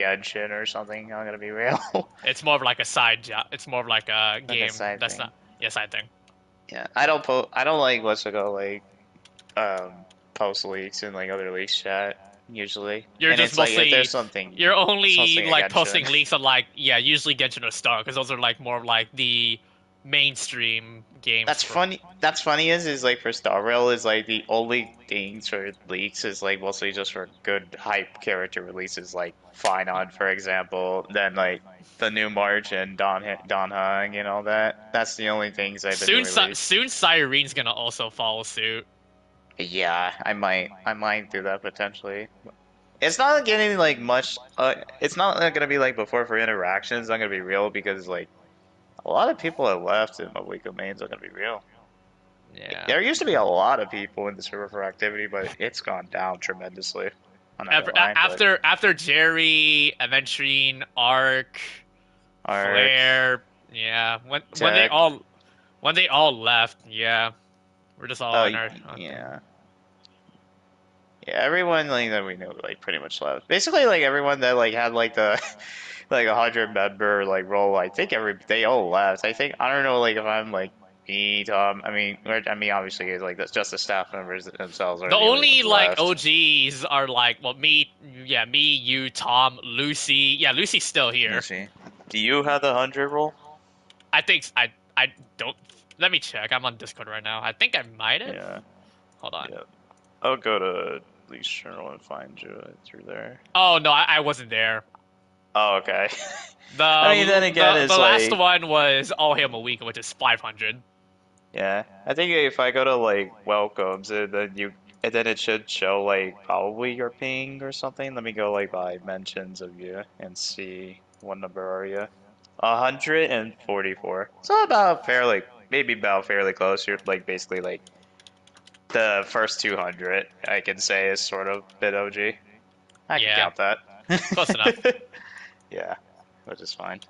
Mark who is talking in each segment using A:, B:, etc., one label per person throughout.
A: Genshin or something. I'm gonna be real.
B: It's more of like a side job. It's more of like a
A: Like a
B: game
A: side
B: that's
A: thing.
B: not yeah side thing.
A: Yeah, I don't like what's it called post leaks and like other leaks chat usually.
B: You're
A: And
B: just
A: it's like if there's
B: mostly
A: something,
B: you're
A: it's
B: only
A: mostly a
B: like
A: Genshin.
B: posting leaks on like yeah usually Genshin or Star because those are like more of like the mainstream games
A: That's
B: for.
A: funny. That's funny is like for Star Rail is like the only things for leaks is like mostly just for good hype character releases like Finon for example. Then like the new March and Don Hung and all that. That's the only things I've been released.
B: Soon Cyrene's gonna also follow suit.
A: Yeah, I might do that potentially. It's not getting like much. It's not gonna be like before for interactions. I'm gonna be real because like a lot of people have left in my week of mains. I'm gonna be real.
B: Yeah.
A: There used to be a lot of people in the server for activity, but it's gone down tremendously. I'm not gonna lie, but
B: After Jerry, Aventurine, Arc,
A: Arc,
B: Flare, yeah.
A: Tech,
B: When they all left, yeah, we're just all
A: oh
B: in our own thing.
A: yeah, yeah. Everyone like that we knew like pretty much left. Basically, like everyone that like had like the like 100 member like role. I think they all left. I think I don't know like if I'm like me, Tom. I mean obviously like that's just the staff members themselves are
B: The
A: the only
B: only
A: ones
B: like
A: left.
B: OGs are like well me, yeah, me, you, Tom, Lucy. Yeah, Lucy's still
A: Let me
B: here.
A: see. Do you have the 100 role?
B: I think I don't. Let me check. I'm on Discord right now. I think I might have.
A: Yeah,
B: Hold on.
A: yeah. I'll go to Lee's Journal and find you through there.
B: Oh no, I wasn't there.
A: Oh, okay. I mean, then
B: The
A: again,
B: the
A: it's
B: last
A: like,
B: one was All Hail Mawika, which is 500.
A: yeah. I think if I go to like welcomes, and then it should show like probably your ping or something. Let me go like by mentions of you and see what number are you? 144. So about fairly, maybe about fairly close. You're like basically like the first 200. I can say is sort of bit OG. I can
B: Yeah,
A: count that.
B: close enough.
A: Yeah, which is fine.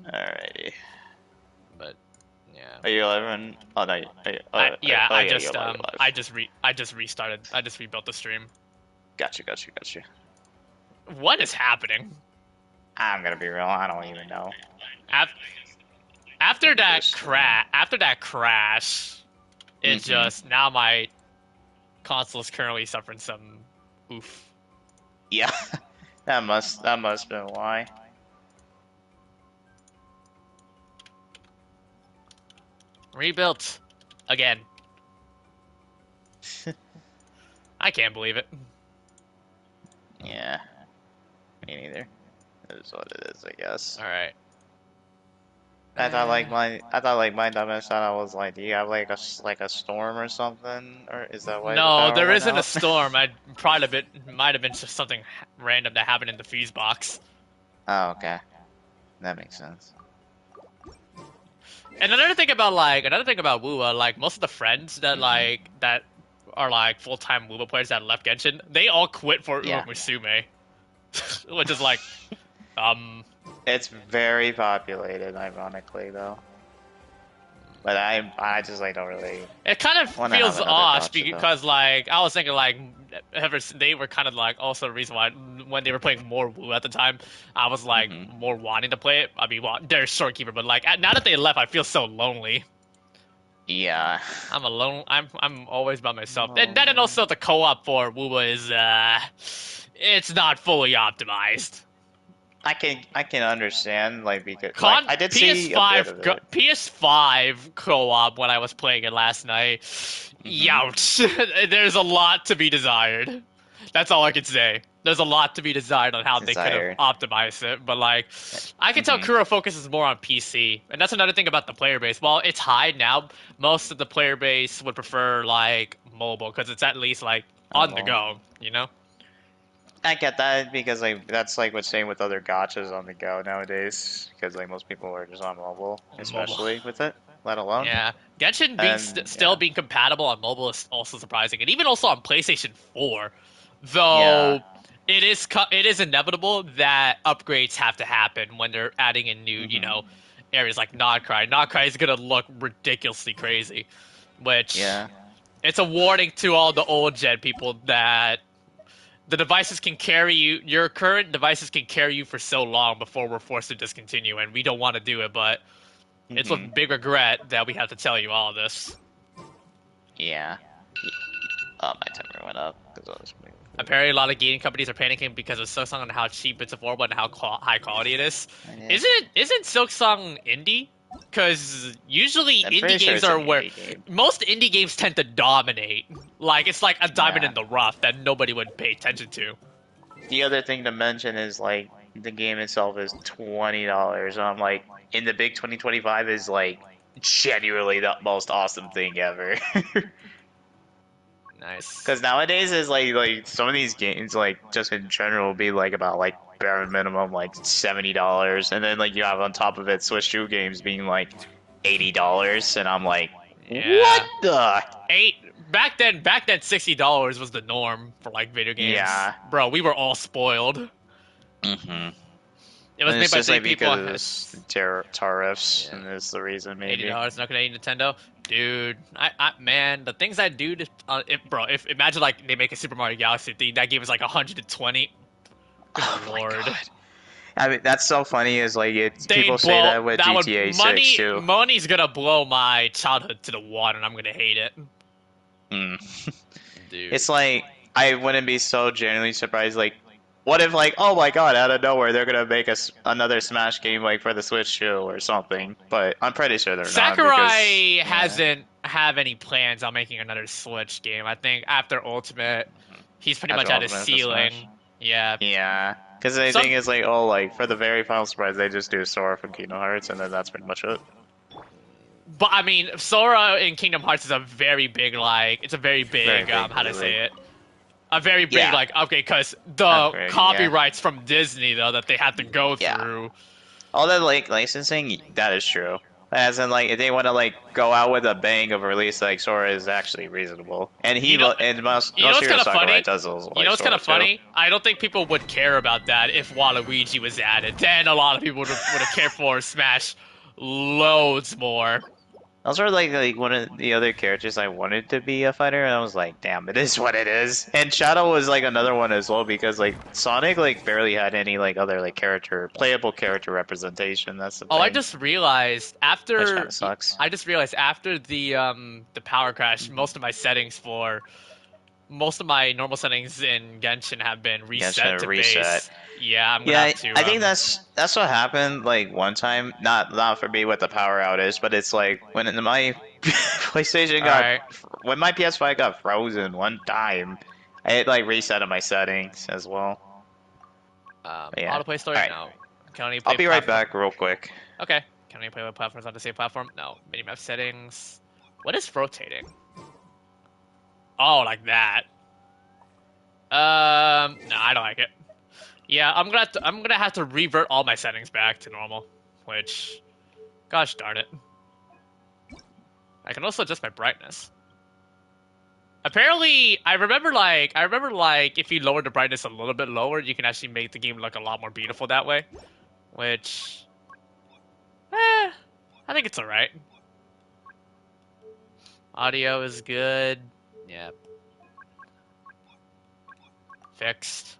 A: Alrighty.
B: But yeah,
A: Are you 11? Oh no.
B: I
A: Yeah, you're
B: just
A: alive. You're alive.
B: I just restarted. I just rebuilt the stream.
A: Got you. Got you. Got you.
B: What is happening?
A: I'm gonna be real. I don't even know.
B: Af-
A: Let me go stream.
B: after that crash, it
A: Mm-hmm.
B: just now my console is currently suffering some oof.
A: Yeah. That must have been why.
B: Rebuilt again. I can't believe it.
A: Yeah. Me neither. That is what it is, I guess.
B: All right.
A: I thought like my dumbass thought I was like, do you have like like a storm or something, or is that why the
B: No,
A: power
B: there
A: went
B: isn't a
A: out?
B: storm. I probably a bit might have been just something random that happened in the fuse box.
A: Oh, okay. That makes sense.
B: And another thing about WoWa, like most of the friends that
A: Mm-hmm.
B: that are like full time WoWa players that left Genshin, they all quit for Uma
A: Yeah.
B: Musume, which is like um
A: It's very populated, ironically, though. But I just like don't really
B: it kind of
A: want to have
B: feels
A: another
B: odd
A: gotcha though.
B: because like I was thinking like ever they were kind of like also the reason why when they were playing more WoW at the time, I was like
A: Hmm.
B: more wanting to play it. I mean, well, they're Storekeeper, but like now that they left, I feel so lonely.
A: Yeah.
B: I'm alone. I'm always by myself. And then and
A: Lonely.
B: also the co-op for WoWa is it's not fully optimized.
A: I can understand like because like I did see a bit of it.
B: PS5 co-op when I was playing it last night.
A: Hmm.
B: Youch. There's a lot to be desired. That's all I can say. There's a lot to be desired on how they could have
A: Desired.
B: optimized it, but like I can tell
A: Hmm.
B: Kuro focuses more on PC, and that's another thing about the player base. While it's high now, most of the player base would prefer like mobile because it's at least like on the
A: Mobile.
B: go, you know?
A: I get that because like that's like what's same with other gotchas on the go nowadays because like most people are just on mobile,
B: Mobile.
A: especially with it, let alone.
B: Yeah, Genshin being
A: And
B: still
A: yeah.
B: being compatible on mobile is also surprising, and even also on PlayStation 4.
A: Yeah.
B: Though it is inevitable that upgrades have to happen when they're adding in new, you
A: Hmm.
B: know, areas like Nod-Krai. Nod-Krai is gonna look ridiculously crazy, which
A: Yeah.
B: it's a warning to all the old gen people that the devices can carry you. Your current devices can carry you for so long before we're forced to discontinue, and we don't want to do it. But it's
A: Hmm.
B: with big regret that we have to tell you all this.
A: Yeah. Oh, my timer went up because I was moving food.
B: Apparently, a lot of gaming companies are panicking because of Silksong and how cheap it's affordable and how high quality it is.
A: I did.
B: Isn't Silksong indie? Because usually
A: I'm pretty
B: indie
A: sure
B: games
A: it's an
B: are where
A: indie game.
B: most indie games tend to dominate. Like it's like a diamond
A: Yeah.
B: in the rough that nobody would pay attention to.
A: The other thing to mention is like the game itself is $20. And I'm like, in the big 2025 is like genuinely the most awesome thing ever.
B: Nice.
A: Because nowadays is like some of these games like just in general will be like about like bare minimum like $70, and then like you have on top of it Switch 2 games being like $80, and I'm like, what
B: Yeah.
A: the?
B: Eight back then $60 was the norm for like video games.
A: Yeah.
B: Bro, we were all spoiled.
A: Hmm.
B: It was
A: And
B: made
A: it's
B: by
A: just
B: three
A: like
B: people.
A: because of the tariffs,
B: Yeah.
A: and that's the reason maybe.
B: $80 not gonna eat Nintendo, dude. Man, the things I do to, if imagine like they make a Super Mario Galaxy thing that game is like 120. Good
A: Oh my
B: lord,
A: god. I mean, that's so funny. Is like
B: they
A: people say
B: blow
A: that with
B: that would
A: GTA 6 too.
B: money's gonna blow my childhood to the water, and I'm gonna hate it,
A: Hmm.
B: dude.
A: It's like I wouldn't be so genuinely surprised. Like, what if like, oh my god, out of nowhere they're gonna make us another Smash game like for the Switch 2 or something? But I'm pretty sure they're not because
B: Sakurai
A: yeah,
B: hasn't have any plans on making another Switch game. I think after Ultimate, he's pretty much
A: after
B: at his
A: Ultimate for Smash.
B: ceiling. Yeah,
A: Yeah, because the
B: some
A: thing is like, oh, like for the very final surprise, they just do Sora from Kingdom Hearts, and then that's pretty much it.
B: But I mean, Sora in Kingdom Hearts is a very big like it's a very
A: Very
B: big
A: big,
B: how to
A: really.
B: say it, a very big
A: Yeah,
B: like okay, because the
A: upgrade. Yeah,
B: copyrights from Disney though that they have to go
A: yeah.
B: through.
A: All that like licensing, that is true. As in, like, if they want to like go out with a bang of a release, like Sora is actually reasonable, and
B: You know,
A: and
B: what's kind
A: Masahiro
B: of
A: Sakurai
B: funny?
A: does
B: You know
A: like
B: what's kind
A: Sora
B: of
A: too.
B: funny? I don't think people would care about that if Waluigi was added. Then a lot of people would have cared for Smash loads more.
A: Those are like one of the other characters I wanted to be a fighter, and I was like, damn, it is what it is. And Shadow was like another one as well because like Sonic like barely had any like other like playable character representation. That's the
B: Oh,
A: thing, which kind of sucks.
B: I just realized after the power crash, most of my normal settings in Genshin have been reset
A: Genshin
B: to
A: reset.
B: base. Yeah, I'm gonna
A: Yeah,
B: have to
A: I think that's what happened like one time. Not for me with the power outage, but it's like my PlayStation
B: all
A: got
B: right.
A: when my PS5 got frozen one time, it like reset on my settings as well. But yeah.
B: Autoplay
A: All
B: story?
A: right.
B: No. Can only
A: I'll
B: play
A: be right
B: platform.
A: back real quick.
B: Okay. Can only play with platforms on the same platform? No. Minimap settings. What is rotating? Oh, like that. No, I don't like it. Yeah, I'm gonna have to revert all my settings back to normal, which, gosh darn it. I can also adjust my brightness. Apparently, I remember like if you lower the brightness a little bit lower, you can actually make the game look a lot more beautiful that way, which, I think it's alright. Audio is good. Yep. Fixed.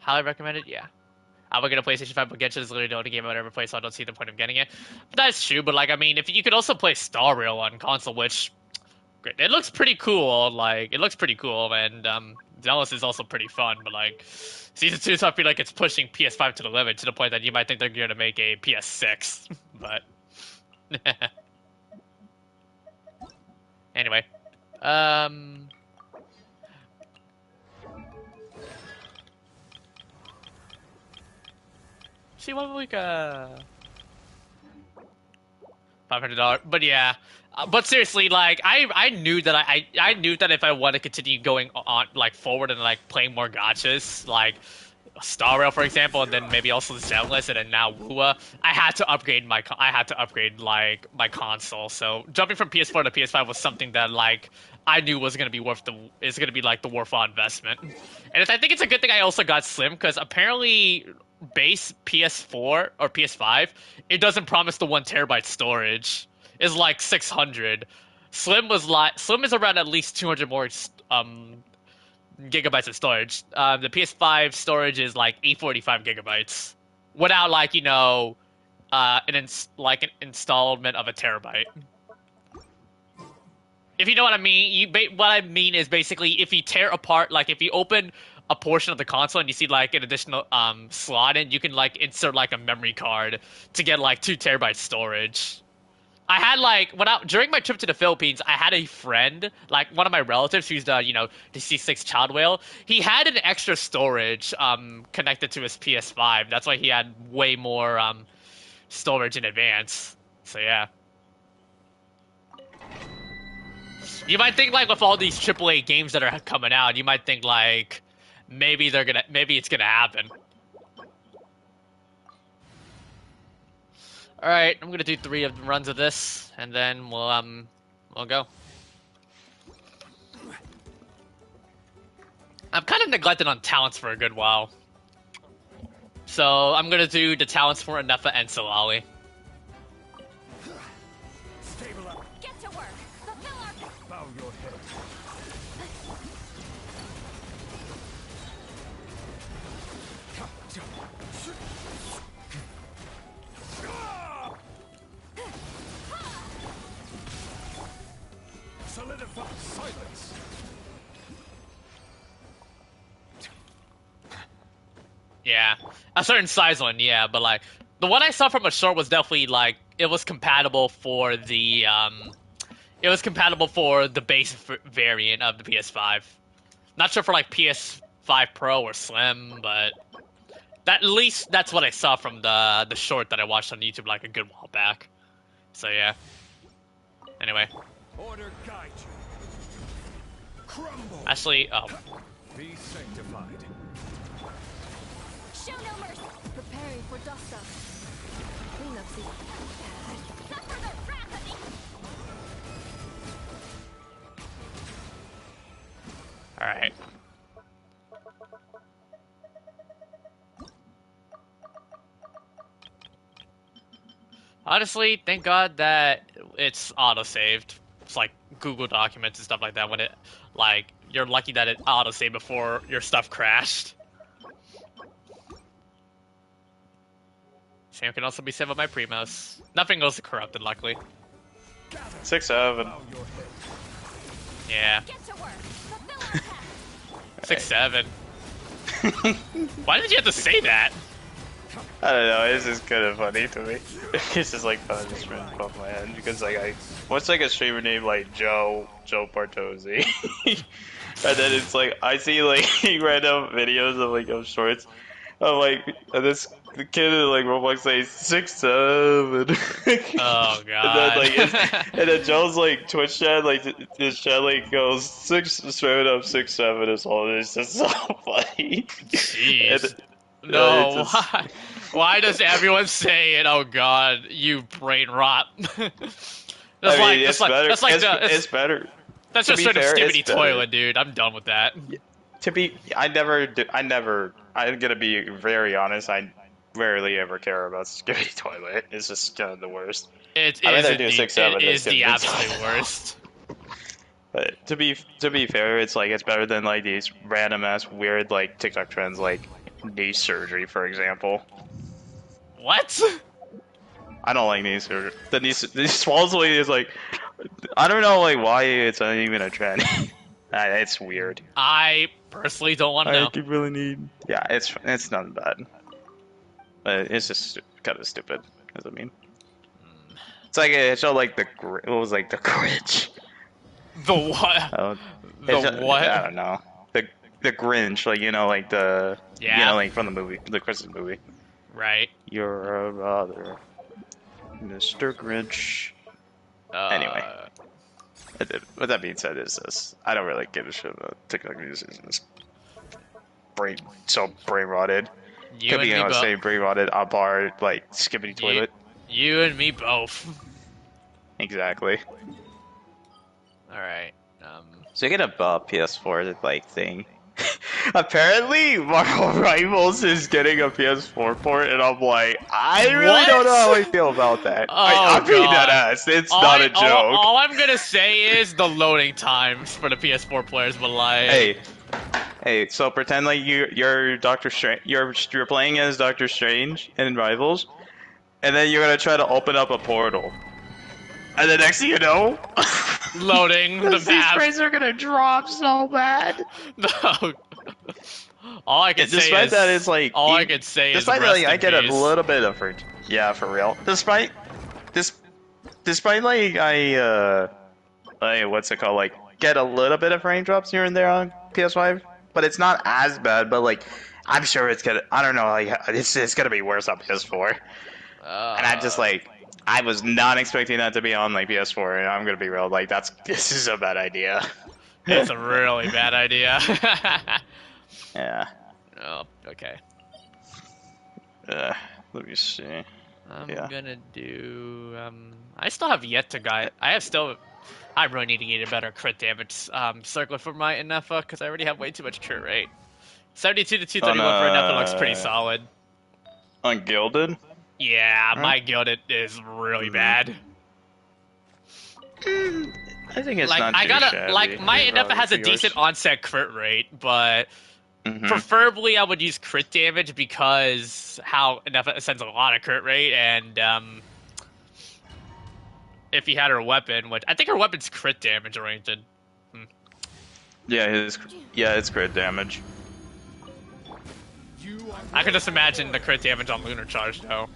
B: Highly recommended? Yeah. I would get a PlayStation 5, but Genshin is literally the only game I would ever play, so I don't see the point of getting it. But that's true, but like, I mean, if you could also play Star Rail on console, which, great. It looks pretty cool, like, it looks pretty cool, and, Zealous is also pretty fun, but like, Season 2, so I feel like it's pushing PS5 to the limit, to the point that you might think they're gonna make a PS6, but... Anyway. See what we got. $500, but yeah. But seriously, like I knew that I knew that if I want to continue going on like forward and like playing more gachas, like Star Rail for example, and then maybe also Zenless and then now Wua, I had to upgrade like my console. So jumping from PS4 to PS5 was something that like I knew was gonna be like the worthwhile investment. And I think it's a good thing I also got Slim because apparently base PS4 or PS5, it doesn't promise the 1 TB storage. It's like 600. Slim is around at least 200 more gigabytes of storage. The PS5 storage is like 845 gigabytes without like an installment of a terabyte. If you know what I mean, what I mean is basically if you tear apart, like if you open a portion of the console and you see like an additional slot in, you can like insert like a memory card to get like 2 TB storage. I had like during my trip to the Philippines, I had a friend, like one of my relatives who's the C6 child whale. He had an extra storage connected to his PS5. That's why he had way more storage in advance. So yeah. You might think like with all these AAA games that are coming out, you might think like maybe it's gonna happen. All right, I'm gonna do 3 runs of this, and then we'll go. I've kind of neglected on talents for a good while, so I'm gonna do the talents for Anefa and Solali.
C: Get to work. Fulfill our bow your head. Solidify silence.
B: Yeah, a certain size one, yeah, but like the one I saw from a short was definitely like it was compatible for the base variant of the PS5. Not sure for like PS5 Pro or Slim, but at least that's what I saw from the short that I watched on YouTube like a good while back. So yeah. Anyway,
C: Order guide you. Crumble.
B: actually,
C: Be sanctified.
D: Show no mercy. Preparing for dust up. Cleanup season.
C: Suffer the wrath of the
B: all right. Honestly, thank God that it's auto-saved. It's like Google Documents and stuff like that when you're lucky that it auto-saved before your stuff crashed. Same can also be said with my Primos. Nothing goes corrupted, luckily.
A: 6-7.
B: Yeah.
D: Get to work. Fulfill our task.
B: 6-7. Why did you have to say that?
A: I don't know, it's just kind of funny to me. It's just like kind of just running off my head because what's like a streamer named like Joe Bartozzi, and then it's like I see like random videos of like of shorts of like this the kid in like Roblox says 6-7,
B: Oh
A: and then
B: God.
A: and then Joe's like Twitch chat like his chat like goes 6-7 is all. It's just so funny.
B: Jeez.
A: And, it's
B: No,
A: just.
B: why? Why does everyone say it? Oh God, you brain rot.
A: I mean, it's better. It's better.
B: That's
A: To
B: just
A: be
B: sort of
A: fair, it's
B: skibbity
A: better.
B: toilet, dude. I'm done with that.
A: I'm gonna be very honest. I rarely ever care about Skibidi Toilet. It's just kind of the worst.
B: It
A: I'd
B: is
A: rather do
B: indeed.
A: 6-7
B: It
A: than
B: is the
A: Skibidi
B: absolute
A: Toilet.
B: worst.
A: But to be fair, it's like it's better than like these random ass weird like TikTok trends like knee surgery, for example.
B: What?
A: I don't like knee surgery. The supposedly is like I don't know like why it's not even a trend. It's weird.
B: I personally don't want to know.
A: could really need. Yeah, it's not bad, but it's just kind of stupid. As I mean, it's like it showed like what was like the Grinch.
B: The what?
A: Oh,
B: The what?
A: I don't know. The Grinch, like like the
B: Yeah.
A: like from the movie, the Christmas movie.
B: Right.
A: You're a brother, Mr. Grinch. Anyway. With that being said, is this I don't really give a shit about TikTok musicians. Brain rotted.
B: You
A: Could
B: and
A: be
B: me
A: on the
B: both.
A: same brain rotted on bar like Skibbity Toilet.
B: You and me both.
A: Exactly.
B: All right.
A: So you get a PS4 like thing. Apparently, Marvel Rivals is getting a PS4 port, and I'm like, I really don't know how I
B: What?
A: feel about that.
B: Oh
A: I'm being that
B: god.
A: ass. It's not a joke.
B: All I'm gonna say is the loading times for the PS4 players, but like,
A: Hey, hey. So pretend like you're Doctor Strange. You're playing as Doctor Strange in Rivals, and then you're gonna try to open up a portal, and the next thing you know,
B: loading the
A: these
B: map.
A: frames are gonna drop so bad.
B: No. All I can say
A: Despite
B: is,
A: that, it's like,
B: all I can say is
A: despite that,
B: rest
A: like, I
B: in
A: get a
B: peace.
A: little bit of yeah, for real. This, despite like what's it called? Like, get a little bit of frame drops here and there on PS5, but it's not as bad. But like, I'm sure it's gonna. I don't know. Like, it's gonna be worse on PS4. And I'm just
B: Uh,
A: like, I was not expecting that to be on like PS4. And I'm gonna be real. Like, this is a bad idea.
B: it's a really bad idea.
A: Yeah.
B: Oh, okay.
A: Let me see.
B: I'm
A: Yeah.
B: gonna do. I still have yet to guide. I really need to get a better crit damage circle for my Inefa because I already have way too much crit rate. 72 to
A: On
B: 231 for Inefa looks pretty solid.
A: Ungilded.
B: Yeah,
A: Right.
B: my gilded is really
A: Mhm.
B: bad.
A: I think it's
B: Like
A: not
B: I
A: too
B: gotta
A: shabby.
B: like my Inefa has a decent onset crit rate, but
A: Mm-hmm.
B: preferably I would use crit damage because how Inefa sends a lot of crit rate, and if he had her weapon, which I think her weapon's crit damage oriented.
A: Yeah, it's crit damage.
B: I could just imagine the crit damage on Lunar Charge though.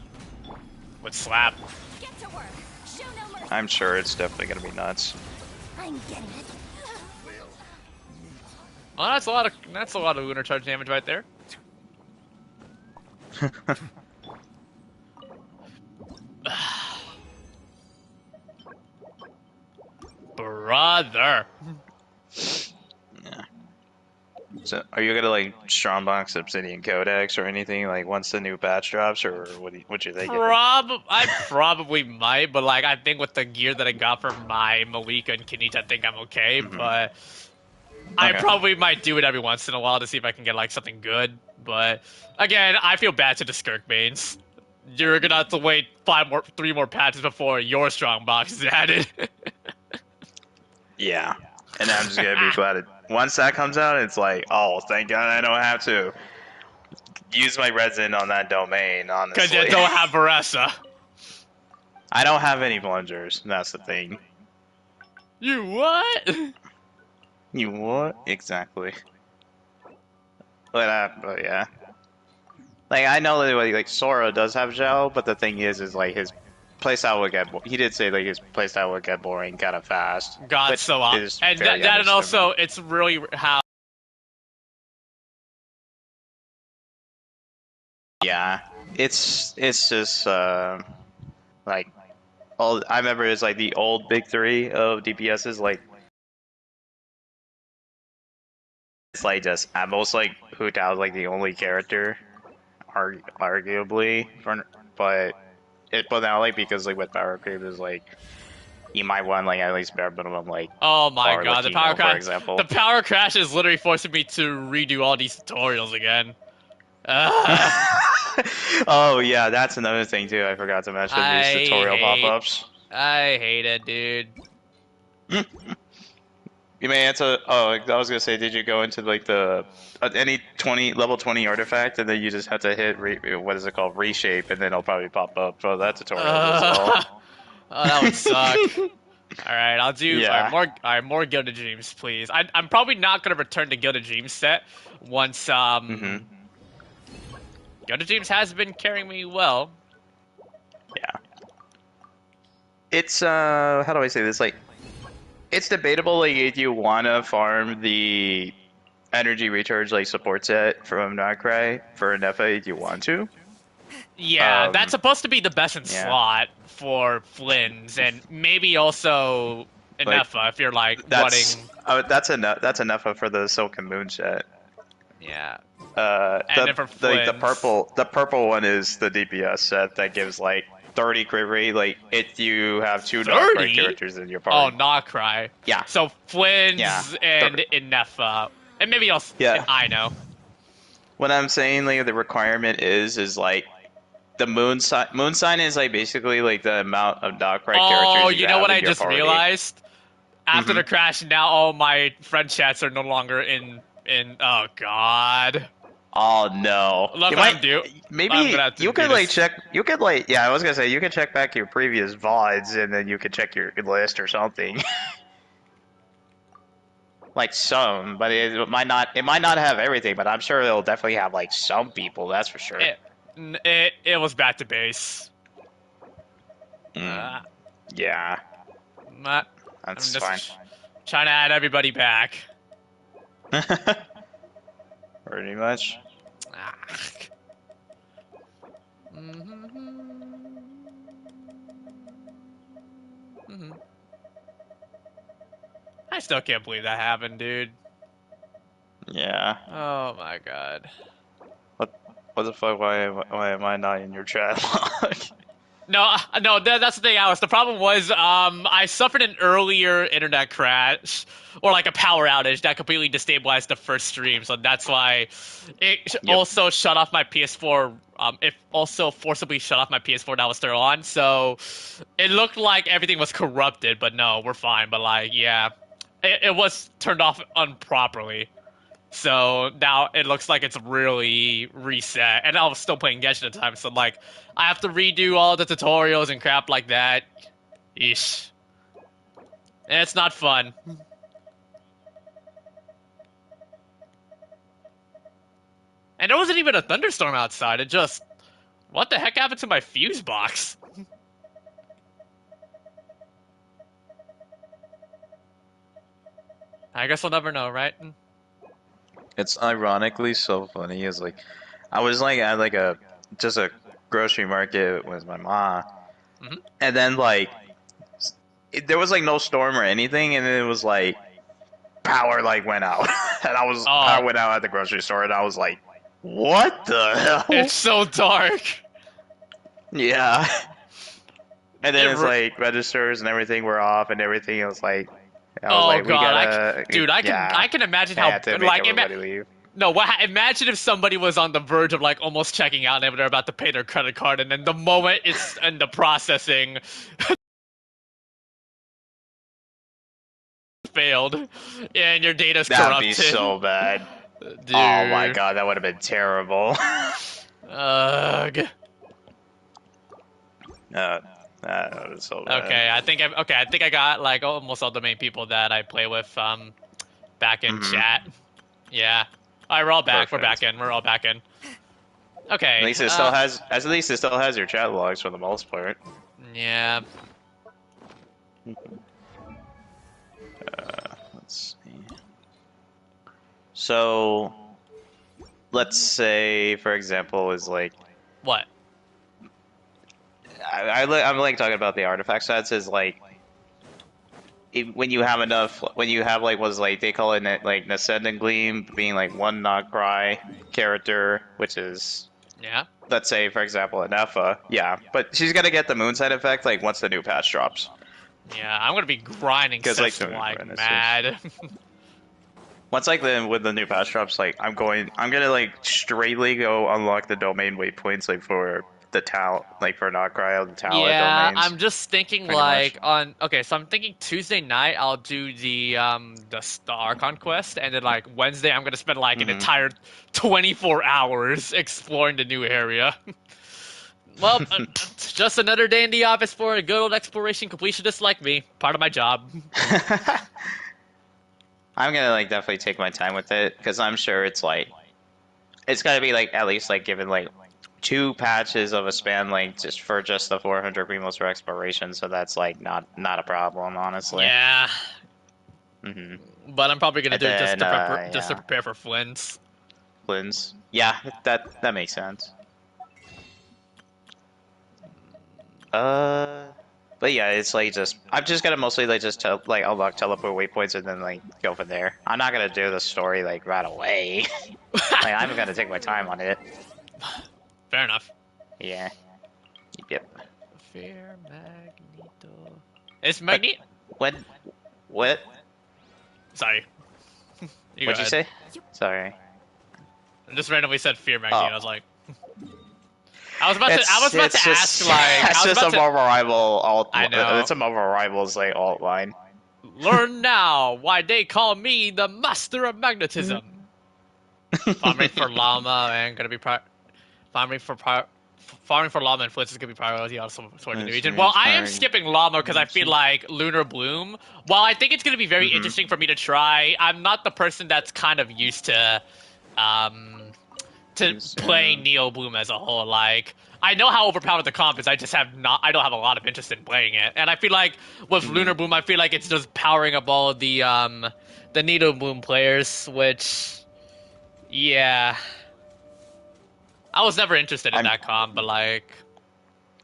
B: Would slap.
C: Get to work. Show no mercy.
A: I'm sure it's definitely gonna be nuts.
C: I'm getting it.
B: Well, that's a lot of Lunar Charge damage right there. Brother.
A: Yeah. So, are you gonna like strongbox Obsidian Codex or anything like once the new patch drops, or what you thinking?
B: I probably might, but like I think with the gear that I got from my Malika and Kinich, I think I'm okay.
A: Mhm.
B: But I
A: Okay.
B: probably might do it every once in a while to see if I can get like something good. But again, I feel bad to the Skirk mains. You're gonna have to wait 3 more patches before your strong box is added.
A: Yeah. And I'm just gonna be glad once that comes out, it's like, oh, thank God I don't have to use my resin on that domain.
B: Because
A: Honestly,
B: you don't have Varessa.
A: I don't have any plungers. That's the thing.
B: You what?
A: You what exactly? But yeah. Like I know that like Sora does have gel, but the thing is like his playstyle would get. He did say like his playstyle would get boring kind of fast.
B: God,
A: which
B: so
A: is
B: and
A: very
B: that and also
A: understandable.
B: it's really how.
A: Yeah, it's just like all I remember is like the old big three of DPSs. Like it's like just at most like Hu Tao is like the only character, arguably, but now like because like with power creep is like you might want like at least bare minimum like
B: Oh my
A: or
B: God, the
A: Latino,
B: power
A: for
B: crash!
A: example.
B: The power crash is literally forcing me to redo all these tutorials again. Ugh.
A: Oh yeah, that's another thing too. I forgot to mention these tutorial pop-ups.
B: I hate it, dude.
A: You may answer. Oh, I was gonna say, did you go into like the any level 20 artifact, and then you just have to hit what is it called, reshape, and then it'll probably pop up for that tutorial as
B: Oh,
A: well.
B: that would suck. All right, I'll do
A: Yeah.
B: more Gilded Dreams, please. I'm probably not gonna return to Gilded Dreams set once
A: Mhm.
B: Gilded Dreams has been carrying me well.
A: Yeah. It's how do I say this? Like, it's debatable. Like, if you wanna farm the energy recharge like support set from Nod-Krai for Nefa, if you want to.
B: Yeah, that's supposed to be the best in
A: yeah.
B: slot for Flynn's, and maybe also Inefa if you're like running.
A: That's enough. That's enough for the Silken Moon set.
B: Yeah. And then for
A: the
B: Flynn's.
A: purple one is the DPS set that gives like 30 crit rate. Like if you have 2
B: 30?
A: Nod-Krai characters in your
B: Oh,
A: party.
B: Nod-Krai.
A: Yeah.
B: So Flynn's
A: Yeah.
B: and Inefa. And maybe else, if
A: Yeah.
B: I know.
A: What I'm saying, like the requirement is like the moon sign. Moon sign is like basically like the amount of Nod-Krai
B: Oh,
A: characters you
B: you know
A: have
B: what
A: in
B: I
A: your
B: just
A: party.
B: realized? After
A: Hmm.
B: the crash, now all my friend chats are no longer in. Oh God!
A: Oh no.
B: Look
A: You
B: what
A: might
B: I'm doing. I'm gonna
A: maybe
B: have to
A: you
B: do
A: could like
B: this.
A: check you could like yeah, I was gonna say you could check back your previous VODs and then you could check your list or something. Like some, but it might not have everything, but I'm sure it'll definitely have like some people, that's for sure.
B: It was back to base.
A: Mm,
B: Uh,
A: yeah,
B: uh, I'm
A: that's fine.
B: just trying to add everybody back.
A: Pretty much.
B: Ah. I still can't believe that happened, dude.
A: Yeah.
B: Oh my God.
A: What what the fuck? Why am I not in your chat log?
B: No, no, that's the thing, Alice. The problem was, I suffered an earlier internet crash, or like a power outage that completely destabilized the first stream. So that's why it
A: Yep.
B: also shut off my PS4. It also forcibly shut off my PS4 that was still on. So it looked like everything was corrupted, but no, we're fine. But like, yeah, it was turned off improperly. So now it looks like it's really reset, and I was still playing Genshin at the time. So like, I have to redo all the tutorials and crap like that. Eesh, and it's not fun. And there wasn't even a thunderstorm outside. It just, what the heck happened to my fuse box? I guess we'll never know, right?
A: It's ironically so funny. Is like I was like at like a just a grocery market with my mom,
B: Hmm.
A: and then like there was like no storm or anything, and it was like power like went out, and
B: Oh,
A: power went out at the grocery store, and I was like, what the
B: it's
A: hell?
B: so dark.
A: Yeah. And
B: It
A: then it's
B: re-
A: like registers and everything were off and everything. It was like, I was
B: oh
A: like, we
B: God,
A: gotta,
B: dude,
A: yeah.
B: I can imagine
A: I
B: how
A: had to make
B: like
A: everybody leave.
B: no, imagine if somebody was on the verge of like almost checking out and they're about to pay their credit card, and then the moment it's in the processing failed, and your data's
A: That'd be
B: corrupted.
A: so bad. Oh my
B: Dude,
A: god, that would have been terrible.
B: ugh.
A: uh, that was so bad.
B: Okay, I think I got like almost all the main people that I play with back in
A: Hmm.
B: chat. Yeah. All right, we're all back. We're back
A: Perfect.
B: in. We're all back in.
A: At
B: Okay.
A: least it still has, at least it still has your chat logs for the most part.
B: Yeah.
A: Let's see. So, let's say, for example, is like,
B: What?
A: I'm like talking about the artifact sets is like, when you have enough, when you have like what's like they call it like an ascendant gleam being like one Nod-Krai character, which is
B: Yeah.
A: let's say for example an Effa, yeah, but she's gonna get the moon side effect like once the new patch drops,
B: Yeah. I'm gonna be grinding
A: because like
B: sets
A: the
B: like mad.
A: once like the with the new patch drops, like I'm gonna like straightly go unlock the domain waypoints like for the Tal like for Nod-Krai on the Tala
B: Yeah,
A: domains,
B: I'm just thinking
A: pretty much.
B: like on okay, so I'm thinking Tuesday night I'll do the Star Conquest, and then like Wednesday I'm gonna spend like an
A: Hmm.
B: entire 24 hours exploring the new area. Well, it's just another day in the office for a good old exploration completionist like me. Part of my job.
A: I'm gonna like definitely take my time with it because I'm sure it's like it's gotta be like at least like given like two patches of a span like just for just the 400 primos for exploration, so that's like not a problem honestly.
B: Yeah,
A: Hmm.
B: but I'm probably gonna
A: And
B: do it
A: then
B: just to
A: yeah,
B: prepare for Flynn's.
A: Lynn's, yeah, that makes sense. Uh, but yeah, it's like just I'm just gonna mostly like just like unlock teleport waypoints and then like go from there. I'm not gonna do the story like right away. Like I'm gonna take my time on it.
B: Fair enough.
A: Yeah. Yep.
B: Fair Magneto. It's
A: But
B: Magneto.
A: when what?
B: Sorry. You go
A: What'd you
B: ahead.
A: say? Sorry.
B: I just randomly said fear magazine.
A: Oh.
B: I was like, I was about to
A: It's
B: ask
A: just
B: like, I
A: it's
B: was
A: just
B: about
A: a
B: to.
A: Marvel Rival alt.
B: I know.
A: It's a Marvel Rivals like alt line.
B: Learn now why they call me the master of magnetism. Farming for llama and gonna be farming for farming for llama and Flitz is gonna be priority also toward the new region. Well, I am skipping llama because I feel like Lunar Bloom. While I think it's gonna be very interesting for me to try, I'm not the person that's kind of used um to playing Neo Bloom as a whole. Like, I know how overpowered the comp is. I just have not. I don't have a lot of interest in playing it. And I feel like with Lunar Bloom, I feel like it's just powering up all of the Neo Bloom players, which. Yeah, I was never interested in that comp, but like,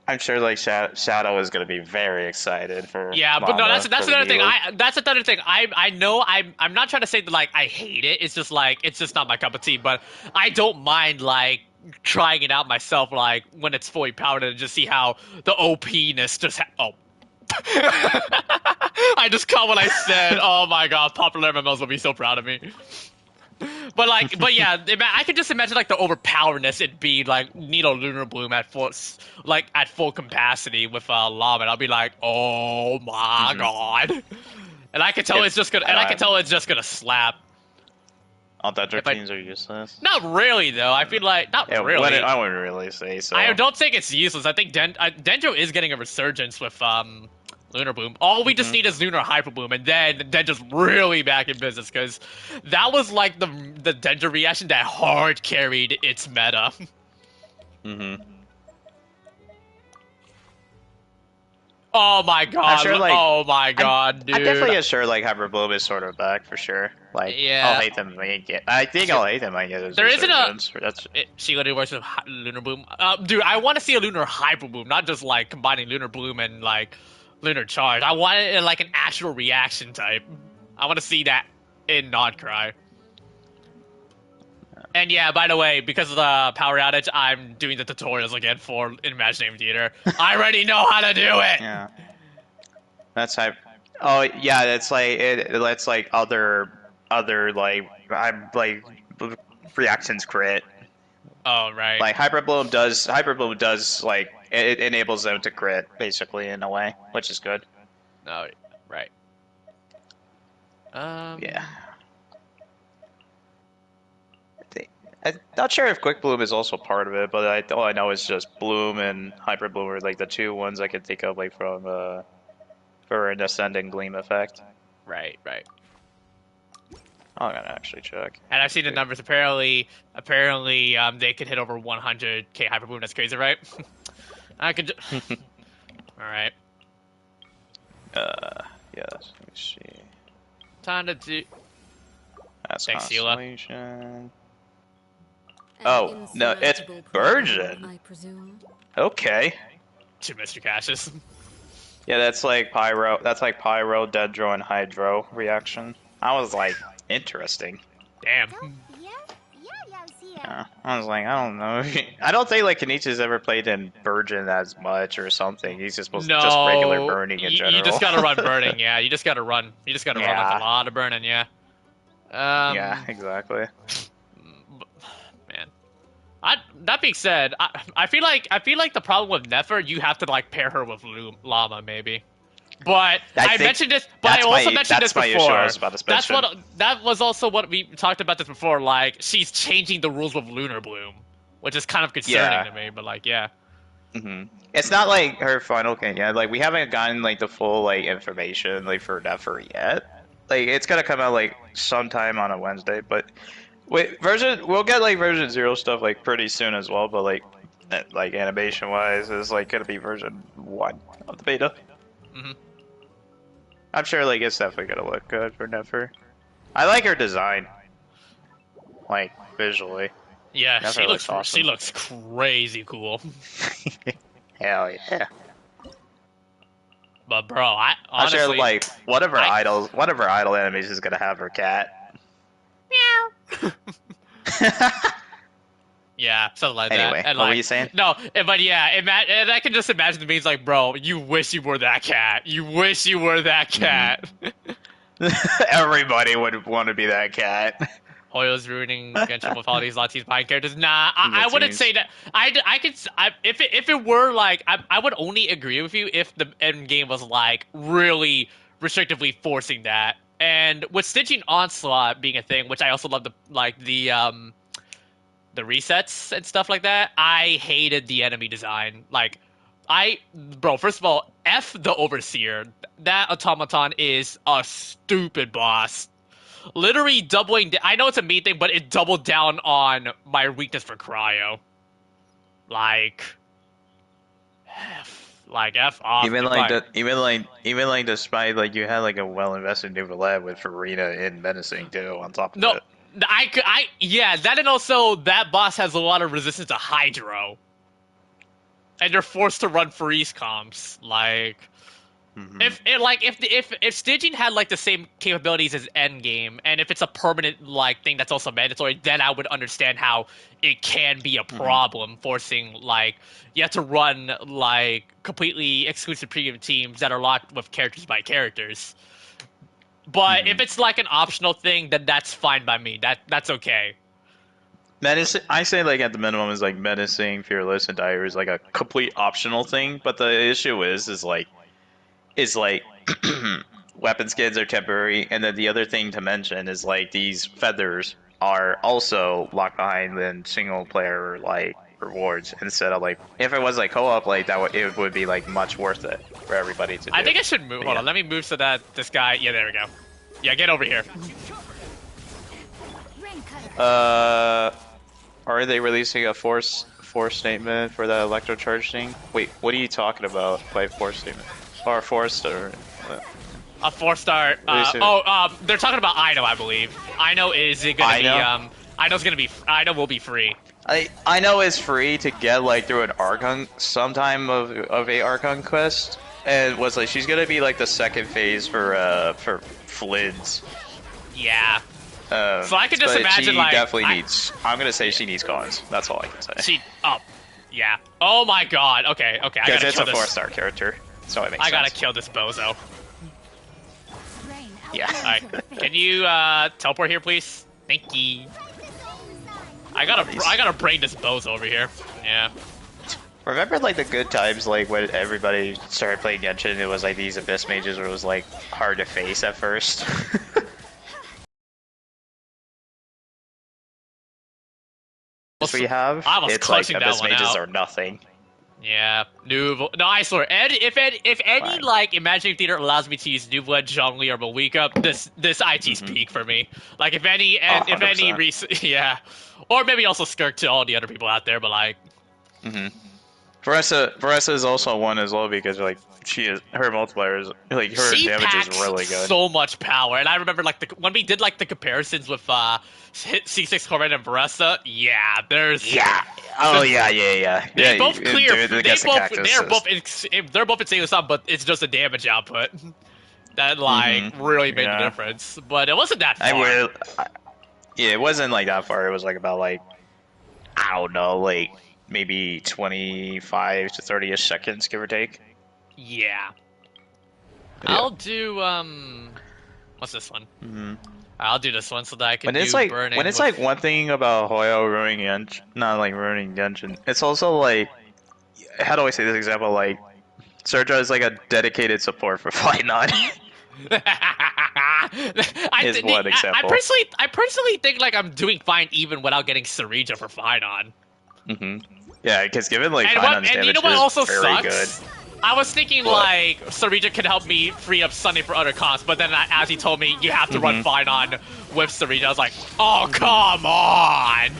A: I'm sure like Shadow is gonna be very excited for.
B: yeah, but no,
A: Llama
B: that's
A: for the
B: another thing.
A: Neo.
B: That's another thing. I know I'm not trying to say that like I hate it. It's just like it's just not my cup of tea. But I don't mind like trying it out myself, like when it's fully powered and just see how the OP-ness just. I just caught what I said. Oh my god, popular MMOs will be so proud of me. But like, but yeah, I could just imagine like the overpowerness it'd be like Needle Lunar Bloom at full, like at full capacity with Llama, and I'll be like, oh my god, and I can tell it's just gonna, and I can tell it's just gonna slap.
A: All Dendro teams are useless.
B: Not really though. I feel like not really.
A: I wouldn't really say so.
B: I don't think it's useless. I think Dendro is getting a resurgence with Lunar Bloom. All we just need is Lunar Hyper Bloom, and then just really back in business, because that was like the Dendro reaction that hard carried its meta. Oh my god!
A: I'm sure, like,
B: oh my god, dude!
A: I'm definitely sure like Hyper Bloom is sort of back for sure. Like,
B: Yeah.
A: I'll hate them when you get. I think I'll hate them when you get.
B: There isn't a.
A: That's
B: She literally works with Lunar Bloom. Dude, I want to see a Lunar Hyper Bloom, not just like combining Lunar Bloom and like Lunar Charge. I want it in like an actual reaction type. I want to see that in Nod-Krai. And yeah, by the way, because of the power outage, I'm doing the tutorials again for Imaginary Theater. I already know how to do it.
A: yeah. That's hype. Oh yeah, that's like it. That's like other like I'm like reactions crit.
B: Oh right.
A: Like Hyper Bloom does like it enables them to crit basically in a way, which is good.
B: No, right.
A: Yeah. I'm not sure if Quick Bloom is also part of it, but all I know is just Bloom and Hyper Bloom are like the two ones I can think of like from for an ascending gleam effect.
B: Right.
A: I'm gonna actually check.
B: And I've seen the numbers. Apparently, they could hit over 100k Hyper Bloom. That's crazy, right? I could. All right.
A: Yes. Let me see.
B: Time to do.
A: That's
B: Thanks, Sheila.
A: Constellation.
D: An
A: Oh, no, it's
D: insurmountable
A: Virgin.
D: problem, I presume.
A: Okay.
B: To Mr. Cassius.
A: Yeah, that's like Pyro. That's like Pyro, Dendro, and Hydro reaction. I was like, interesting.
B: Damn.
A: Yeah, I was like, I don't know. I don't think like Kenichi's ever played in Virgin as much or something. He's just supposed
B: No,
A: just regular burning in general.
B: You just gotta run burning. Yeah, you just gotta run. You just gotta run like a lot of burning. Yeah.
A: Yeah, exactly.
B: Man. That being said, I feel like the problem with Nefer, you have to like pair her with Llama maybe. But I mentioned this. But I also mentioned this before. That was also what we talked about this before. Like she's changing the rules with Lunar Bloom, which is kind of concerning to me. But like, yeah.
A: It's not like her final game yet. Like we haven't gotten like the full like information like for Nefer yet. Like it's gonna come out like sometime on a Wednesday. But wait, we'll get like version 0 stuff like pretty soon as well. But like animation wise, is like gonna be version 1 of the beta. I'm sure like it's definitely gonna look good for Nefer. I like her design, like visually.
B: Yeah,
A: Nefer
B: she looks
A: awesome.
B: she looks crazy cool.
A: Hell yeah!
B: But bro, I
A: I'm
B: honestly
A: sure like one of her idol enemies is gonna have her cat.
B: Meow. Yeah, something like
A: Anyway,
B: that. And
A: what
B: like,
A: were you saying?
B: No, but yeah, and I can just imagine the memes like, bro, you wish you were that cat. You wish you were that cat.
A: Everybody would want to be that cat.
B: Hoyo's ruining Genshin with all these Latinos behind characters. Nah, I wouldn't
A: Latinos.
B: say that. I could if it were like I would only agree with you if the end game was like really restrictively forcing that. And with stitching onslaught being a thing, which I also love the resets and stuff like that. I hated the enemy design. Like, bro, first of all, F the Overseer. That automaton is a stupid boss. Literally doubling. I know it's a me thing, but it doubled down on my weakness for cryo. Like, F off.
A: Even
B: You're
A: like
B: fine.
A: the even like despite like you had like a well invested new lab with Farina and menacing too on top of
B: No,
A: it.
B: yeah, that and also that boss has a lot of resistance to Hydro, and you're forced to run freeze comps. Like,
A: Hmm.
B: if staging had like the same capabilities as Endgame, and if it's a permanent like thing that's also mandatory, then I would understand how it can be a
A: Hmm.
B: problem forcing like you have to run like completely exclusive premium teams that are locked with characters by characters. But
A: Hmm.
B: if it's like an optional thing, then that's fine by me. That's okay.
A: Menacing, I say like at the minimum is like menacing, fearless, and dire is like a complete optional thing. But the issue is like weapon skins are temporary, and then the other thing to mention is like these feathers are also locked behind in single player like rewards instead of like if it was like co-op like it would be like much worth it for everybody to
B: I
A: do.
B: think I should move.
A: But
B: Hold
A: yeah.
B: on, let me move so that this guy. Yeah, there we go. Yeah, get over here.
D: Rain cutter.
A: Are they releasing a force statement for the electrocharge thing? Wait, what are you talking about by force statement? Or force or
B: A 4-star.
A: releasing
B: They're talking about Ino, I believe. Ino is gonna
A: I
B: be
A: know.
B: Ino's gonna be. Ino will be free.
A: I know it's free to get like through an Archon sometime of a Archon quest, and was like she's gonna be like the second phase for Flynn's.
B: Yeah. So I could just
A: But
B: imagine
A: she
B: like
A: definitely needs. I'm gonna say she needs cons. That's all I can say.
B: she. Oh, yeah. Oh my God. Okay. Okay. I
A: Because
B: gotta
A: it's
B: kill
A: a
B: this.
A: 4-star character, so it makes
B: I gotta
A: sense.
B: kill this bozo.
D: Rain
A: Yeah.
B: All right. Can you teleport here, please? Thank you. I gotta brain this bozo over here. Yeah.
A: Remember like the good times like when everybody started playing Genshin, it was like these abyss mages where it was like hard to face at first. This we have,
B: I was
A: it's like
B: clutching that
A: abyss
B: one
A: mages
B: out.
A: are nothing.
B: Yeah, no, I swear, if any
A: Fine.
B: like Imagining Theater allows me to use Nuva, Zhongli, or Malika, this IT's
A: Mhm.
B: peak for me. Like if any,
A: Oh,
B: and if any
A: 100%.
B: recent, yeah, or maybe also Skirk to all the other people out there, but like,
A: Mhm. Varessa is also one as well because like her multiplier is like her
B: she
A: damage is
B: packs
A: really good.
B: so much power, and I remember like when we did like the comparisons with C6 Corvette and Baressa, yeah,
A: Yeah. Oh yeah, yeah, yeah.
B: they
A: Yeah,
B: both clear.
A: dude,
B: They
A: against the
B: both
A: cactus.
B: they're both they're both insanely sound, but it's just a damage output that like
A: Mhm.
B: really made the
A: Yeah.
B: difference. But it wasn't that
A: I
B: far.
A: will. Yeah, it wasn't like that far. It was like about like I don't know, like maybe 25 to 30ish seconds, give or take.
B: Yeah.
A: Yeah.
B: I'll do what's this one?
A: Hmm.
B: I'll do this one so that I can
A: When it's
B: do
A: like
B: burning.
A: when it's
B: with...
A: like one thing about Hoyo ruining Genshin, not like ruining Genshin. It's also like how do I say this example? Like Sergio is like a dedicated support for Fight Nod. Is one example.
B: I personally think like I'm doing fine even without getting Sarija for fine on.
A: Hmm. Yeah, because given like
B: And
A: Finon's
B: you
A: damage
B: know what
A: is
B: also
A: very
B: sucks?
A: good.
B: I was thinking
A: What?
B: like Sarija could help me free up Sunday for other cons, but then as he told me you have to run
A: Mhm.
B: fine on with Sarija, I was like, oh come on!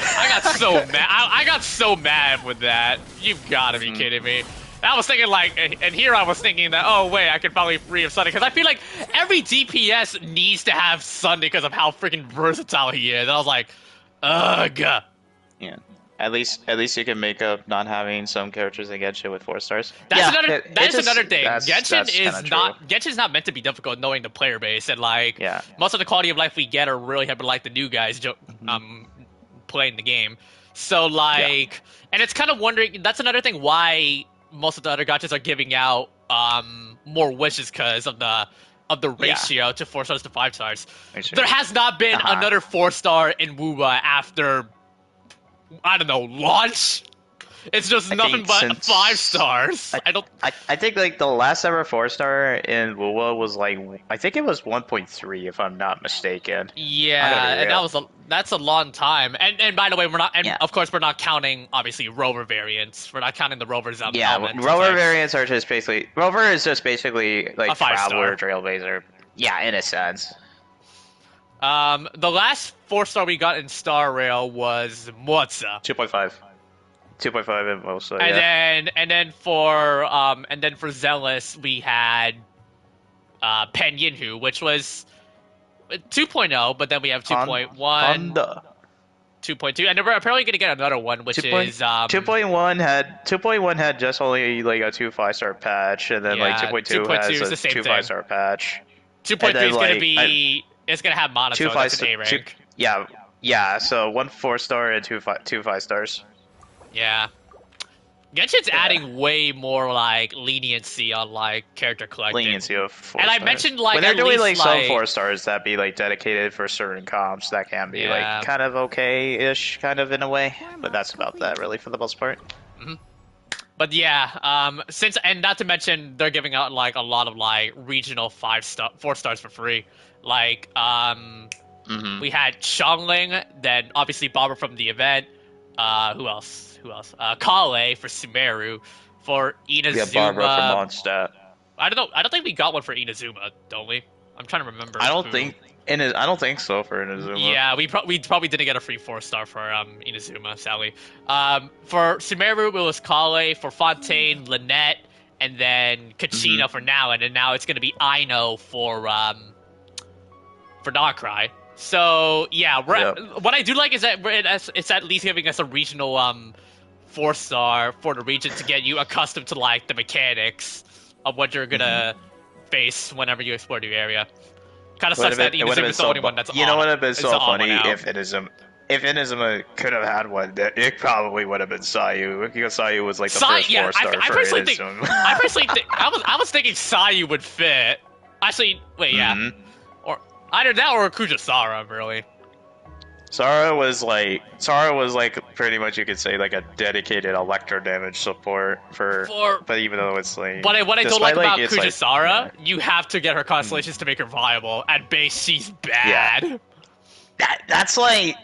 B: I got so mad. I got so mad with that. You've got to be kidding me. I was thinking like, and here I was thinking that, oh wait, I could probably free up Sunday because I feel like every DPS needs to have Sunday because of how freaking versatile he is. And I was like, ugh.
A: Yeah. At least you can make up not having some characters that get shit with 4 stars.
B: That's
A: Yeah,
B: another. That is
A: just-
B: another thing.
A: that's
B: Genshin is
A: kinda
B: not.
A: true.
B: Genshin's not meant to be difficult knowing the player base, and like
A: Yeah.
B: most of the quality of life we get are really helping like the new guys playing the game. So like, and it's kind of wondering. That's another thing why most of the other gachas are giving out more wishes because of the of the
A: Yeah.
B: ratio to 4 stars to 5 stars.
A: Ratio.
B: There has not been
A: Uh-huh.
B: another 4-star in WUWA after, I don't know, launch? It's just
A: I
B: nothing
A: think
B: but
A: since-
B: 5 stars. I don't.
A: I think like the last ever 4-star in WoWa was like I think it was 1.3 if I'm not mistaken.
B: Yeah,
A: I gotta be
B: and
A: real.
B: that's a long time. And by the way, we're not. And
A: Yeah.
B: of course, we're not counting obviously rover variants. We're not counting the rovers
A: Yeah,
B: element. It's
A: rover
B: like-
A: variants are just basically rover is just basically like
B: A 5-star.
A: traveler, trailblazer. Yeah, in a sense.
B: The last 4-star we got in Star Rail was Moza.
A: 2.5. 2.5 at most. So,
B: And
A: yeah.
B: then for Zealous we had Pen Yinhu, which was 2.0, but then we have 2.1,
A: Honda.
B: 2.2, and then we're apparently going to get another one, which
A: 2.1 had just only like a 2 5-star patch, and then like
B: Yeah,
A: 2.2
B: 2.2 is
A: has
B: the
A: a
B: same
A: 2
B: thing.
A: 5-star patch.
B: 2.3
A: and then,
B: is going to
A: like,
B: be it's going to have monotone.
A: 2
B: That's an
A: 5
B: A rank.
A: yeah. So 1 4-star and 2 5 stars.
B: Yeah. Genshin's adding way more like leniency on like character collecting.
A: Leniency of 4
B: And I
A: stars.
B: mentioned, like,
A: when they're
B: at
A: doing
B: least,
A: like some
B: like-
A: 4 stars that be like dedicated for certain comps, that can be
B: Yeah.
A: like kind of okay-ish, kind of in a way. But that's about that really for the most part.
B: But yeah, since and not to mention they're giving out like a lot of like regional 4 stars for free. Like
A: Mm-hmm.
B: we had Xiangling, then obviously Barbara from the event. Who else? Kale for Sumeru, for Inazuma.
A: We have Barbara from Mondstadt.
B: I don't think we got one for Inazuma, don't we? I'm trying to remember.
A: I don't
B: who.
A: think I don't think so for Inazuma.
B: Yeah, we probably didn't get a free 4-star for Inazuma, sadly. For Sumeru, it was Kale. For Fontaine, Lynette, and then Kachina for now, and then now it's gonna be Aino for Nod-Krai. So yeah, what I do like is that it's at least giving us a regional 4-star for the region to get you accustomed to like the mechanics of what you're gonna face whenever you explore the area. Kind of sucks that Inazuma's the only one that's
A: You know what would have been
B: is
A: so
B: the odd
A: funny
B: one out.
A: if Inazuma could have had one, it probably would have been Sayu, because Sayu was like the first 4-star
B: I
A: for
B: personally think
A: Inazuma.
B: I was thinking Sayu would fit. Actually, wait, yeah,
A: Mhm.
B: or either that or Kujasara, really.
A: Sara was like pretty much, you could say, like a dedicated electro damage support but even though it's like,
B: What I don't like
A: despite,
B: about
A: it's, like,
B: Kujasara, you have to get her constellations to make her viable. At base, she's bad.
A: that's like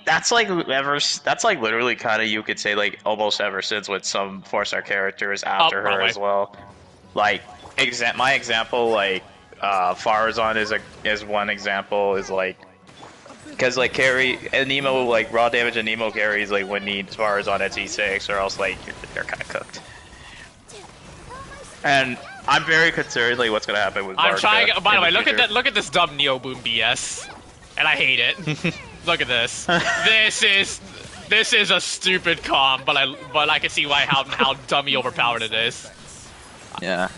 A: literally kind of, you could say, like almost ever since, with some 4-star characters after her
B: probably.
A: as well. Like my example, like Farazan is one example, is like, because like carry and Nemo, like raw damage and Nemo carries like would need Farazan at T6, or else like you're kind of cooked. And I'm very concerned like what's gonna happen with
B: I'm
A: Barca
B: trying. By the
A: in
B: way, look at
A: future.
B: that. Look at this dumb Neo Boom BS, and I hate it. Look at this. This is a stupid comp, but I can see why how dummy overpowered it is.
A: Yeah.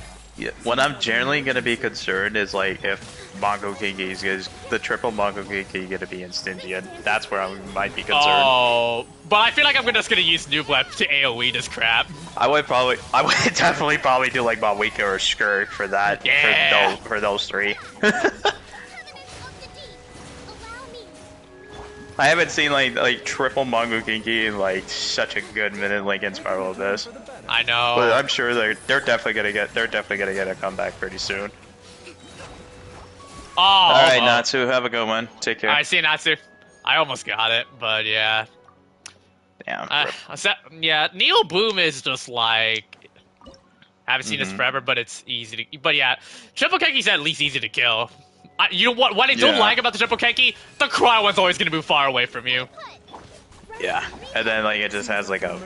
A: What I'm generally gonna be concerned is like if Mongo Kingi is the triple Mongo Kingi gonna be in Stygian. That's where I might be concerned.
B: Oh, but I feel like I'm just gonna use Nublet to AOE this crap.
A: I would definitely probably do like Mawika or Skirk for that.
B: Yeah.
A: For those 3. I haven't seen like triple Mongo Kingi in like such a good minute like in Spiral Abyss.
B: I know.
A: But I'm sure they're definitely gonna get a comeback pretty soon.
B: Oh.
A: All right, Natsu, have a good one. Take care.
B: I see Natsu. I almost got it, but yeah.
A: Damn.
B: Yeah, Neo Boom is just like, haven't seen this
A: Mhm.
B: forever, but it's easy to. But yeah, Triple Kenki's at least easy to kill. You know what I don't
A: Yeah.
B: like about the Triple Kenki? The Cry one's always gonna move far away from you.
A: Yeah, and then like it just has like a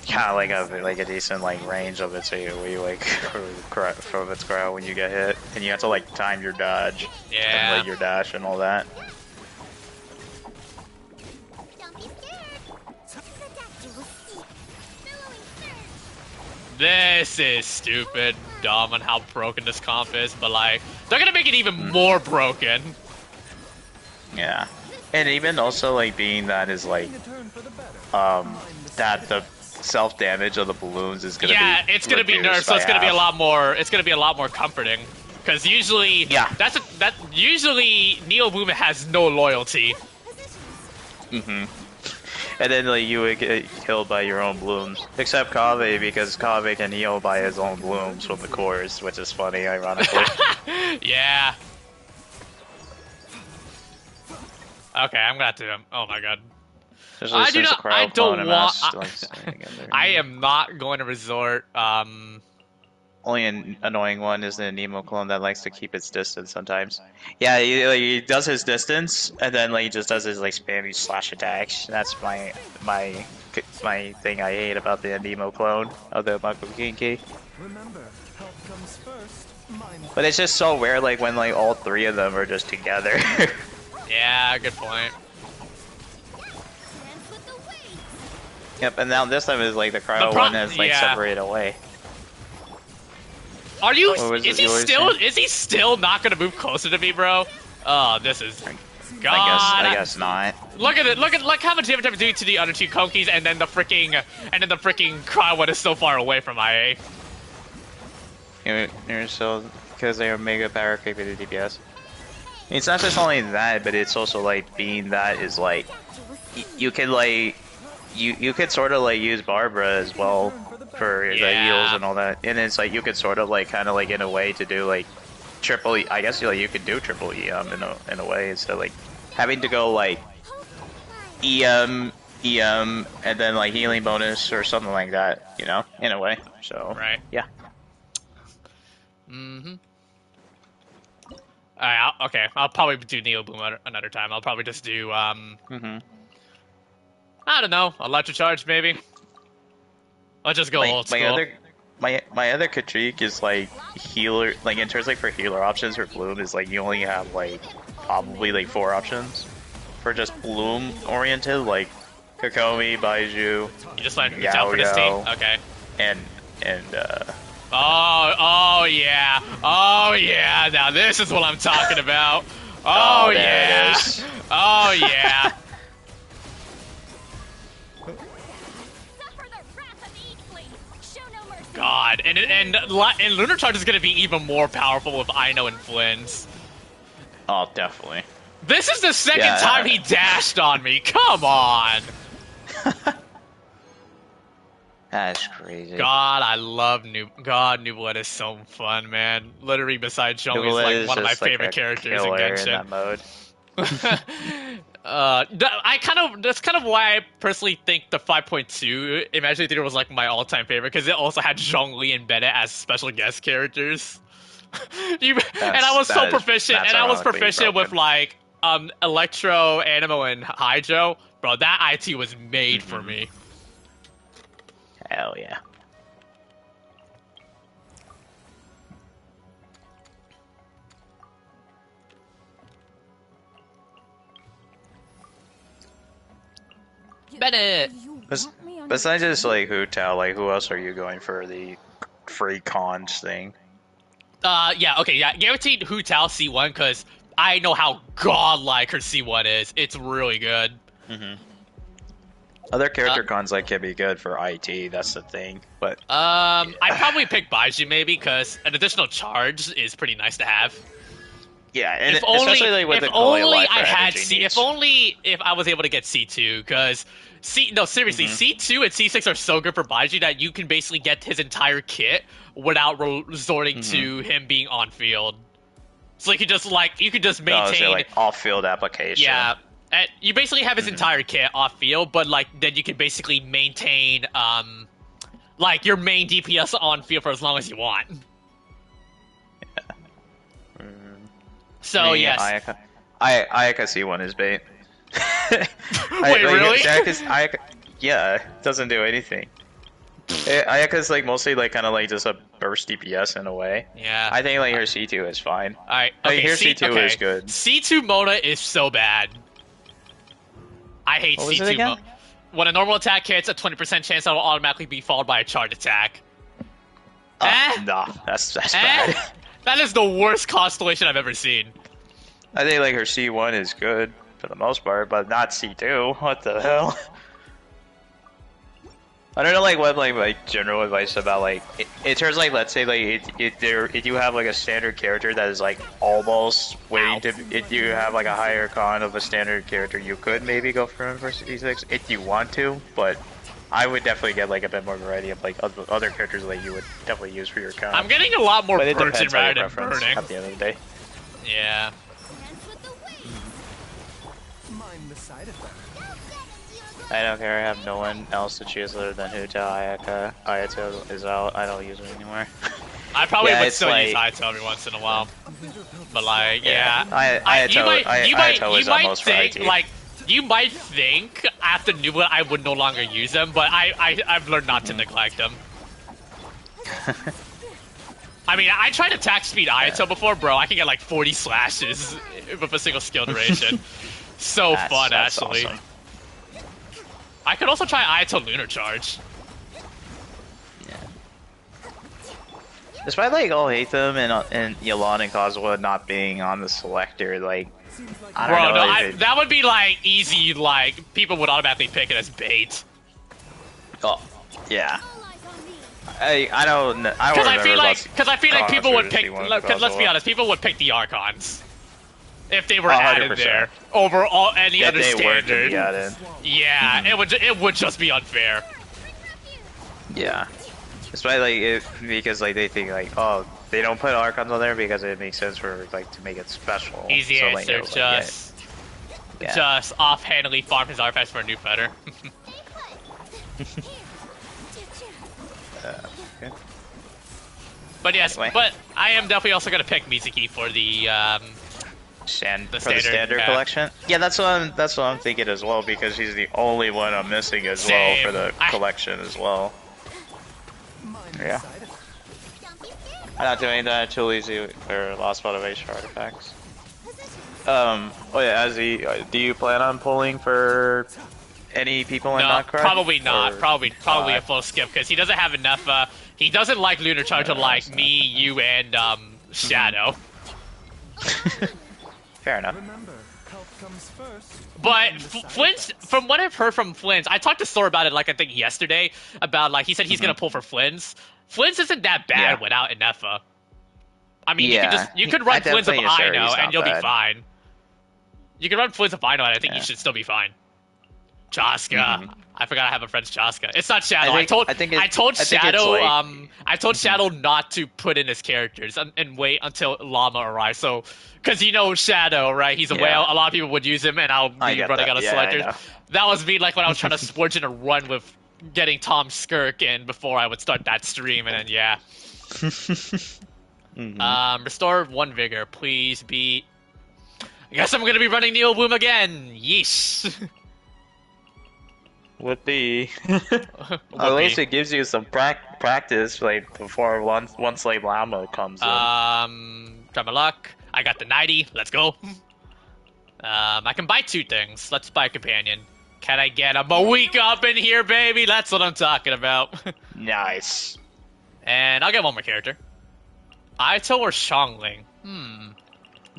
A: kind of like a decent like range of its AOE, like from its crowd when you get hit, and you have to like time your dodge
B: Yeah.
A: and like your dash and all that.
C: Don't be scared. Protect you will see. Billowing surge.
B: This is stupid, dumb, and how broken this comp is, but like, they're gonna make it even more broken.
A: Yeah, and even also like being that is like that the self damage of the balloons is gonna
B: Yeah,
A: be
B: it's gonna be
A: reduced
B: nerfed, so
A: by
B: it's gonna be a
A: half.
B: lot more. It's gonna be a lot more comforting. Because usually,
A: Yeah.
B: that usually Neo Boom has no loyalty.
A: Mm-hmm. And then like you would get killed by your own blooms, except Kaveh because Kaveh can heal by his own blooms from the cores, which is funny, ironically.
B: Yeah. Okay, I'm gonna have to. Oh my god.
A: Especially
B: I do
A: since the
B: not. I
A: cryo clone
B: don't
A: and
B: want.
A: mass like stay together.
B: I am not going to resort.
A: Only an annoying one is the Nemo clone that likes to keep its distance sometimes. Yeah, he does his distance, and then like he just does his like spammy slash attacks. That's my thing I hate about the Nemo clone of the Makukinki.
E: Remember, health comes first. Mine.
A: But it's just so rare, like when like all three of them are just together.
B: Yeah, good point.
C: Dance with the waves.
A: Yep, and now this time is like the cryo
B: pro-
A: one has like
B: yeah.
A: separated away.
B: Are you?
A: What was
B: Is
A: it
B: he
A: you were
B: still?
A: saying?
B: Is he still not gonna move closer to me, bro? Oh, this is. God.
A: I guess not.
B: Look at it. Look how much damage I'm doing to the other two Konkis, and then the freaking Cry one is so far away from IA.
A: You're still because they are mega power capability DPS. It's not just only that, but it's also like being that is like you could like you could sort of like use Barbara as well for the heals and all that, and it's like you could sort of like kind of like in a way to do like triple. I guess you could do triple EM in a way instead of like having to go like EM and then like healing bonus or something like that, you know, in a way. So
B: Right.
A: yeah.
B: Mm-hmm. Alright, okay. I'll probably do Neo Boom another time. I'll probably just do,
A: Mm-hmm.
B: I don't know, Electro Charge, maybe? Let's just go old school.
A: My other critique is like healer, like in terms like for healer options for Bloom is like you only have like probably like 4 options for just Bloom oriented, like Kokomi, Baiju,
B: You just went down for this team?
A: Yao.
B: Okay.
A: and
B: Oh yeah. Oh yeah, now this is what I'm talking about. Oh
A: there it
B: yeah.
A: is.
B: Oh yeah.
C: Suffer the wrath of the Eatlings. Show no mercy.
B: God, and Lunar Charge is gonna be even more powerful with Aino and Flynn's.
A: Oh, definitely.
B: This is the second
A: Yeah.
B: time he dashed on me. Come on.
A: That's crazy.
B: God, I love New Blood is so fun, man. Literally, besides Chongyun, is
A: Double
B: like
A: is
B: one of my
A: just, like,
B: favorite
A: a
B: characters in
A: killer in
B: Genshin.
A: that mode.
B: That's kind of why I personally think the 5.2 Imaginary Theater was like my all-time favorite because it also had Zhongli and Bennett as special guest characters. And I was so proficient,
A: that's
B: and I was
A: ironically
B: proficient with
A: broken.
B: like Electro, Animo, and Hydro. Bro, that IT was made for me.
A: Hell yeah.
B: Bennett.
D: You
A: Bes-
D: want me on
A: Besides
D: your
A: just like Hu Tao, like who else are you going for the free cons thing?
B: Guaranteed Hu Tao C1 because I know how godlike her C1 is. It's really good.
A: Other character cons like can be good for IT. That's the thing, but
B: I'd probably pick Baiju maybe because an additional charge is pretty nice to have.
A: yeah, and
B: If only,
A: especially like with
B: if
A: the quality of
B: only
A: life
B: I
A: her
B: had
A: energy
B: C.
A: needs.
B: If only if I was able to get C2 because seriously, C2 and C6 are so good for Baiju that you can basically get his entire kit without resorting to him being on field. So you could just maintain
A: like off-field application.
B: Yeah, you basically have his entire kit off field, but like then you can basically maintain like your main DPS on field for as long as you want. So yes,
A: Ayaka C1 is bait.
B: Wait, really?
A: Yeah, it doesn't do anything. Ayaka's like mostly like kind of like just a burst DPS in a way.
B: yeah.
A: I think like her C2 is fine.
B: All right,
A: Like,
B: okay.
A: here C2 is good.
B: C2 Mona is so bad. I hate
A: What was it
B: C2
A: again?
B: Mona. When a normal attack hits, a 20% chance that will automatically be followed by a charge attack.
A: Nah, that's bad.
B: That is the worst constellation I've ever seen.
A: I think like her C1 is good for the most part, but not C2. What the hell? I don't know like what like general advice about like in terms like let's say like if you have like a standard character that is like almost waiting to if you have like a higher con of a standard character you could maybe go for him for C6 if you want to, but I would definitely get like a bit more variety of like other characters that you would definitely use for your con.
B: I'm getting a lot more
A: But it
B: burning
A: depends on your
B: rather than
A: preference
B: burning.
A: at the end of the day.
B: Yeah.
C: Dance with the wind.
E: Mind the side effect.
A: I don't care, I have no one else to choose other than Huta, Ayaka. Ayato is out, I don't use her anymore.
B: I probably
A: Yeah,
B: would
A: it's
B: still use
A: like-
B: Hayato every once in a while. But like,
A: Yeah.
B: yeah.
A: Ayato is almost for
B: think
A: IT.
B: like you might think after New Blood I would no longer use them, but I've learned not to neglect them. I mean, I tried attack speed Ayato before, bro. I can get like 40 slashes with a single skill duration. So fun,
A: That's
B: actually.
A: awesome.
B: I could also try Ayato Lunar Charge.
A: Despite like all hate them and Yelan and Kazuha not being on the selector, like I don't
B: Bro,
A: know.
B: no,
A: if it-
B: that would be like easy. Like people would automatically pick it as bait.
A: Oh, yeah.
C: All eyes on me.
A: I don't. I
B: Because
A: don't
B: I feel
A: remember
B: like,
A: lots-
B: because I feel like
A: Oh,
B: people
A: sure,
B: would
A: to
B: pick.
A: see one
B: Because let's be
A: Kazuha.
B: honest, people would pick the Archons if they were
A: Oh,
B: added
A: 100%.
B: there over all any
A: If
B: other
A: they were to
B: standard.
A: be added.
B: Yeah, it would just be unfair.
A: Yeah. Despite like because like they think like they don't put Archons on there because it makes sense for like to make it special.
B: Easy
A: So, like,
B: answer,
A: it was, like, yeah.
B: just offhandedly farm his artifacts for a new feather.
A: Okay.
B: But yes,
A: Anyway.
B: but I am definitely also gonna pick Mizuki for the
A: For the
B: standard,
A: standard
B: yeah.
A: collection. Yeah, that's what I'm thinking as well because he's the only one I'm missing as
B: Same.
A: well for the collection as well.
E: Mind
A: Yeah.
E: the side effect.
C: Don't be scared.
A: I'm not doing that too easy or lost motivation artifacts.
C: Position.
A: Oh yeah, Azzy, do you plan on pulling for any people in
B: no,
A: Nod-Krai?
B: probably not.
A: Or
B: Probably a
A: not?
B: full skip because he doesn't have enough. He doesn't like Lunar Charge like me, you, and Shadow.
A: Fair enough.
E: Remember, health comes first.
B: But
E: mind the side
B: Flynn's,
E: effects.
B: from what I've heard from Flynn's, I talked to Thor about it like I think yesterday about like he said he's gonna pull for Flynn's. Flynn's isn't that bad
A: Yeah.
B: without Inefa. I mean,
A: Yeah.
B: you could
A: I
B: run Flynn's of
A: definitely assure
B: Ino
A: he's
B: and
A: not
B: you'll be
A: bad.
B: fine. You can run Flynn's of Ino and I think
A: Yeah.
B: you should still be fine. Chaska.
A: Mhm.
B: I forgot I have a friend's Chaska. It's not Shadow.
A: I think
B: I
A: it's-
B: told
A: I think it's
B: Shadow
A: like-
B: I told Shadow not to put in his characters and wait until Llama arrives. So because you know Shadow, right? He's a
A: Yeah.
B: whale. A lot of people would use him and I'll
A: I
B: be
A: get
B: running
A: that.
B: out of
A: Yeah, I
B: selectors.
A: know.
B: That was me like when I was trying to splurge in a run with getting Tom Skirk in before I would start that stream and then yeah.
A: Mhm.
B: Restore 1 vigor, please be. I guess I'm gonna be running Neo Boom again. Yeesh.
A: Would be.
B: Would
A: At least
B: be.
A: it gives you some practice, like before once like Llama comes in.
B: Try my luck. I got the 90. Let's go. I can buy 2 things. Let's buy a companion. Can I get a week up in here, baby? That's what I'm talking about.
A: Nice.
B: And I'll get one more character. Aito or Xiangling?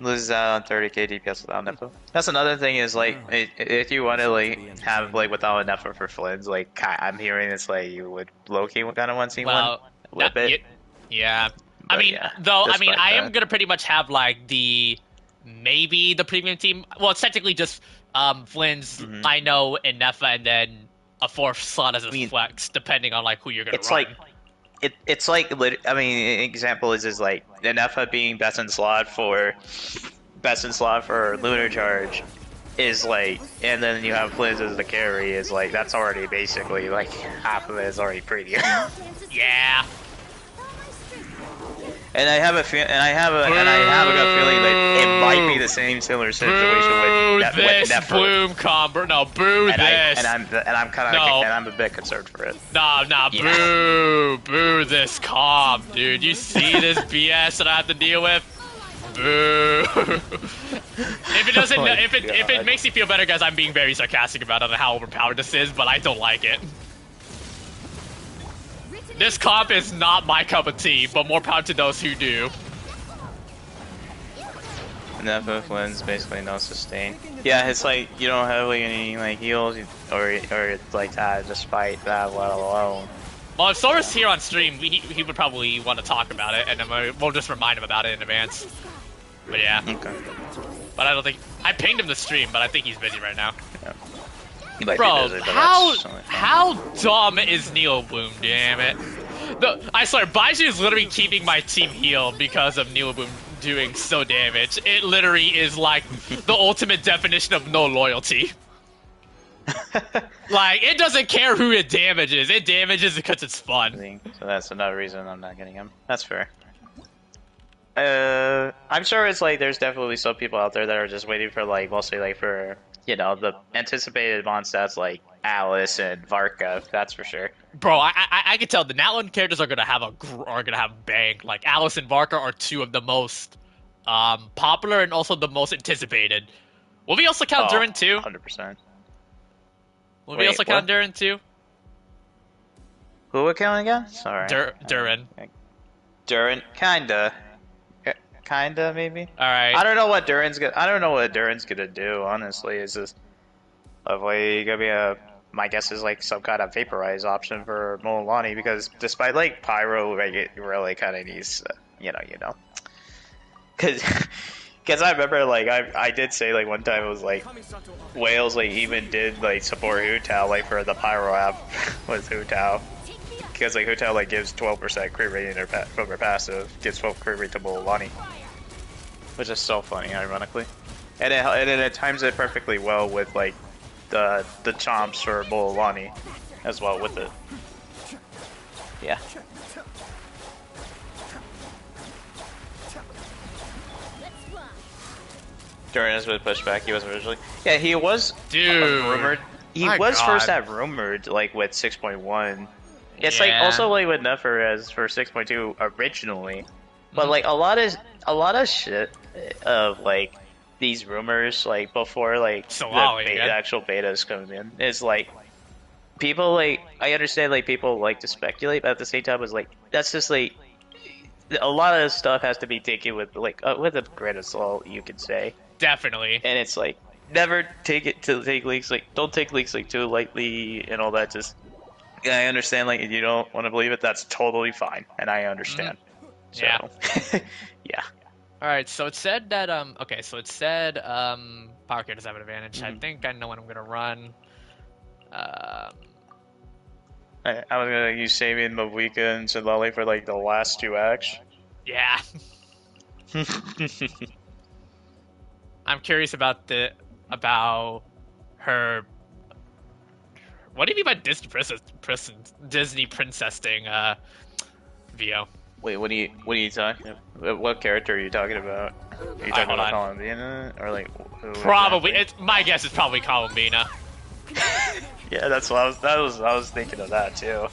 A: Loses out on 30k DPS without Nepo. That's another thing is like if you want to like have like without Nepo for Flynn's, like I'm hearing it's like you would low-key kind of want to see one
B: Well,
A: a little bit.
B: yeah. I
A: But
B: mean,
A: yeah,
B: though, I mean,
A: despite
B: I am
A: that.
B: gonna pretty much have like maybe the premium team. Well, it's technically just Flynn's,
A: Mhm.
B: I know, and Nefa, and then a 4th slot as a
A: mean,
B: flex, depending on like who you're gonna
A: It's
B: run.
A: like it's like I mean, example is like Nefa being best in slot for Lunar Charge is like, and then you have Flynn's as the carry is like that's already basically like half of it is already premium.
B: Yeah.
A: And I have a good feeling that it might be the same similar situation
B: Boo
A: with
B: this
A: Nefer.
B: bloom combo. No, boo
A: And
B: this.
A: I'm kind of
B: No.
A: and I'm a bit concerned for it.
B: Nah,
A: Yeah.
B: boo this comp, dude. You see this BS that I have to deal with? Boo. If it doesn't,
A: Oh my
B: if it
A: God.
B: makes you feel better, guys, I'm being very sarcastic about it and how overpowered this is, but I don't like it. This comp is not my cup of tea, but more power to those who do.
A: Enough influence, basically no sustain. Yeah, it's like you don't have like any like heals or like that despite that let alone.
B: Well, if Sora's here on stream, he would probably want to talk about it, and then we'll just remind him about it in advance. But yeah.
A: Okay.
B: But I don't think I pinged him the stream, but I think he's busy right now.
A: Yeah. He might be
B: Bro,
A: busy, but
B: how
A: that's something fun.
B: how dumb is Neo Bloom? Damn it! I swear, Baiju is literally keeping my team healed because of Neo Bloom doing so damage. It literally is like the ultimate definition of no loyalty. Like, it doesn't care who it damages. It damages because it's fun.
A: So that's another reason I'm not getting him. That's fair. I'm sure it's like there's definitely some people out there that are just waiting for like mostly like for the anticipated mon stats like Alice and Varka. That's for sure.
B: Bro, I can tell the Natlan characters are gonna have bang. Like Alice and Varka are two of the most popular and also the most anticipated. Will we also count Durin too?
A: 100%.
B: Will we also count Durin too?
A: Who would count again? Sorry.
B: Durin.
A: Durin, kinda maybe.
B: All right.
A: I don't know what Durin's gonna do. Honestly, is this hopefully gonna be my guess is like some kind of vaporize option for Molani because despite like Pyro, like it really kind of needs because I remember like I did say like one time it was like Wales like even did like support Hu Tao like for the Pyro app with Hu Tao. Because like Hu Tao like gives 12% crit rate from her passive, gives 12 crit rate to Molani, which is so funny, ironically, and it times it perfectly well with like the chomps for Molani as well with it. Yeah. During has been pushed back. He was originally. Yeah, he was.
B: Dude.
A: Rumored. He was first at rumored like with 6.1. It's like also like with Nefer as for 6.2 originally, but like a lot of shit of like these rumors like before like actual betas come in is like people like I understand like people like to speculate, but at the same time it's like that's just like a lot of stuff has to be taken with like with a grain of salt, you could say.
B: Definitely.
A: And it's like never take leaks like don't take leaks like too lightly and all that. Just I understand like if you don't want to believe it, that's totally fine, and I understand. So, yeah.
B: All right, so it said that okay, so it said Power Gear does have an advantage. I think I know what I'm gonna run.
A: I was gonna use Sabian, Mavuika, and Sidlali for like the last two acts.
B: Yeah. I'm curious about her. What do you mean by Disney princess thing, Vio?
A: Wait, what are you talking about? What character are you talking about? Are you talking about Columbina or like who
B: probably
A: exactly?
B: my guess is probably Columbina.
A: Yeah, that's what I was thinking of that too.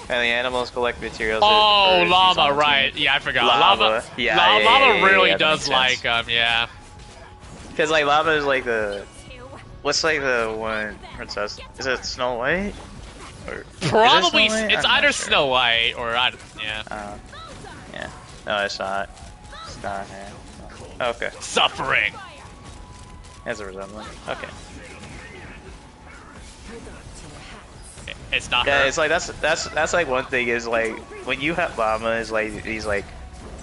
A: And the animals collect materials.
B: Oh, Llama, right? Yeah, I forgot. Llama. Yeah, Llama really does like yeah.
A: Because like Llama is like the. What's like the one princess? Is it Snow White? Or
B: probably
A: Snow White?
B: It's either Snow White or yeah.
A: Yeah. No, it's not. It's not. Yeah. Okay.
B: Suffering.
A: Has a resemblance. Okay.
B: It's not.
A: Yeah,
B: her.
A: it's like that's like one thing is like when you have Llama is like these like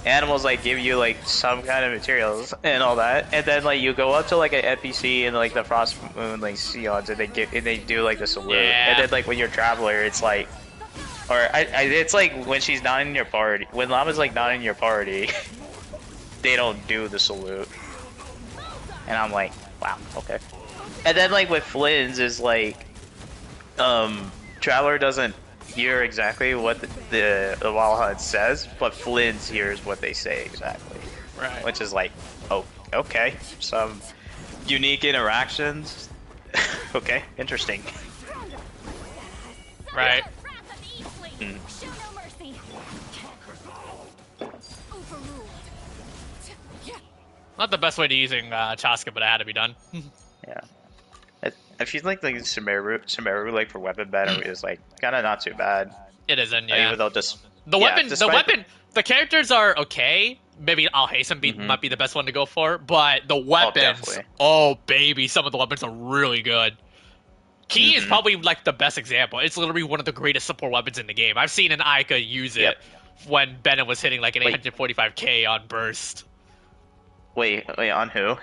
A: animals like give you like some kind of materials and all that, and then like you go up to like an NPC and like the Frost Moon like Seons and they do like the salute, and then like when you're a traveler it's like, or it's like when she's not in your party, when Llama's like not in your party, they don't do the salute, and I'm like wow okay, and then like with Flynn's is like Traveler doesn't hear exactly what the Wild Hunt says, but Flynn's hears what they say exactly.
B: Right.
A: Which is like, oh, okay. Some unique interactions. Okay, interesting.
B: Right.
A: Mm.
B: Not the best way to using Chaska, but it had to be done.
A: Yeah. I feel like Sumeru like for weapon battle is like kind of not too bad.
B: It isn't, yeah.
A: Even though just
B: the weapon, the characters are okay, maybe I'll hasten might be the best one to go for, but the weapons,
A: definitely.
B: oh baby, some of the weapons are really good. Key is
A: Mhm.
B: probably like the best example. It's literally one of the greatest support weapons in the game. I've seen an Aika use it
A: Yep.
B: when Bennett was hitting like an
A: Wait.
B: 845k on burst.
A: Wait, on who?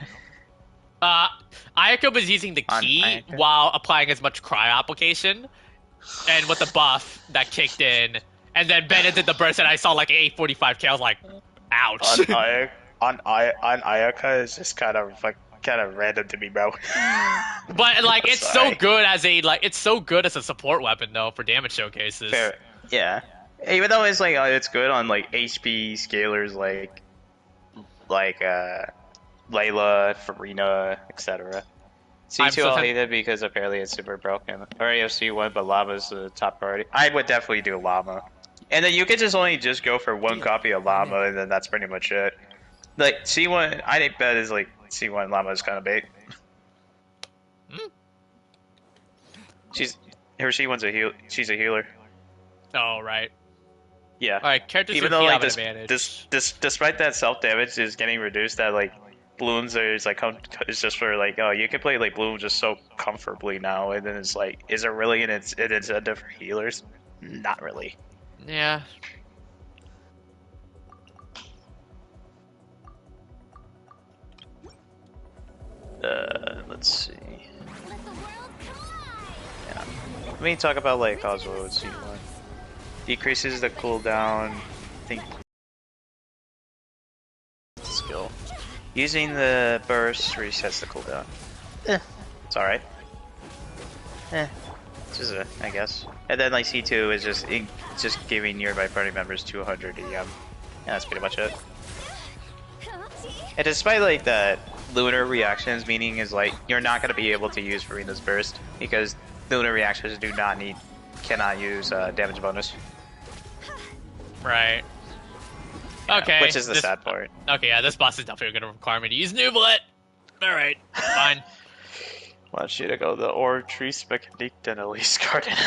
B: Ayaka was using the
A: On
B: key
A: Ayaka?
B: while applying as much cry application, and with the buff that kicked in, and then Bennett did the burst, and I saw like 845k. I was like, ouch.
A: On Ayaka is just kind of random to me, bro.
B: But like, it's
A: Sorry.
B: so good as it's so good as a support weapon though for damage showcases.
A: Fair. Yeah. Even though it's like it's good on like HP scalers like Layla, Farina, etc.
B: I'm
A: C2
B: so
A: I'll
B: ten-
A: hate it because apparently it's super broken. Or AFC one, but Llama's the top priority. I would definitely do Llama. And then you could just go for one copy of Llama, and then that's pretty much it. Like C1, I think bet is like C1 Llama is kind of bait.
B: Hmm?
A: Her C1's a heal. She's a healer.
B: Oh right.
A: Yeah.
B: All right, characters
A: Even
B: with
A: though
B: heal
A: like
B: have an advantage.
A: despite that self damage is getting reduced, that like Blooms is like it's just for like, oh, you can play like Bloom just so comfortably now, and then it's like, is it really an incentive for healers? Not really.
B: Yeah.
A: Let's see.
C: Let the world collide.
A: Yeah. Let me talk about like Oswald with C1. Decreases the cooldown. I think skill. Using the burst resets the cooldown. It's alright. It's just I guess. And then like C2 is just giving nearby party members 200 EM. Yeah, that's pretty much it. And despite like that lunar reactions, meaning is like you're not gonna be able to use Farina's burst because lunar reactions cannot use damage bonus.
B: Right.
A: Yeah,
B: Okay.
A: which is the sad part.
B: Okay, yeah, this boss is definitely going to require me to use Nubelet. Alright, fine.
A: Want you to go the Orb Tree Specanique and Elise Cardinal.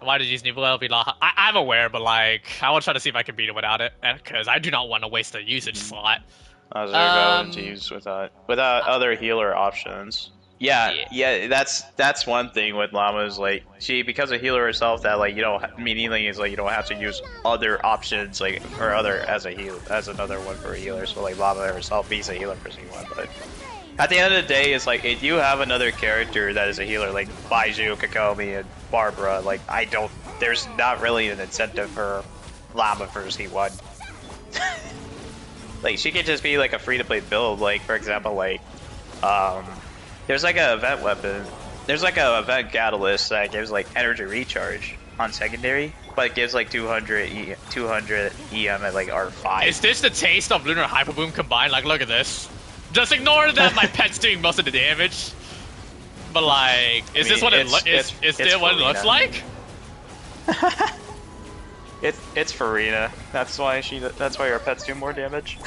B: Why did you use Nubelet? It'll be I'm aware, but like, I will try to see if I can beat it without it, because I do not want to waste a usage slot.
A: I was going to use without other healer options. Yeah, that's one thing with Llama's, like she becomes a healer herself that like you don't meaning is like you don't have to use other options like or other as another one for a healer. So like Llama herself beats a healer for C1, but at the end of the day, it's like if you have another character that is a healer like Baiju, Kakomi, and Barbara, like there's not really an incentive for Llama for C1. Like she could just be like a free-to-play build, like for example, like there's like an event weapon. There's like an event catalyst that gives like energy recharge on secondary, but it gives like 200 EM at like R5.
B: Is this the taste of Lunar Hyper Boom combined? Like, look at this. Just ignore that my pet's doing most of the damage. But like, is this what it looks like?
A: It's Farina. That's why her pets do more damage.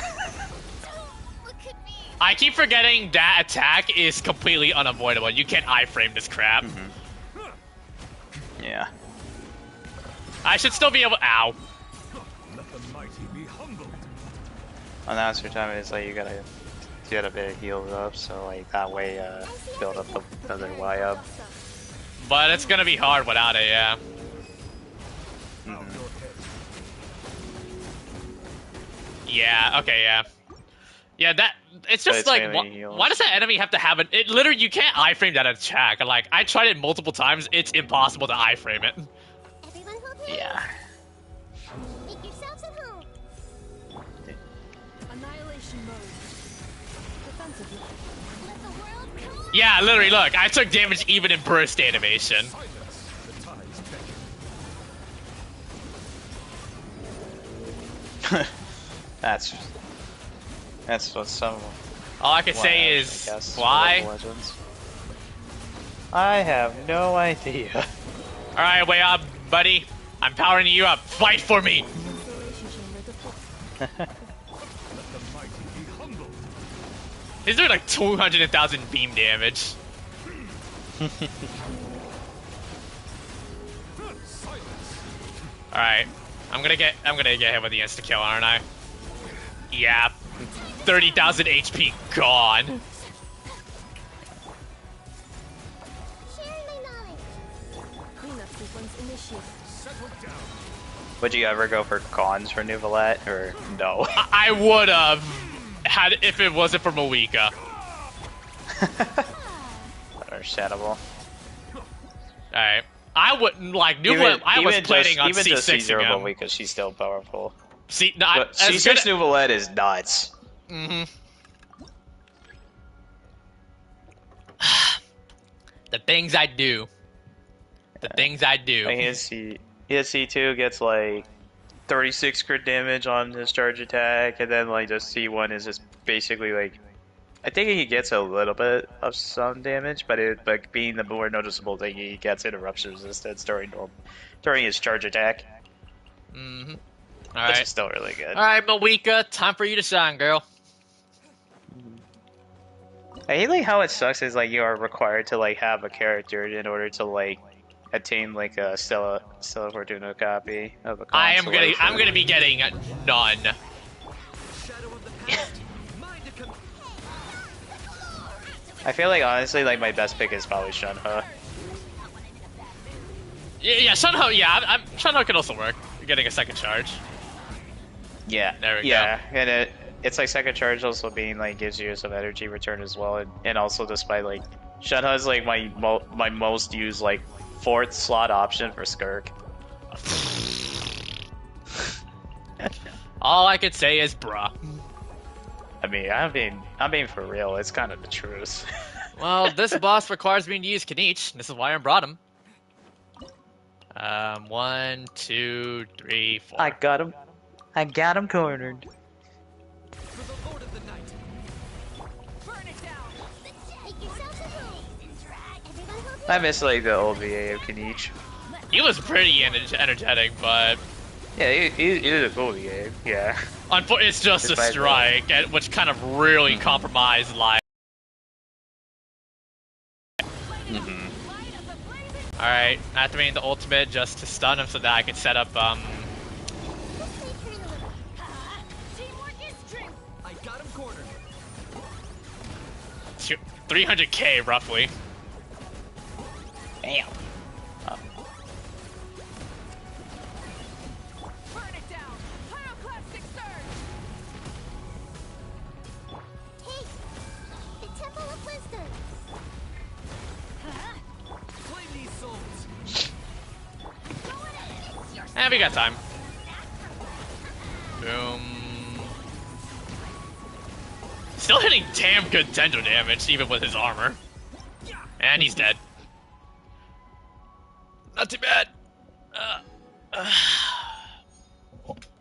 C: Look at me.
B: I keep forgetting that attack is completely unavoidable. You can't iframe this crap.
A: Yeah.
B: I should still be able. Ow.
E: Let the mighty be humbled.
A: Announcer time is like you gotta get a bit healed up, so like that way build up the other Y up.
B: But it's gonna be hard without it, yeah. Yeah, okay, yeah. Yeah, it's just
A: it's
B: like,
A: mainly heals.
B: why does that enemy have to have it literally, you can't iframe that attack. Like, I tried it multiple times, it's impossible to iframe it.
C: Everyone hold hands.
A: Yeah.
C: Make yourselves at home.
D: Annihilation mode. Defensively.
C: Let the world collide.
B: Yeah, literally, look, I took damage even in burst animation.
E: The tides beckon.
A: That's what some.
B: All I can say is, why?
A: I have no idea.
B: Alright, wait up, buddy. I'm powering you up. Fight for me!
E: Let the mighty be humbled.
B: He's doing like 200,000 beam damage. Alright. I'm gonna get hit with the insta kill, aren't I? Yeah. 30,000 HP gone.
C: Sharing my knowledge.
D: Cleanup sequence initiated.
E: Settle down.
A: Would you ever go for cons for Neuvillette or no?
B: I would have had if it wasn't for Moika.
A: Understandable.
B: Alright. I wouldn't like Neuvillette. I was planning on
A: even just
B: C6ing
A: C0
B: him.
A: because she's still powerful.
B: See, no,
A: But C6 Neuvillette is nuts.
B: Mm-hmm. The things I do. The things I do.
A: Like his C2 gets like 36 crit damage on his charge attack, and then like the C1 is just basically like, I think he gets a little bit of some damage, but being the more noticeable thing, he gets interruption resistance during his charge attack,
B: Mm-hmm.
A: which
B: Alright.
A: is still really good.
B: Alright, Moika, time for you to shine, girl.
A: I hate like how it sucks is like you are required to like have a character in order to like attain like a Stella Fortuna copy of a
B: I'm
A: constellation.
B: gonna be getting none.
E: Shadow of the past. Mind a
A: I feel like honestly like my best pick is probably Shunha.
B: Yeah, Shunho, yeah, Shunho could also work. You're getting a second charge.
A: Yeah,
B: There we
A: yeah, and it's like second charge also being like gives you some energy return as well, and also despite like Shunha is like my most used like 4th slot option for Skirk.
B: All I could say is bruh.
A: I mean, I'm being for real. It's kind of the truth.
B: Well, this boss requires me to use Kanich. This is why I brought him. 1, 2, 3, 4.
A: I got him. I got him cornered.
E: for the Lord of the Night.
C: Burn it down. Make yourselves at home. Everyone will
A: I miss like the old VA of Kanich.
B: He was pretty energetic, but
A: Yeah, he was a cool VA. Yeah.
B: it's just a
A: Despite
B: strike, which kind of really compromised life. Alright, activating the ultimate just to stun him so that I can set up,
C: Teamwork is strength.
E: I got him cornered.
B: 300k roughly.
A: Damn.
C: Burn it down. Pyroclastic surge. Take the Temple of Wisdom.
E: Claim these souls.
B: And we got time. Boom. Still hitting damn good tender damage, even with his armor. And he's dead. Not too bad.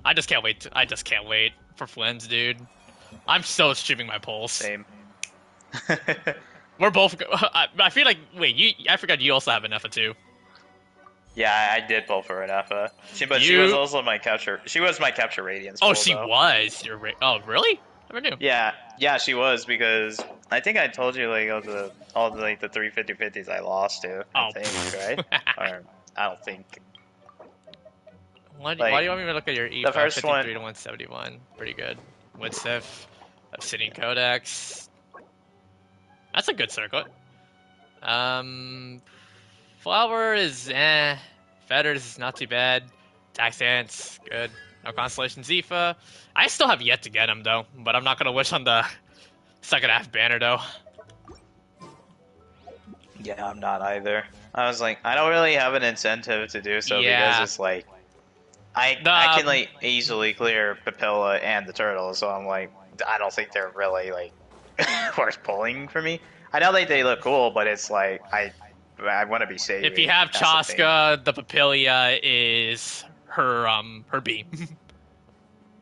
B: I just can't wait. I just can't wait for Flynn's, dude. I'm so streaming my pulse.
A: Same.
B: We're both. I feel like. Wait, I forgot you also have an Effa too.
A: Yeah, I did pull for an Effa. But she
B: You-
A: was also my capture. She was my capture radiance.
B: Oh,
A: pull,
B: she
A: though.
B: was. Oh, really? Never knew.
A: Yeah, she was because I think I told you like all the like the 350/50s I lost to. I
B: Oh.
A: think, right? Or I don't think.
B: Why do
A: Like,
B: you want me to look at your E?
A: the first
B: 53
A: one-
B: to 171. Pretty good. Widsif, Obsidian Codex. That's a good circuit. Flower is Fetters is not too bad. Taxance, good. No Constellation Zifa. I still have yet to get him though, but I'm not gonna wish on the second half banner though.
A: Yeah, I'm not either. I was like, I don't really have an incentive to do so
B: Yeah.
A: because it's like, I can like easily clear Papilla and the turtle, so I'm like, I don't think they're really like worth pulling for me. I know like they look cool, but it's like I want to be safe.
B: If you have Chaska, the Papilia is her B.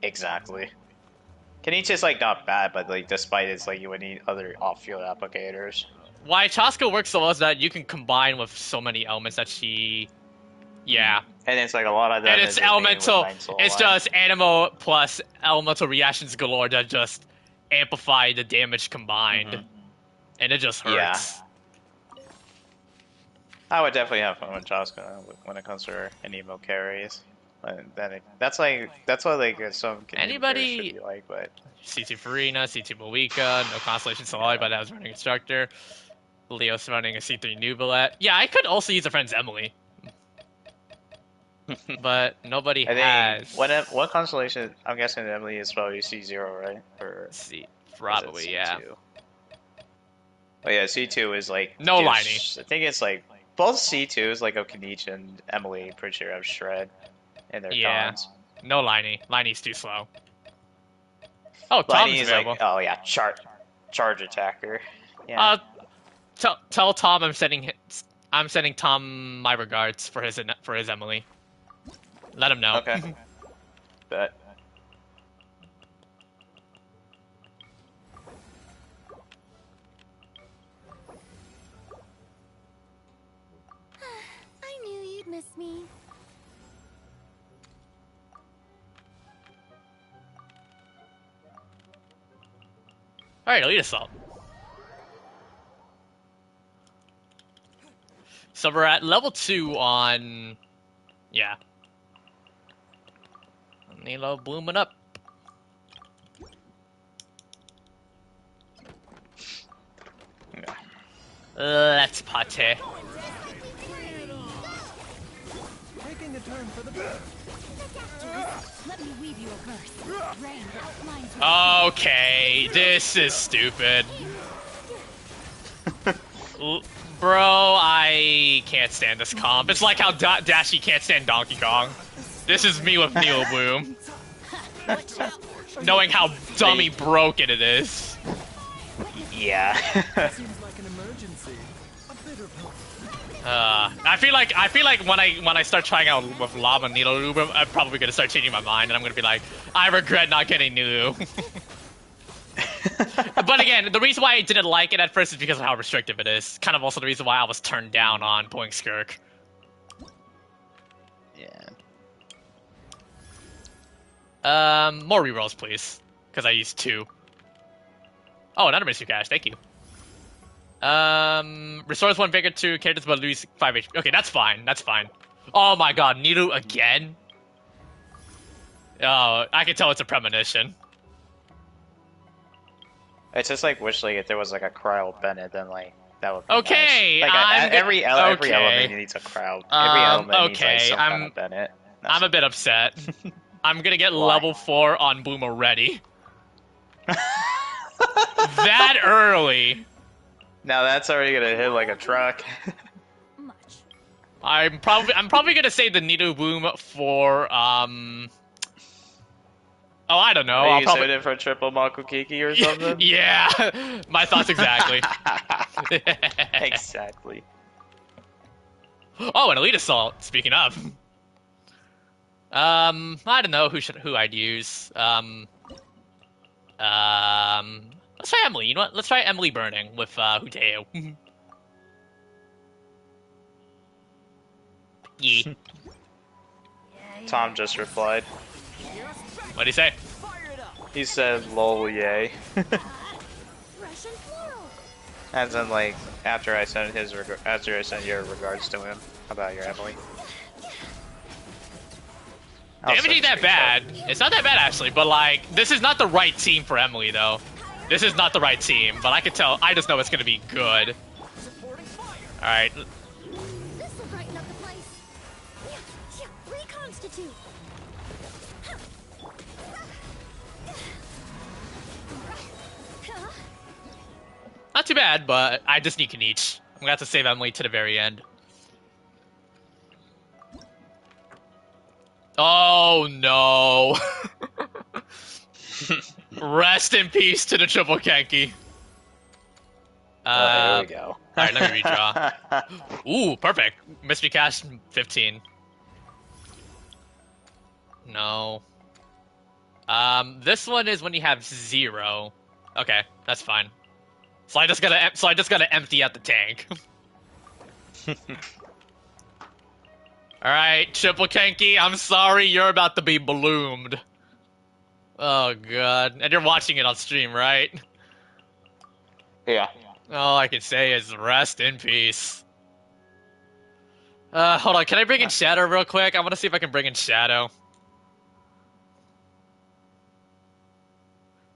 A: Exactly. Kenichi's like not bad, but like despite it's like you would need other off-field applicators.
B: Why Chaska works so well is that you can combine with so many elements that she. Yeah.
A: And it's like a lot of them.
B: And
A: is
B: it's
A: just being with
B: elemental.
A: Nine Soul
B: It's
A: Line.
B: just animal plus elemental reactions galore that just amplify the damage combined.
A: Mhm.
B: And it just hurts.
A: Yeah. I would definitely have fun with Chaska when it comes to her and emo carries. That's what like some communicators should
B: Anybody?
A: be like, but
B: C2 Farina, C2 Malika, no Constellation Solari, but I was running Instructor. Leo's running a C3 Nubilet. Yeah, I could also use a friend's Emily, but nobody
A: I think
B: has.
A: what constellation? I'm guessing Emily is probably C0, right? Or
B: C,
A: is it
B: probably, yeah.
A: C2? Oh yeah, C2 is like
B: No Liney.
A: I think it's like both C2 is like Okinichi and Emily. Pretty sure have Shred in their
B: Yeah.
A: cons.
B: No Liney. Liney's too slow. Oh, Tom's
A: Liney is
B: available.
A: like charge attacker. Yeah.
B: Tell Tom I'm sending Tom my regards for his Emily. Let him know.
A: Okay. Bet.
C: I knew you'd miss me.
B: All right, Elite Assault. So we're at level 2 on, yeah. Nilo blooming up.
A: Yeah.
B: Let's party.
E: Taking a turn for the better.
D: Let me weave you a verse. Rain outlines
B: Okay, this is stupid. Bro, I can't stand this comp. It's like how Dashi can't stand Donkey Kong. This is me with Neo Bloom. Knowing how dummy broken it is.
A: Yeah.
E: Seems like an emergency. A bitter pill.
B: I feel like when I start trying out with Lava Needle Bloom, I'm probably gonna start changing my mind, and I'm gonna be like, I regret not getting Nulu. But again, the reason why I didn't like it at first is because of how restrictive it is. Kind of also the reason why I was turned down on pulling Skirk.
A: Yeah.
B: More rerolls, please, because I used 2. Oh, another mystery cache. Thank you. Restores 1 vigor to characters but lose 5 HP. Okay, that's fine. That's fine. Oh my god, Niru again? Oh, I can tell it's a premonition.
A: It's just like wish like if there was like a Cryo Bennett, then like that would be
B: Okay,
A: nice. Like every element needs a crowd. Every element needs like some kind of Bennett.
B: I'm a bit upset. I'm gonna get level 4 on Boom already. That early.
A: Now that's already gonna hit like a truck.
D: much.
B: I'm probably gonna save the Nido Boom for Oh, I don't know.
A: Are you saving it for triple Makukiki or something?
B: Yeah, my thoughts exactly.
A: Exactly.
B: Oh, an Elite Assault. Speaking of, I don't know who I'd use. Let's try Emily. You know what? Let's try Emily Burning with Huteo. Yeah.
A: Tom just replied.
B: What'd he say?
A: He said, "Lol, yay."
C: Fresh and floral.
A: As in, like, after I sent your regards to him about your Emily.
B: Damage ain't that bad. It's not that bad actually, but like, this is not the right team for Emily though. This is not the right team, but I can tell. I just know it's gonna be good. All right.
C: This'll brighten up the place. Yeah, reconstitute.
B: Not too bad, but I just need Kanichi. I'm gonna have to save Emily to the very end. Oh no! Rest in peace to the triple Kenki.
A: Here we go.
B: Alright, let me redraw. Ooh, perfect. Mystery Cast 15. No. This one is when you have 0. Okay, that's fine. So I just gotta empty out the tank. Alright, Triple Kenki, I'm sorry you're about to be bloomed. Oh god. And you're watching it on stream, right?
A: Yeah.
B: All I can say is rest in peace. Hold on. Can I bring in Shadow real quick? I want to see if I can bring in Shadow.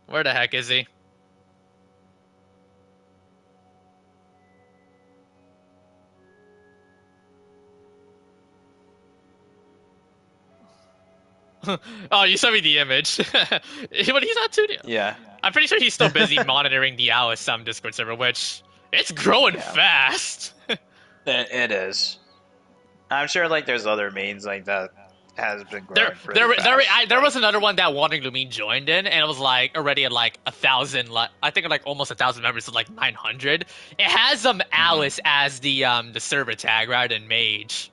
B: Where the heck is he? Oh, you sent me the image. But he's not too.
A: Yeah.
B: I'm pretty sure he's still busy monitoring the Alice Discord server, which it's growing
A: Yeah.
B: fast.
A: It is. I'm sure like there's other mains like that has been growing pretty fast.
B: There was another one that Wandering Lumine joined in, and it was like already at like 1,000. I think like almost 1,000 members, so like 900. It has Alice as the server tag rather than Mage.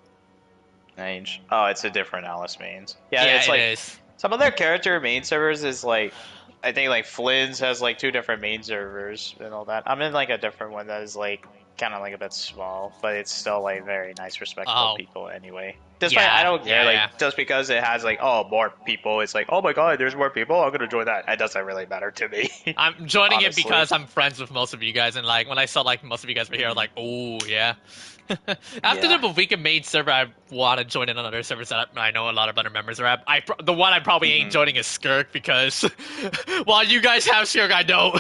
A: Mage. Oh, it's a different Alice mains. Yeah,
B: Yeah,
A: it's
B: it
A: like
B: is.
A: some of their character main servers is like I think like Flynn's has like 2 different main servers and all that. I'm in like a different one that is like kind of like a bit small, but it's still like very nice, respectable
B: Oh.
A: people anyway. Despite I don't care,
B: Yeah,
A: like
B: yeah.
A: just because it has like more people, it's like oh my god, there's more people, I'm gonna join that. It doesn't really matter to me.
B: I'm joining it
A: Honestly.
B: because I'm friends with most of you guys, and like when I saw like most of you guys were here, I was like, oh yeah. After
A: Yeah.
B: the Bavika main server, I want to join in another servers that I know a lot of other members are at. The one I probably ain't joining is Skirk because while you guys have Skirk, I don't.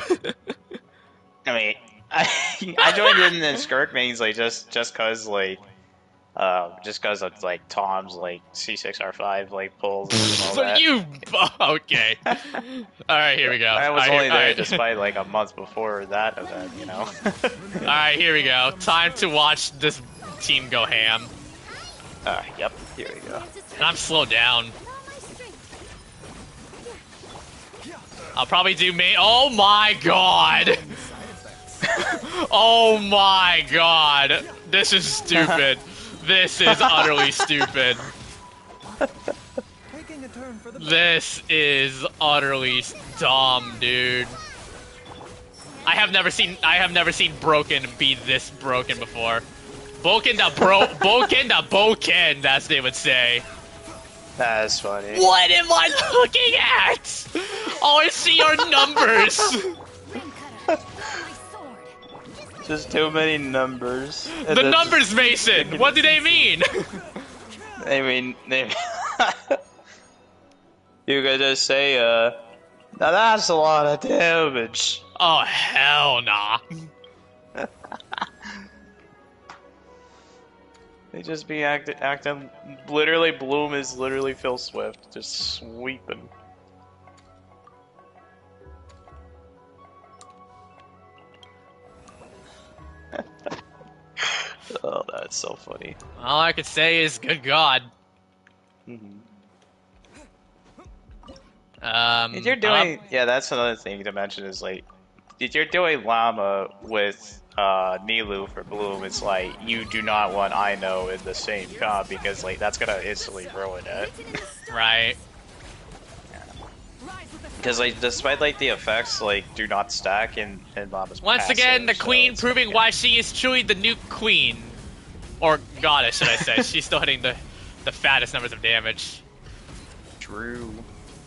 A: I mean, I joined in the Skirk mains like just cause like just cause of like Tom's like C6R5 like pulls and all
B: So
A: that.
B: you okay? All right, here we go.
A: I was
B: All right,
A: only
B: all
A: there
B: right.
A: despite like a month before that event, you know.
B: All right, here we go. Time to watch this team go ham.
A: Yep. Here we go.
B: And I'm slowed down.
C: With all my strength.
B: I'll probably do main. Oh my god! Oh my god! This is stupid. This is utterly stupid.
E: Taking a turn for the
B: This is utterly dumb, dude. I have never seen Broken be this broken before. Boken da Boken, as they would say.
A: That's funny.
B: What am I looking at? All I see are numbers.
D: Rim cutter. My sword.
A: Just too many numbers.
B: The numbers, Mason. What do they mean?
A: I mean, you could just say, now that's a lot of damage.
B: Oh hell nah.
A: They just be acting. Literally, Bloom is literally Phil Swift, just sweeping. Oh, that's so funny.
B: All I could say is, good God.
A: If you're doing, yeah, that's another thing to mention is like, if you're doing Llama with Nilu for Bloom, it's like you do not want Ino in the same comp because like that's gonna instantly ruin it.
B: right.
A: Because like despite like the effects like do not stack in Llama's
B: Once
A: passive,
B: again, the
A: so
B: queen
A: it's
B: proving
A: like,
B: why she is truly the new queen. Or goddess, should I say. She's still hitting the fattest numbers of damage.
A: True.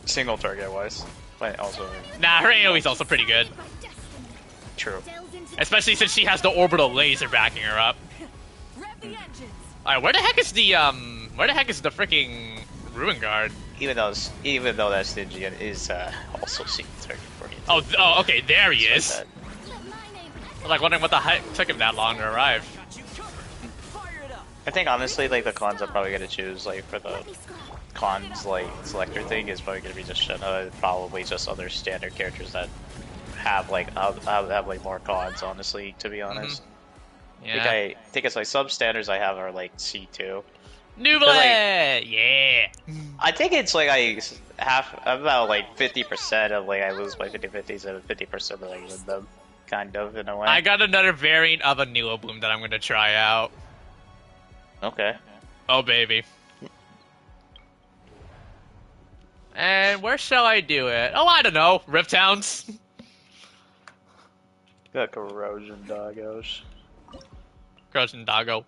A: Single target wise, but also
B: Nah, her AoE's also pretty good.
C: My destiny.
A: true.
C: Delve into
B: Especially since she has the orbital laser backing her up.
D: Rev the engines.
B: Alright, where the heck is the freaking Ruin Guard?
A: Even though that Stygian is also single target for him.
B: Oh, okay, there he is.
A: Like
C: let my name
B: I'm like wondering what the heck took him that long to arrive.
E: got you covered. Fire it up.
A: I think honestly, like the cons I'm probably gonna choose like for the
C: let me scroll.
A: cons like selector thing is probably gonna be just probably just other standard characters that have like have like more cons. Honestly, to be honest,
B: Yeah.
A: I think it's like substandards I have are like C2.
B: Nubile! Yeah!
A: I think it's like I have about like 50% of like I lose by 50/50s and 50% of like win them, kind of in a way.
B: I got another variant of a Nilo Bloom that I'm gonna try out.
A: Okay.
B: Oh, baby. And where shall I do it? Oh, I don't know. Rift Towns?
A: Got corrosion doggos.
B: Croatian Doggo.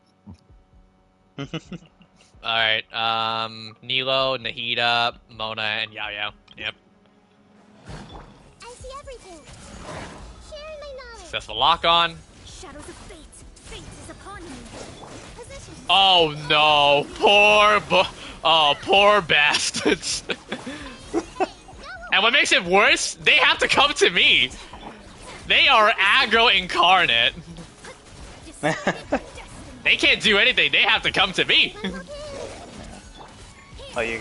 B: Alright, Nilo, Nahida, Mona, and Yao Yao. Yep.
C: I see everything. Sharing my knowledge.
B: Successful lock on.
C: Shadows of fate. Fate is upon me. Position.
B: Oh no, poor bastards. And what makes it worse, they have to come to me. They are aggro incarnate. They can't do anything, they have to come to me.
A: Oh, you.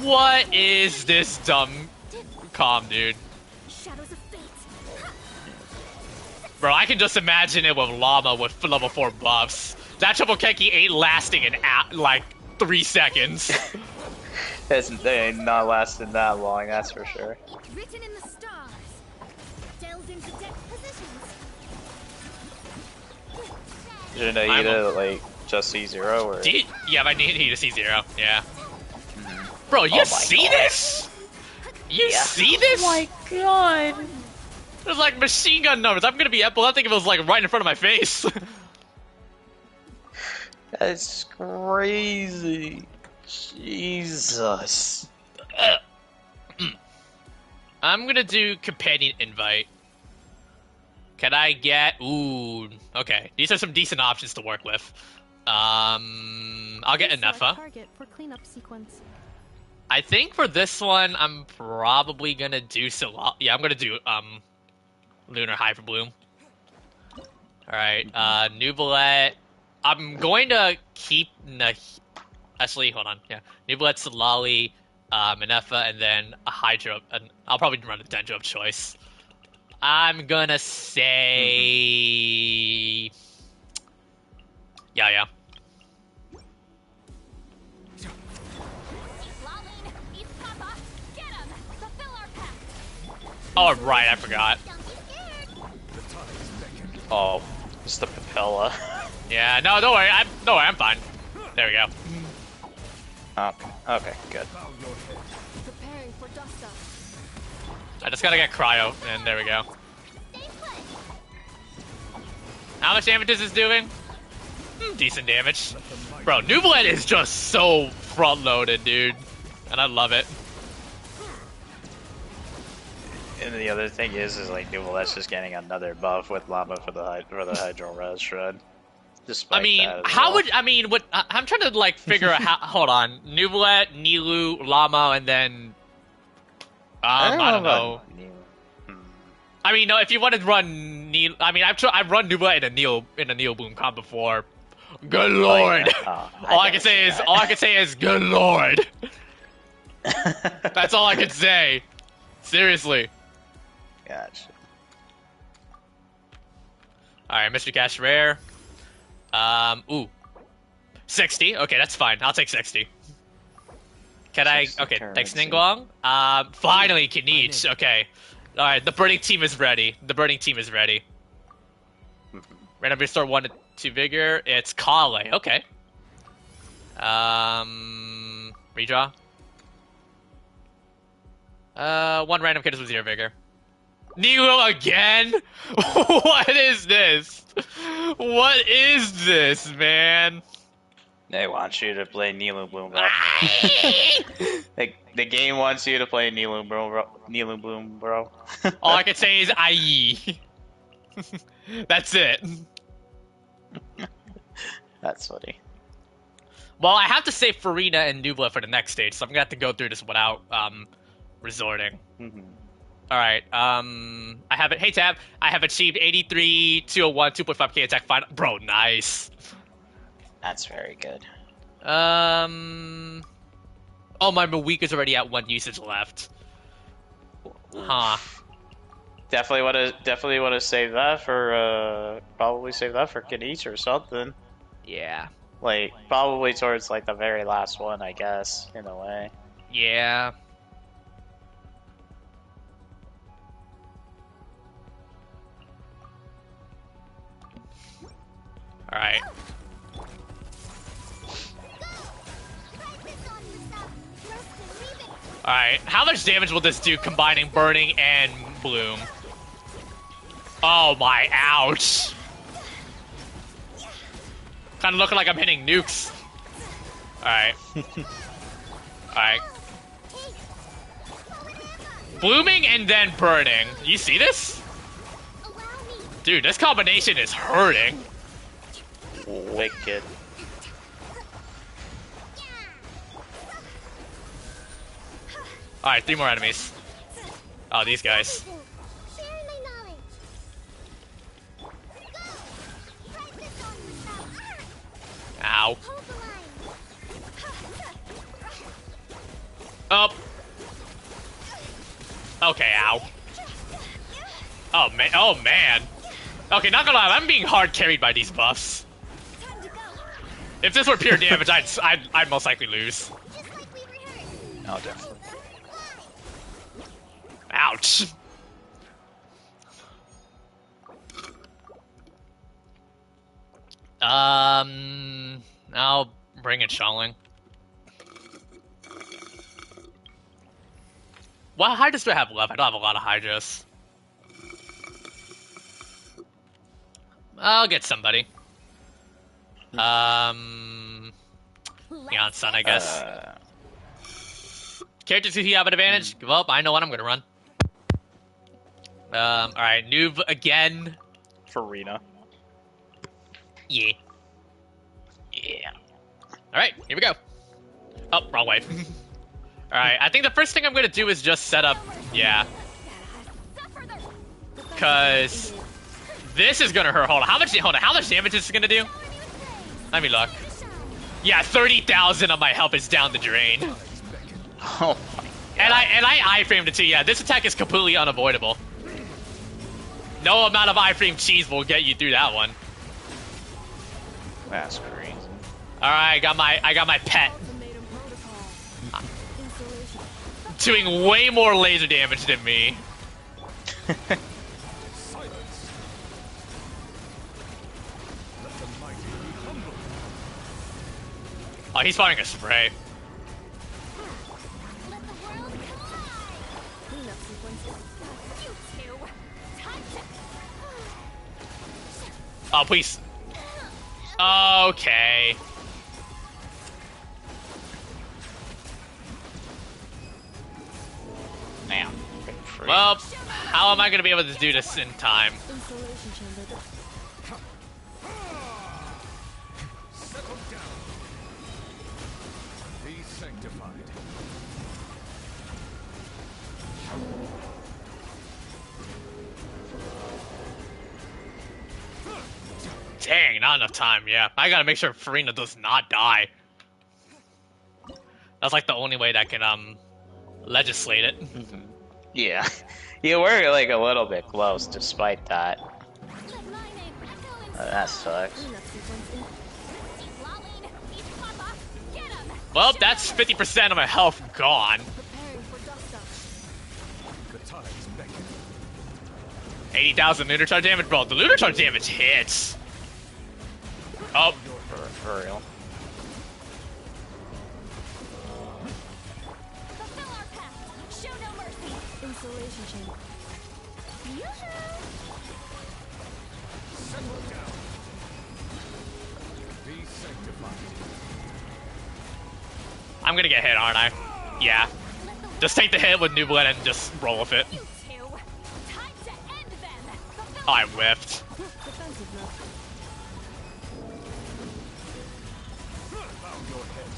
B: What is this dumb calm, dude?
C: Shadows of fate.
B: Bro, I can just imagine it with Llama with level 4 buffs. That triple Kenki ain't lasting in like 3 seconds.
A: They ain't not lasting that long, that's for sure.
C: Written in the stars. Delves into dead positions.
A: Shouldn't I eat it like just C0 or?
B: Yeah, I need to see 0. Yeah. Bro, you see this? You see this?
A: Oh my god!
B: There's like machine gun numbers. I'm gonna be epileptic if it was like right in front of my face.
A: That's crazy. Jesus.
B: I'm gonna do companion invite. Can I get? Ooh, okay. These are some decent options to work with. I'll get Anefa.
D: Target for cleanup sequence.
B: I think for this one, I'm probably gonna do Yeah, I'm gonna do Lunar Hyper Bloom. All right, Nubilet. I'm going to keep Actually, hold on. Yeah, Nubilet, Solali, Anefa, and then a Hydro. And I'll probably run a Dendro of choice. I'm gonna say. Yeah.
C: Lolling. East Papa. Get him. Fulfill our pact.
B: Oh, right, I forgot.
C: Don't be scared.
A: Oh, it's the Papilla.
B: Yeah, no, don't worry. I'm fine. There we go.
A: Okay, good.
C: Preparing for dust up.
B: I just gotta get cryo, and there we go.
C: Stay put.
B: How much damage is this doing? Decent damage. Bro, Nubilet is just so front-loaded, dude. And I love it.
A: And the other thing is like Nubilet's just getting another buff with Llama for the Hydro Res Shred.
B: I mean, I'm trying to like figure out how. Hold on, Nubilet, Nilu, Llama, and then I don't know. I mean, no. If you want to run I've run Nubilet in a Neo Boom comp before. Good lord! All I can say is good lord. That's all I can say. Seriously.
A: Gotcha.
B: All right, Mr. Cash Rare. Ooh. 60. Okay, that's fine. I'll take 60. Can I? Okay, thanks, Ningguang. Finally, Kinich. Okay. Alright, the burning team is ready. Random restore 1 to 2 vigor. It's Kale. Okay. Redraw. 1 random kid with 0 vigor. Nilo again? What is this? What is this, man?
A: They want you to play Nilo Bloom, bro. The game wants you to play Nilo Bloom, bro.
B: All I can say is IE. That's it.
A: That's funny.
B: Well, I have to save Farina and Nubla for the next stage, so I'm gonna have to go through this without resorting. All right. I have it. Hey Tab, I have achieved 83, 201, 2.5k attack final. Bro, nice.
A: That's very good.
B: Oh, my week is already at 1 usage left. Huh.
A: Definitely want to save that for probably save that for Kinich or something.
B: Yeah.
A: Like probably towards like the very last one, I guess, in a way.
B: Yeah. All right. All right. How much damage will this do combining burning and bloom? Oh my! Ouch. Kind of looking like I'm hitting nukes. All right. All right. Blooming and then burning. You see this? Dude, this combination is hurting.
A: Wicked.
B: Alright, 3 more enemies. Oh, these guys.
C: Share my knowledge. Go. Practice on yourself.
B: Ow.
C: Hold the line.
B: Up. Okay, ow. Oh man. Oh man. Okay, not gonna lie, I'm being hard carried by these buffs.
C: Time to go.
B: If this were pure damage, I'd most likely lose.
C: Just like we rehearsed.
A: Oh, definitely.
B: Ouch. I'll bring in Chongyun. What Hydras do I have left? I don't have a lot of Hydras. I'll get somebody. Neon Sun, I guess. Characters who have an advantage? Well, I know what I'm gonna run. Alright, noob again.
A: Farina.
B: Yeah. Yeah. Alright, here we go. Oh, wrong way. Alright, I think the first thing I'm gonna do is just set up. Yeah. Cause this is gonna hurt. Hold on, how much damage is this gonna do? Let me look. Yeah, 30,000 of my health is down the drain.
A: Oh my god.
B: And I iframed it too. Yeah, this attack is completely unavoidable. No amount of iframe cheese will get you through that one.
A: That's crazy.
B: All right, I got my pet doing way more laser damage than me. Oh, he's firing a spray.
C: Let the world collide.
B: Oh, please. Okay.
A: Now.
B: Well, how am I going to be able to do this in time?
E: Settle down. Be sanctified.
B: Dang, not enough time. Yeah, I gotta make sure Farina does not die. That's like the only way that can legislate it.
A: Yeah. You were like a little bit close despite that.
C: Let my name echo in
A: That sucks.
C: Lolling. Each papa. Get him.
B: Well, that's 50% of my health gone.
C: Preparing for dust up.
E: The time's beckon.
B: 80,000 lunar charge damage, bro. The lunar charge damage hits. Oh,
A: For real.
C: Fulfill our pact. Show no mercy. Insulation chamber.
E: Settle down. Be sanctified.
B: I'm gonna get hit, aren't I? Yeah. Just take the hit with Nublet and just roll with it.
C: You two. Time to end them. Fulfill
B: Oh, I whiffed.
C: defensive mode.
E: Bow your head.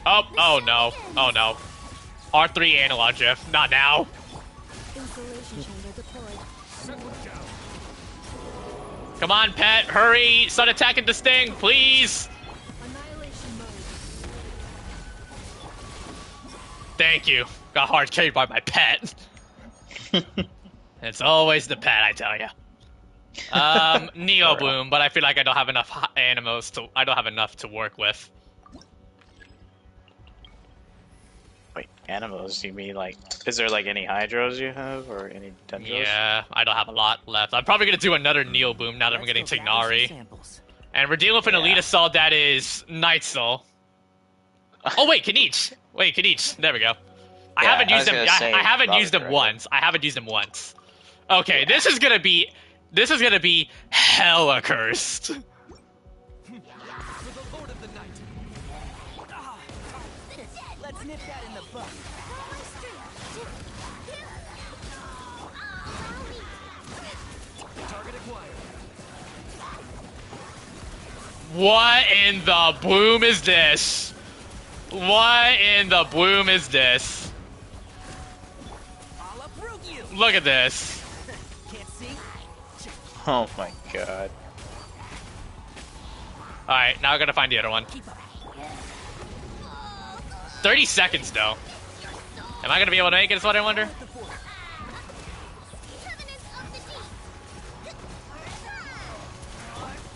B: Oh no. Oh no. R3 analog drift. Not now.
C: Insulation chamber deployed.
E: Settle down.
B: Come on, pet. Hurry. Start attacking this thing, please.
C: Annihilation mode.
B: Thank you. Got hard carried by my pet. It's always the pet, I tell you. Neo Bloom, but I feel like I don't have enough animals to. I don't have enough to work with.
A: Wait, animals? You mean like? Is there like any hydros you have or any dendros?
B: Yeah, I don't have a lot left. I'm probably gonna do another Neo Boom now that I'm getting Tignari. And we're dealing with an Elite Assault that is Night Soul. Oh wait, Kanich. Wait, Kanich. There we go. I
A: Yeah,
B: haven't
A: I
B: used
A: was
B: him.
A: gonna say
B: I haven't
A: Robert
B: used him
A: Gray.
B: once. I haven't used him once. Okay, this is gonna be. This is gonna be hella cursed.
E: For the Lord of the Night.
D: Let's nip that in the butt.
C: I'll
B: What in the bloom is this? What in the bloom is this?
E: I'll uproot you.
B: Look at this.
E: Can't see.
A: Oh my god.
B: Alright, now I gotta find the other one. 30 seconds, though. Am I gonna be able to make it, is what I wonder?
C: Covenants of the deep.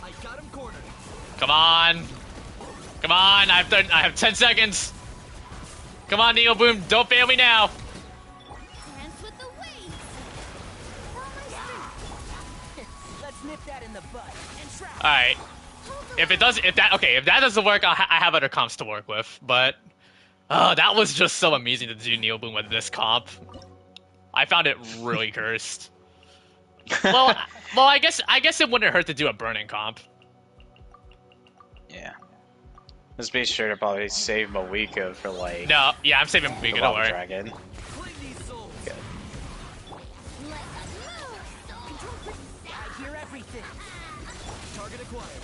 E: I got him cornered.
B: Come on. Come on, I have 10 seconds. Come on, Neo Boom, don't fail me now.
C: Dance with the waves.
E: Let's nip that in the bud and trap.
B: Alright. If that doesn't work, I have other comps to work with, but that was just so amazing to do Neo Boom with this comp. I found it really cursed. Well, I guess it wouldn't hurt to do a burning comp.
A: Yeah. Let's be sure to probably save Mawika for like
B: No, yeah, I'm saving
A: the
B: Mika, don't
A: Lava
B: worry.
A: Dragon.
E: Claim these souls.
A: Good.
C: Let us move. Control
E: I hear everything. Target acquired.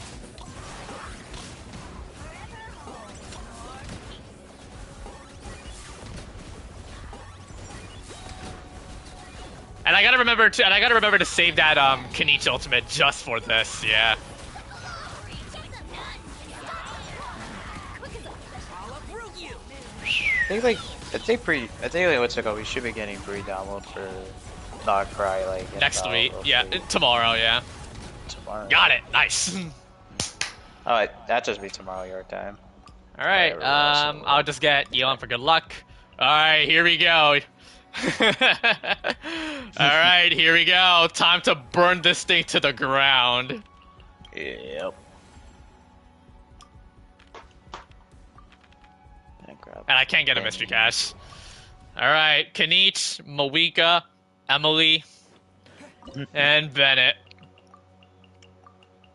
B: And I gotta remember to save that Kenichi ultimate just for this, yeah.
E: I'll uproot you.
A: I think like what's it called? We should be getting pre-download for Nod-Krai like in
B: Next
A: about,
B: week,
A: roughly
B: yeah, tomorrow, yeah.
A: tomorrow.
B: Got it, nice.
A: Oh, that just be tomorrow your time.
B: Alright,
A: Whatever, also,
B: I'll just get Elon for good luck. Alright, here we go. Alright, here we go. Time to burn this thing to the ground.
A: Yep.
B: And I can't get a mystery cache. Alright, Kanich, Mawika, Emily, and Bennett.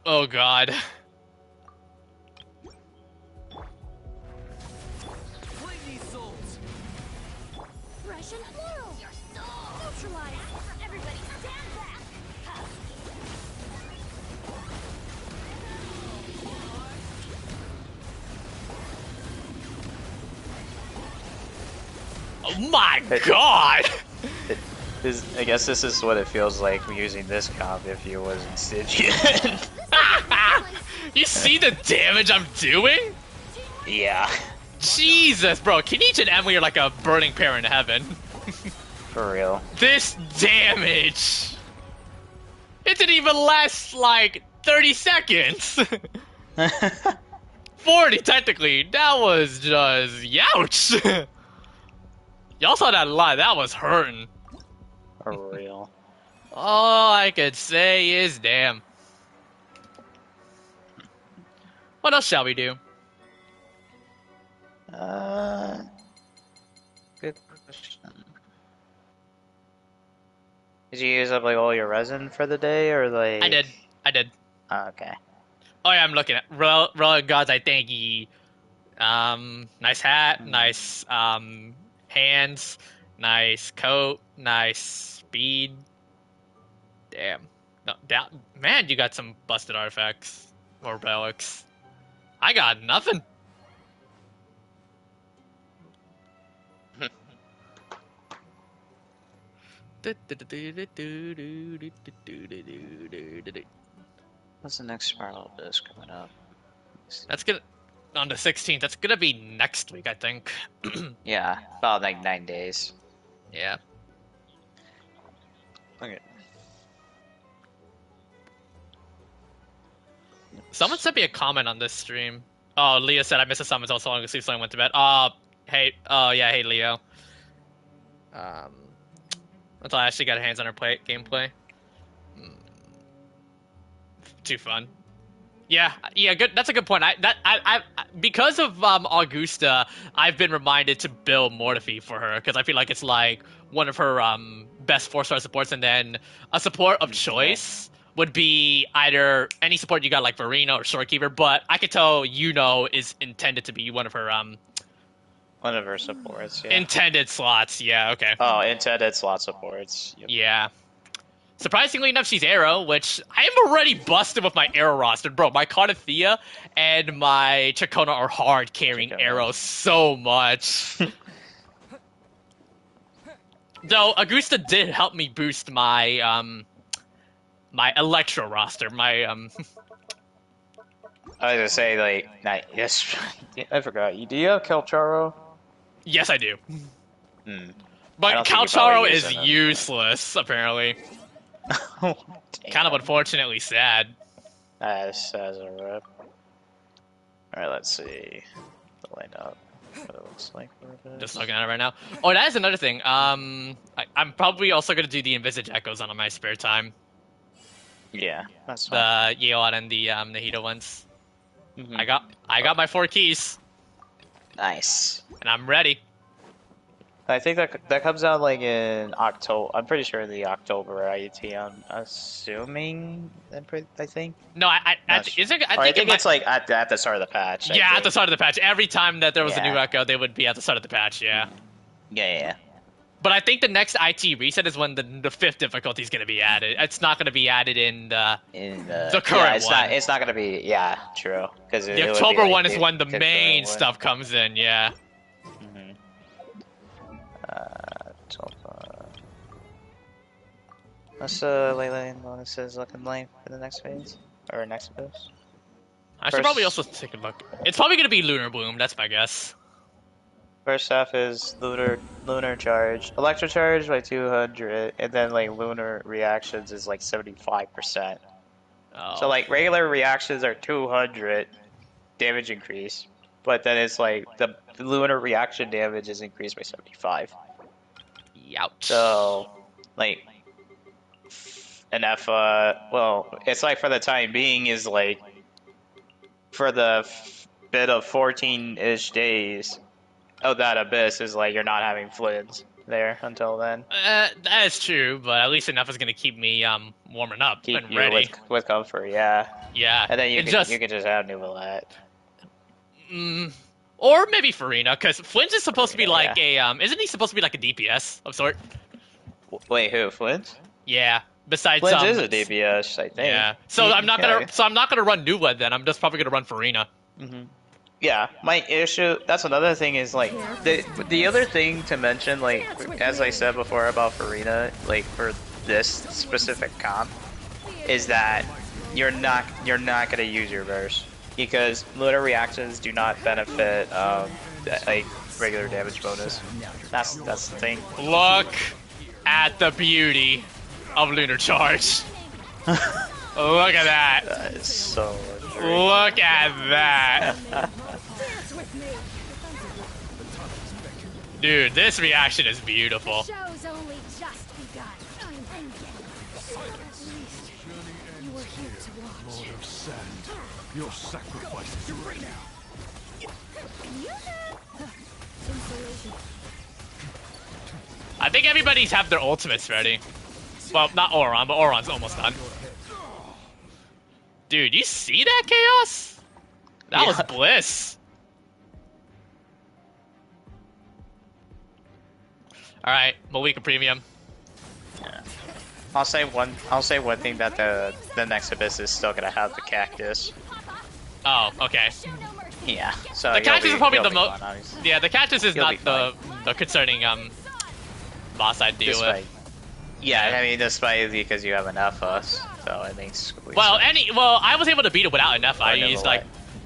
B: Oh god.
E: Claim these souls.
C: fresh and floral. Neutralize. Everybody stand back.
B: Oh my god!
A: I guess this is what it feels like using this comp if you wasn't Stygian.
B: You see the damage I'm doing?
A: Yeah.
B: Jesus, bro. Kenichi and Emily are like a burning pair in heaven.
A: For real.
B: This damage! It didn't even last like 30 seconds! 40 technically. That was just youch! Y'all saw that live, that was hurting.
A: For real.
B: All I could say is damn. What else shall we do?
A: Good question. Did you use up like all your resin for the day, or like?
B: I did.
A: Oh, okay.
B: Oh yeah, I'm looking at Royal Gods, I thank ye. Nice hat, nice hands, nice coat, nice speed. Damn. No, man, you got some busted artifacts or relics. I got nothing.
A: What's the next Spiral Disc coming up?
B: That's gonna on the 16th. That's gonna be next week, I think.
A: Yeah, about like 9 days.
B: Yeah.
A: Okay.
B: Someone sent me a comment on this stream. Oh, Leah said I missed a summons all so long ago, so I went to bed. Hey, yeah, hey Leo. Until I actually got hands on her gameplay. Too fun. Yeah, good. That's a good point. I because of Augusta, I've been reminded to build Mortifi for her because I feel like it's like one of her best 4-star supports, and then a support of choice would be either any support you got like Verena or Shorekeeper, but I could tell is intended to be one of her
A: One of her supports, yeah.
B: intended slots. Yeah, okay.
A: Oh, intended slot supports. Yep.
B: Yeah. Surprisingly enough, she's Arrow, which I'm already busted with my Arrow roster. Bro, my Cardathea and my Chakona are hard carrying
A: Chakona.
B: Arrow so much. Though, Augusta did help me boost my, my Electro roster. My,
A: I was gonna say, like, yes, I forgot. Do you have Kelcharo?
B: yes, I do.
A: Hmm. I
B: But
A: don't think you
B: Calcharo
A: probably use
B: is
A: it.
B: useless, apparently. Kind of unfortunately sad.
A: As a rep. Alright, let's see the lineup. What it looks like for this.
B: Just looking at it right now. Oh, that is another thing. I'm probably also gonna do the Envisage Echoes on my spare time.
A: Yeah, that's fine.
B: The Yeon and the Nahida ones.
A: Mhm.
B: I got my 4 keys,
A: Nice.
B: and I'm ready.
A: I think that comes out like in October. I'm pretty sure the October IET. I'm assuming. I think.
B: No, is it,
A: I think it's like at the start of the patch.
B: yeah, at the start of the patch. Every time that there was a new
A: Yeah.
B: Echo, they would be at the start of the patch. Yeah.
A: Yeah.
B: But I think the next IT reset is when the 5th difficulty is going to be added. It's not going to be added in the current
A: yeah, it's
B: one.
A: It's not gonna be. Yeah, true. Because
B: The October one is when the main stuff comes in. Yeah.
A: Mm-hmm. What's the Leyline bonuses looking like for the next phase or next phase?
B: I should probably also take a look. It's probably going to be Lunar Bloom. That's my guess.
A: First half is lunar charge, electro charge by 200, and then like lunar reactions is like 75%.
B: Oh.
A: So like regular reactions are 200 damage increase, but then it's like the lunar reaction damage is increased by 75.
B: Ouch.
A: So like an F, well, it's like for the time being is like for the bit of 14-ish days. Oh, that abyss is like you're not having flids there until then.
B: That is true, but at least enough is going to keep me warming up
A: Keep
B: and
A: you
B: ready.
A: with comfort, yeah.
B: Yeah.
A: And then you can
B: just
A: have new Valette.
B: or maybe Farina, because Flinch is supposed to be
A: Farina,
B: like a isn't he supposed to be like a DPS of sort?
A: Wait, who? Flint?
B: Yeah. Besides
A: Flint is a DPS, I think.
B: Yeah. So I'm not gonna run New Blood then. I'm just probably gonna run Farina.
A: Yeah, my issue. That's another thing is like the other thing to mention, like as I said before about Farina, like for this specific comp, is that you're not gonna use your verse because lunar reactions do not benefit like regular damage bonus. That's the thing.
B: Look at the beauty of Lunar Charge. Look at that.
A: That is so.
B: Look at that. Dude, this reaction is beautiful.
C: Show's only just begun. At least you were here to watch.
E: Lord of Sand, your sacrifice is ready.
C: Insulation.
B: I think everybody's have their ultimates ready. Well, not Auron, but Auron's almost done. Dude, you see that chaos? That was bliss. All right, Malika Premium.
A: Yeah. I'll say one thing that the next abyss is still gonna have the cactus.
B: Oh, okay.
A: Yeah. So
B: The cactus is probably the most.
A: most.
B: Yeah, the cactus is
A: You'll
B: not
A: be
B: the concerning boss I deal with.
A: Yeah, I mean, despite because you have an Alpha, so it makes.
B: Well, I was able to beat it without enough. I
A: Nova
B: used
A: Light.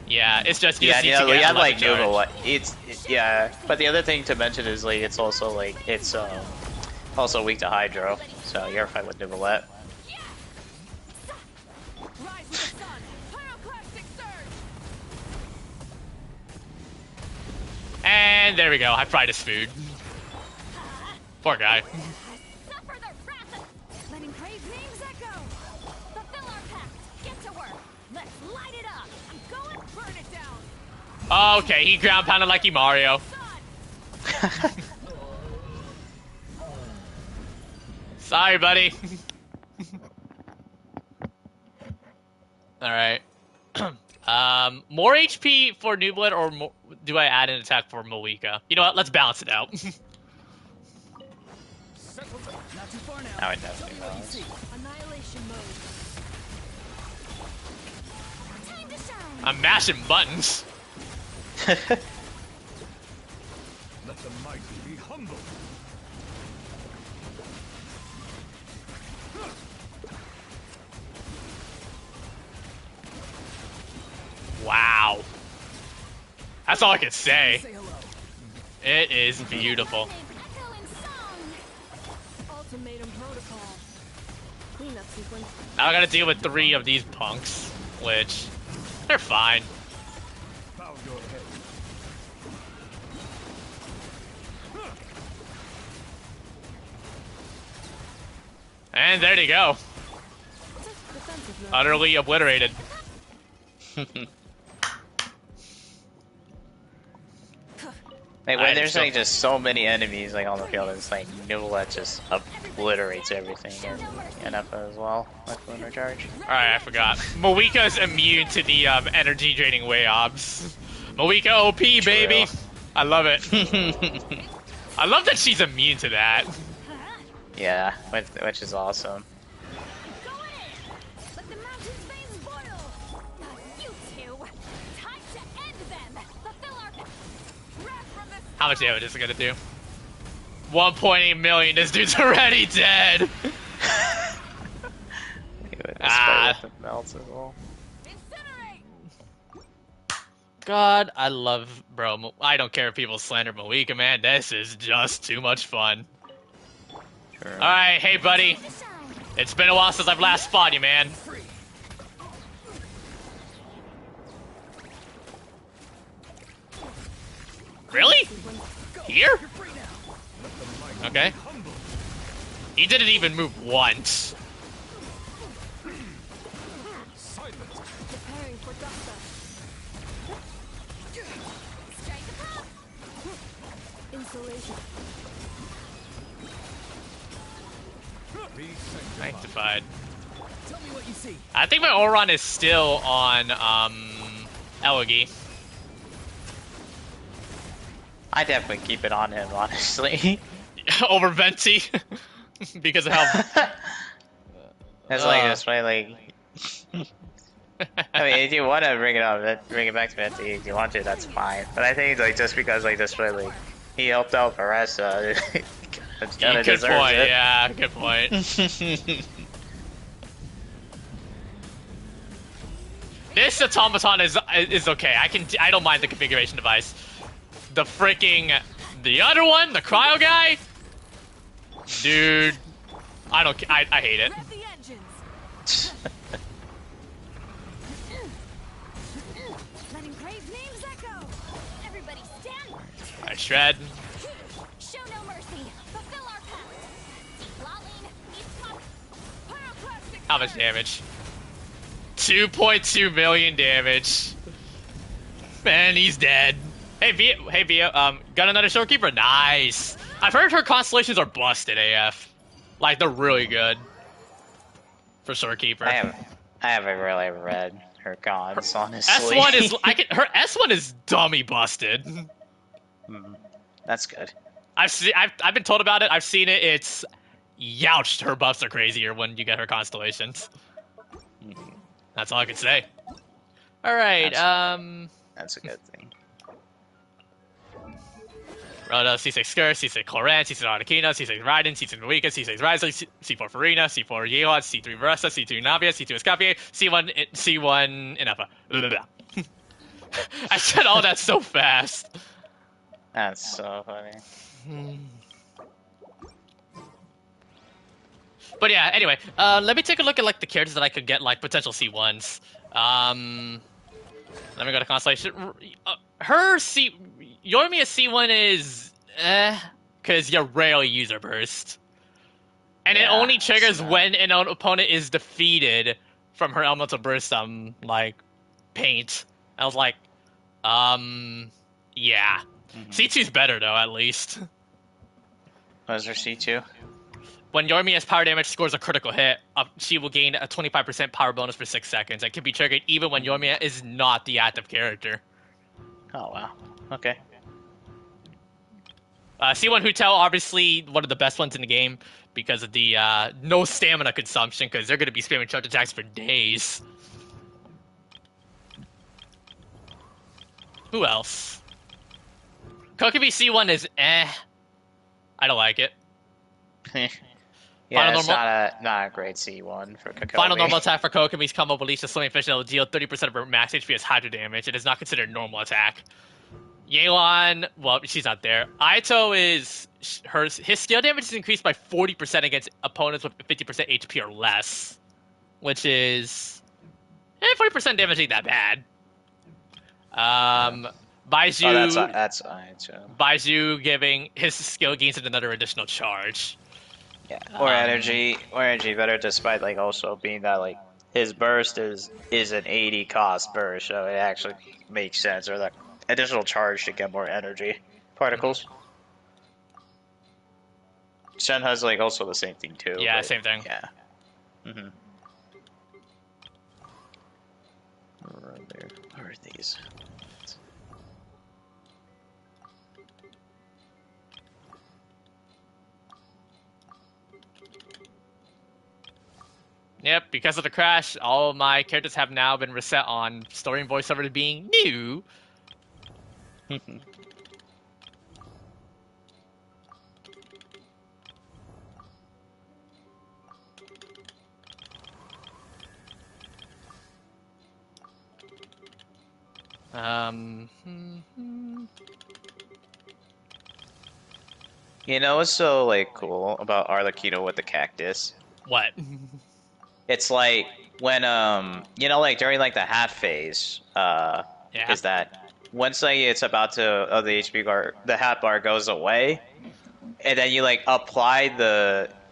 B: it's just
A: Yeah,
B: you
A: we have like
B: Nova
A: Nova Light. Yeah, but the other thing to mention is like it's also like it's also weak to Hydro, so you're fine with Nova Light.
B: And there we go. I fried his food. Poor guy.
C: Suffer the wrath. Letting praise names echo. Fulfill our pact. Get to work. Let's light it up. I'm going to burn it down.
B: Okay, he ground pounded like he Mario. Sorry, buddy. All right. More HP for New Blood, or more, do I add an attack for Malika? You know what? Let's balance it out.
E: Not too far now.
A: I would definitely balance.
C: I'm not
D: Mission mode.
C: Time to shine.
B: I'm mashing buttons.
E: Let the mighty be humble.
B: Wow. That's all I can say.
E: Say hello.
B: It is beautiful.
C: Echo in song.
D: Ultimatum protocol. Cleanup sequence.
B: Now I gotta deal with 3 of these punks, which they're fine.
E: Bow your head.
B: And there you go.
D: Defensive mode.
B: Utterly obliterated.
A: Like
B: I
A: when there's
B: still-
A: like just so many enemies like on the field, it's like Newlet just obliterates everything in NFA as well, like Lunar Charge.
B: Alright, I forgot. Moika's immune to the energy draining Wayobs. Moika OP, baby! I love it. I love that she's immune to that.
A: Yeah, which is awesome.
C: Going in. Let the mountain's veins boil. You two. Time to end them. Fulfill our wrath from this.
B: How much damage is it gonna do? 1.8 million. This dude's already dead. Ah.
A: With the melts as well.
C: Incinerate.
B: God, I love, bro. I don't care if people slander Moika, man. This is just too much fun.
A: Sure.
B: Alright, hey buddy.
C: To shine.
B: It's been a while since I've last spotted you, man. Really? Here? Okay. He didn't even move once.
D: Preparing for Dasta.
C: Strike the pop.
D: Insulation.
E: Be sanctified.
B: Sanctified.
E: Tell me what you see.
B: I think my Oron is still on, Elegy.
A: I definitely keep it on him, honestly.
B: Over Venti. Because of how...
A: It's like this way, like. I mean, if you want to bring it back to Venti, if you want to, that's fine. But I think like just because like this way, like he helped out Varessa, it's kind of
B: Good
A: deserves
B: point,
A: it.
B: yeah, good point. This automaton is okay. I don't mind the configuration device. The other one, the cryo guy, dude, I hate it.
D: Let the engines.
C: Letting brave names echo. Everybody stand.
B: Alright, shred.
C: Show no mercy. Fulfill our pact. Lolling. Eat pop. Pyroclastic.
B: How much damage? 2.2 million damage. Man, he's dead. Hey Via, got another Showkeeper? Nice. I've heard her constellations are busted AF. Like, they're really good. For Showkeeper.
A: I haven't really read her cons, honestly.
B: S1 is, her S1 is dummy busted.
A: That's good.
B: I've been told about it, I've seen it, it's youched. Her buffs are crazier when you get her constellations. That's all I can say. Alright,
A: That's a good thing.
B: Rhoda, C6 Skur, C6 Cloran, C6 Arlecchino, C6 Raiden, C6 Moika, C6 Riser, C4 Farina, C4 Yeehod, C3 Marissa, C2 Navia, C2 Escapier, C1 Inappa. I said all that so fast.
A: That's so funny.
B: But yeah, anyway, let me take a look at like the characters that I could get like potential C1s. Let me go to Constellation. Yorimiya C1 is because you rarely use her burst. And it
A: Yeah,
B: only triggers
A: it's not-
B: when an opponent is defeated from her elemental burst like paint. I was like, yeah. C2's better though, at least.
A: What is her C2?
B: When Yorimiya's power damage scores a critical hit, she will gain a 25% power bonus for 6 seconds. It can be triggered even when Yorimiya is not the active character.
A: Oh wow. Okay.
B: C1 Hu Tao, obviously one of the best ones in the game because of the no stamina consumption, because they're going to be spamming charge attacks for days. Who else? Kokomi C1 is eh. I don't like it.
A: Yeah,
B: Final
A: it's
B: normal-
A: not a great C1 for Kokomi.
B: Final normal attack for Kokomi's combo release a swimming fish that will deal 30% of her max HP as hydro damage. It is not considered a normal attack. Yelan, well, she's not there. Aito is his skill damage is increased by 40% against opponents with 50% HP or less, which is 40% damage ain't that bad. Baizu,
A: Oh, that's Aito.
B: Baizu giving his skill gains another additional charge.
A: Yeah, or energy better, despite like also being that like his burst is an 80 cost burst, so it actually makes sense. Or that additional charge to get more energy particles. Shen has like also the same thing too.
B: Yeah,
A: but,
B: same thing.
A: Yeah. Where are these?
B: Yep, because of the crash, all of my characters have now been reset on story and voiceover to being new.
A: You know what's so like cool about Arlecchino with the cactus?
B: What?
A: It's like when you know like during like the hat phase,
B: Yeah.
A: is that once like it's about to the HP bar, the hat bar goes away, and then you like apply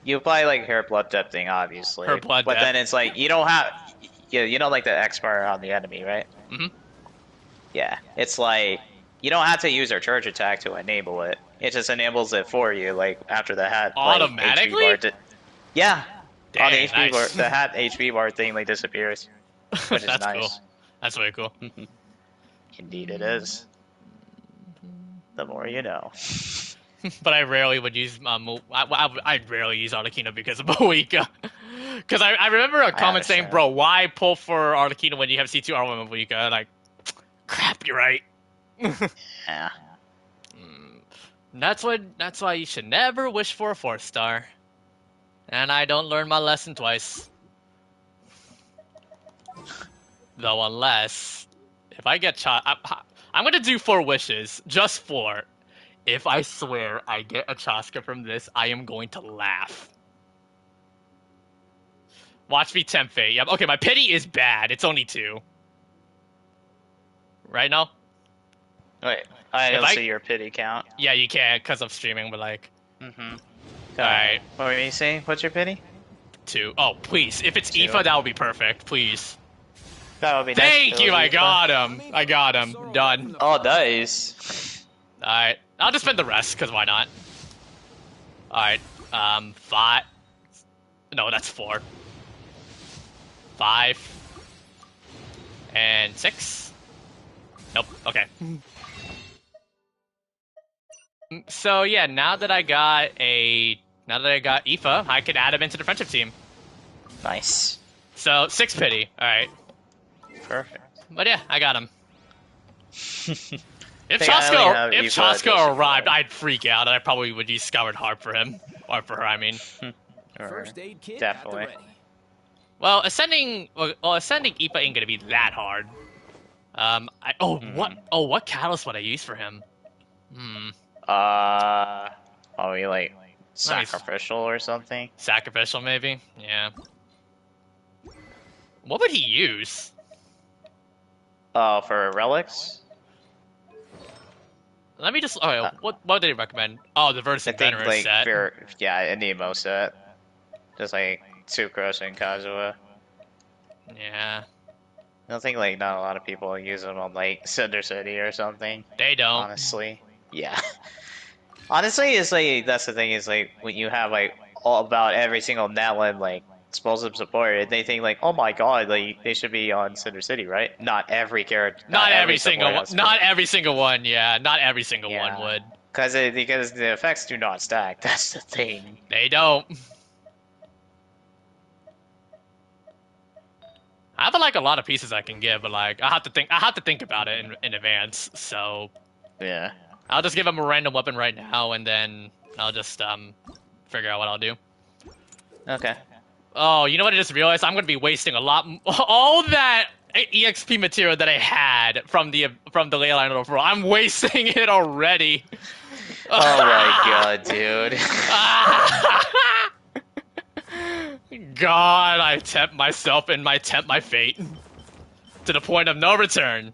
A: like her blood depth thing obviously,
B: Her blood
A: but
B: depth.
A: then it's like you don't have you know like the X bar on the enemy, right?
B: Mhm.
A: Yeah, it's like you don't have to use her charge attack to enable it. It just enables it for you, like after the hat like,
B: Automatically?
A: HP bar yeah. On the
B: Dang,
A: HP bar,
B: nice.
A: the hat HP bar thing like disappears, which is
B: That's
A: nice.
B: cool. That's really cool.
A: Indeed, it is. The more you know.
B: But I rarely would use I rarely use Arlecchino because of Moika. Because I remember a comment saying,
A: understand.
B: "Bro, why pull for Arlecchino when you have C2 R1 Moika?" Like, crap, you're right.
A: Yeah.
B: That's why you should never wish for a 4-star. And I don't learn my lesson twice. Though unless if I get I'm gonna do 4 wishes, just 4. If I swear I get a Chaska from this, I am going to laugh. Watch me tempt fate. Yep. Okay, my pity is bad. It's only 2. Right now?
A: Wait, I
B: If
A: don't
B: I-
A: see your pity count.
B: Yeah, you can because I'm streaming, but like
A: Mm-hmm.
B: Alright.
A: What were you saying? What's your pity?
B: 2. Oh, please. If it's
A: 2.
B: Aoife, that would be perfect. Please.
A: That would be nice.
B: Thank you.
A: It would
B: I
A: be
B: got him. I got him. Done.
A: Oh, nice.
B: Alright. I'll just spend the rest, because why not? Alright. 5. No, that's 4. 5. And 6. Nope. Okay. So yeah, now that I got Aoife, I can add him into the friendship team.
A: Nice.
B: So 6 pity. Alright.
A: Perfect.
B: But yeah, I got him. If
A: Think I only have
B: Chaska, if
A: Aoife
B: Chaska
A: just
B: arrived,
A: for-
B: I'd freak out, and I probably would use Scoured Harp for him, or for her. I mean,
E: First aid kit
A: Definitely.
E: at the ready.
B: well, ascending Aoife ain't gonna be that hard. What catalyst would I use for him?
A: Probably like sacrificial or something.
B: Sacrificial, maybe. Yeah. What would he use?
A: Oh, for relics?
B: Let me just. Oh, what did he recommend? Oh, the Versus
A: I think
B: Venerous
A: like
B: set.
A: yeah, an emo set. Just like Sucrose and Kazuha.
B: Yeah,
A: I don't think like not a lot of people use them on like Cinder City or something.
B: they don't.
A: Honestly, yeah. Honestly, it's like that's the thing is like when you have like all about every single Natlan like explosive support, they think like, oh my god, like they should be on Cinder City, right? Not every character.
B: Not every
A: support
B: single one.
A: has
B: Not every single one. Yeah, not every single
A: Yeah.
B: one would.
A: because the effects do not stack. That's the thing.
B: They don't. I have like a lot of pieces I can give, but like I have to think about it in advance. So
A: Yeah.
B: I'll just give him a random weapon right now, and then I'll just figure out what I'll do.
A: Okay.
B: Oh, you know what I just realized? I'm gonna be wasting a lot all that EXP material that I had from the Leyline overall. I'm wasting it already.
A: Oh my god, dude.
B: God, I tempt myself and tempt my fate to the point of no return.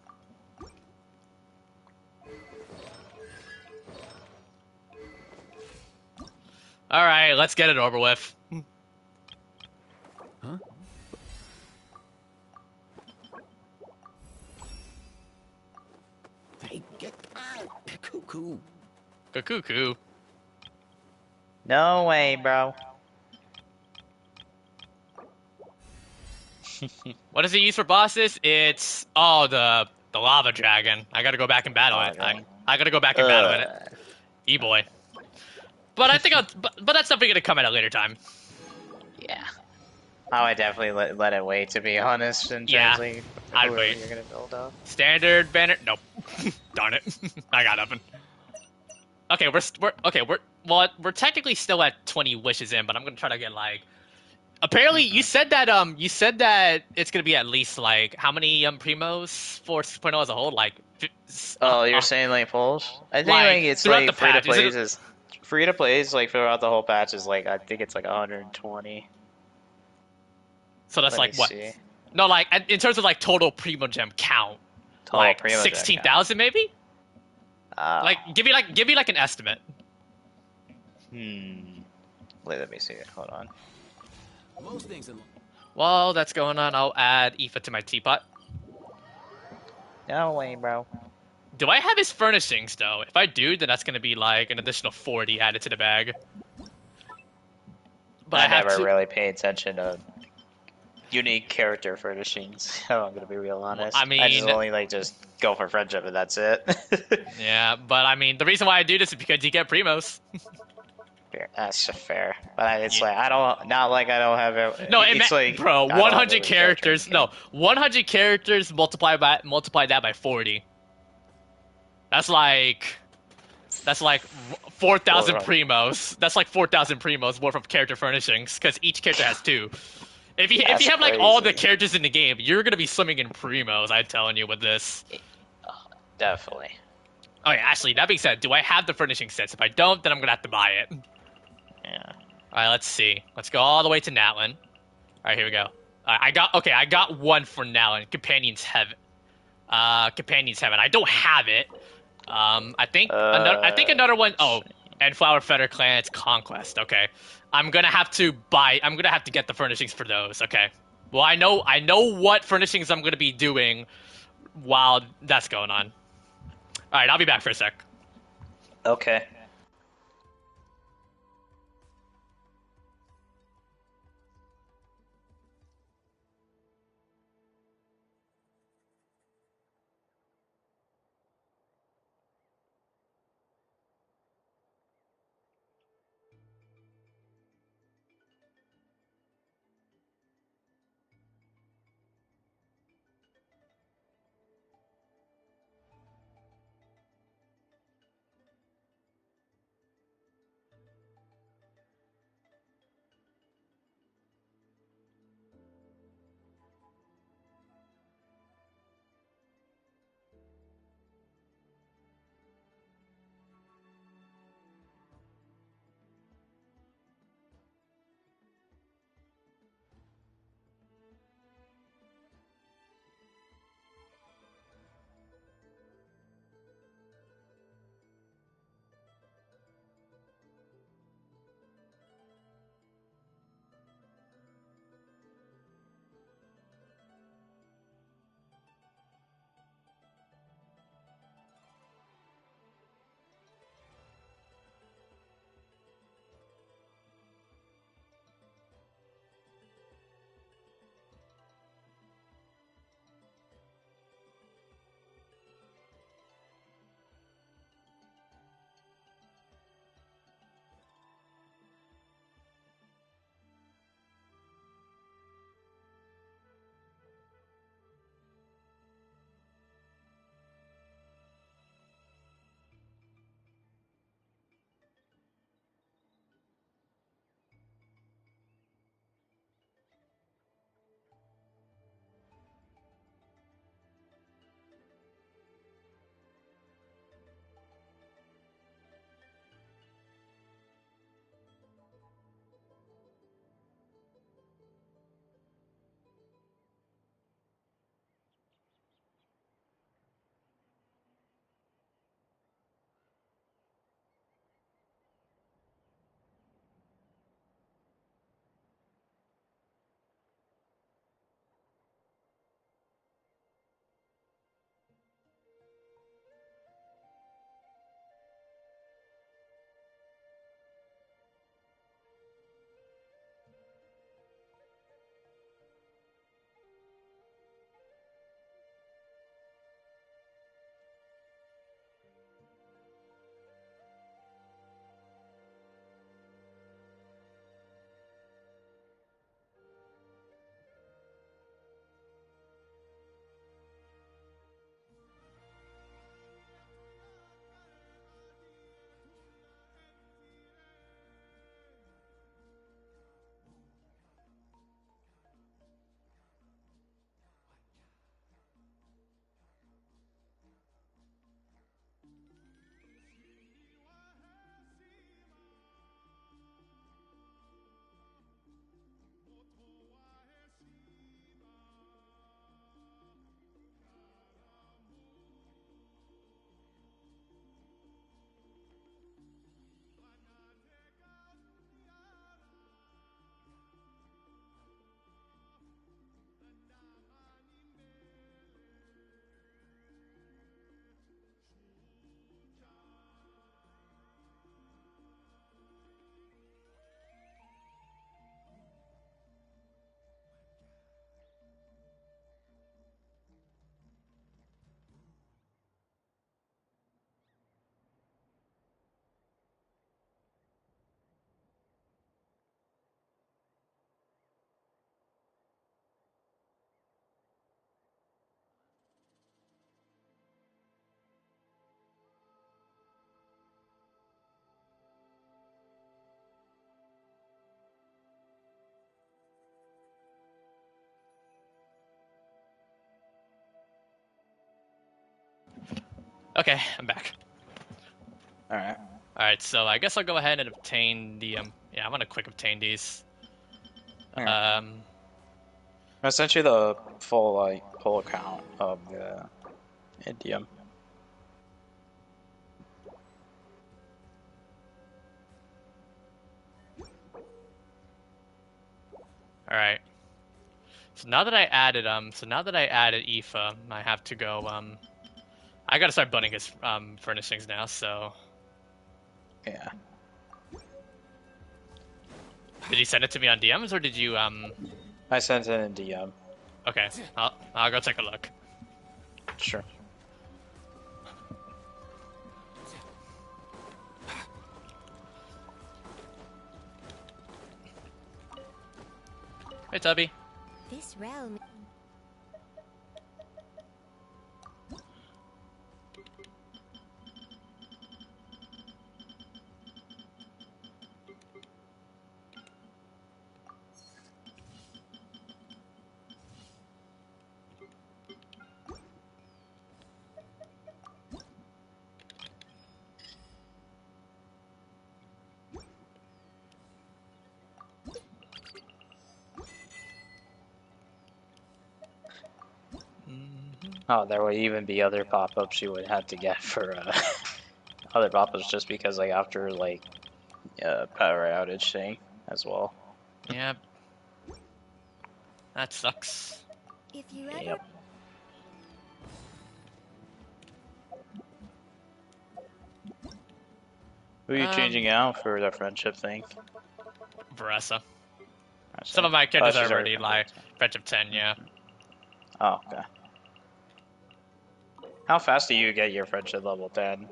B: All right, let's get it over with.
E: Huh? Hey, get out! Cuckoo.
B: Cuckoo.
A: No way, bro.
B: What does it use for bosses? It's the lava dragon. I gotta go back and battle
A: Oh,
B: it.
A: really?
B: I gotta go back and battle it.
A: Ugh.
B: E-boy. But I think but that's definitely gonna come at a later time.
A: Yeah. I would definitely let it wait, to be honest, in
B: Yeah,
A: terms of
B: I'd
A: whoever
B: wait.
A: you're gonna build up.
B: Standard banner. Nope. Darn it. I got nothing. Okay, we're technically still at 20 wishes in, but I'm gonna try to get like. Apparently, you said that it's gonna be at least like how many primos for 6.0 as a whole? Like,
A: Oh, you're saying like polls? I think
B: like
A: like it's
B: throughout the
A: like
B: patch.
A: free to plays like throughout the whole patch is like I think it's like 120.
B: So that's
A: Let me
B: like what?
A: see.
B: No, like in terms of like total primo gem count,
A: Total
B: like
A: primo deck count.
B: 16,000 maybe.
A: Oh.
B: Like give me like an estimate.
A: Hmm. Wait, let me see. Hold on.
E: Most things in
B: While that's going on, I'll add Aoife to my teapot.
A: No way, bro.
B: Do I have his furnishings though? If I do, then that's gonna be like an additional 40 added to the bag. But I
A: I
B: have
A: never
B: to.
A: really pay attention to unique character furnishings. I'm gonna be real honest.
B: I
A: I just
B: mean,
A: only like just go for friendship and that's it.
B: yeah, but I mean, the reason why I do this is because you get primos.
A: Fair. That's just fair. But it's
B: Yeah.
A: like I don't not like I don't have it.
B: No,
A: It's like
B: bro,
A: I don't have
B: 100
A: every character in the
B: characters.
A: game.
B: No, 100 characters multiply that by 40. That's like 4,000
A: Or,
B: primos. That's like 4,000 primos worth of character furnishings because each character has two. If you
A: that's
B: have like all the
A: crazy.
B: characters in the game, you're gonna be swimming in primos. I'm telling you with this.
A: Definitely.
B: Oh yeah, actually, that being said, do I have the furnishing sets? If I don't, then I'm gonna have to buy it. All
A: Yeah.
B: right, let's see. Let's go all the way to Natlan. All right, here we go. I got one for Natlan. Companion's Heaven. Companion's Heaven. I don't have it. I think another one.
A: Let's
B: Oh,
A: see.
B: and Flower Feather Clan's Conquest. Okay, I'm gonna have to get the furnishings for those. Okay. Well, I know what furnishings I'm gonna be doing while that's going on. All right, I'll be back for a sec.
A: Okay.
B: Okay, I'm back.
A: All right.
B: Alright, so I guess I'll go ahead and obtain the, yeah, I'm gonna quick obtain these.
A: All right.
B: Um,
A: I sent you the full account of the Indium.
B: alright. So now that I added Aoife, I have to go, I gotta start bunning his, furnishings now, so.
A: Yeah.
B: Did you send it to me on DMs, or did you,
A: I sent it in DM.
B: okay, I'll go take a look.
A: Sure.
B: Hey, Tubby.
D: This realm.
A: Oh, there would even be other pop-ups you would have to get for other pop-ups just because like after like power outage thing as well.
B: Yeah. That sucks.
D: If you ever.
A: Yep. Who are you changing out for the friendship thing?
B: Varessa.
A: That's
B: Some
A: it.
B: of my characters
A: she's
B: are already,
A: friendship.
B: like, Friendship 10, yeah.
A: Oh, okay. How fast do you get your friendship level 10?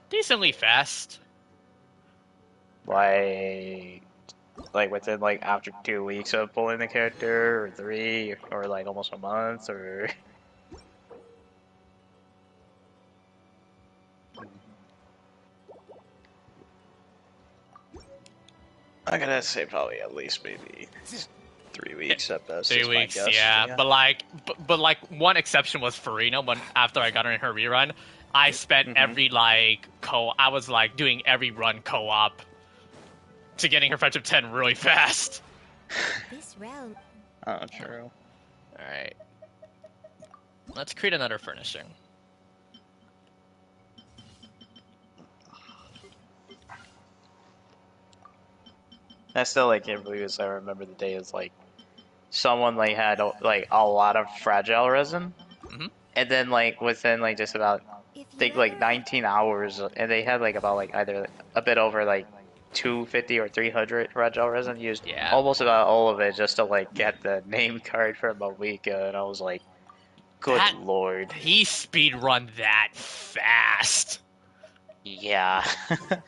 B: Decently fast.
A: Like within like after 2 weeks of pulling the character, or 3, or like almost a month, or I'm gonna say probably at least maybe 3 weeks at best.
B: 3
A: Is my
B: weeks,
A: guess.
B: yeah. But like one exception was Farina. When after I got her in her rerun, I spent every like I was like doing every run co-op to getting her friendship 10 really fast.
D: This realm.
A: Oh, true.
B: All right, let's create another furnishing.
A: I still like can't believe this. I remember the day is like someone like had like a lot of fragile resin,
B: Mhm.
A: and then like within like just about
D: If you
A: think like
D: ever.
A: 19 hours, and they had like about like either a bit over like 250 or 300 fragile resin used
B: Yeah.
A: almost about all of it just to like get the name card from a week, and I was like, good
B: That
A: lord.
B: he speedrun that fast.
A: Yeah.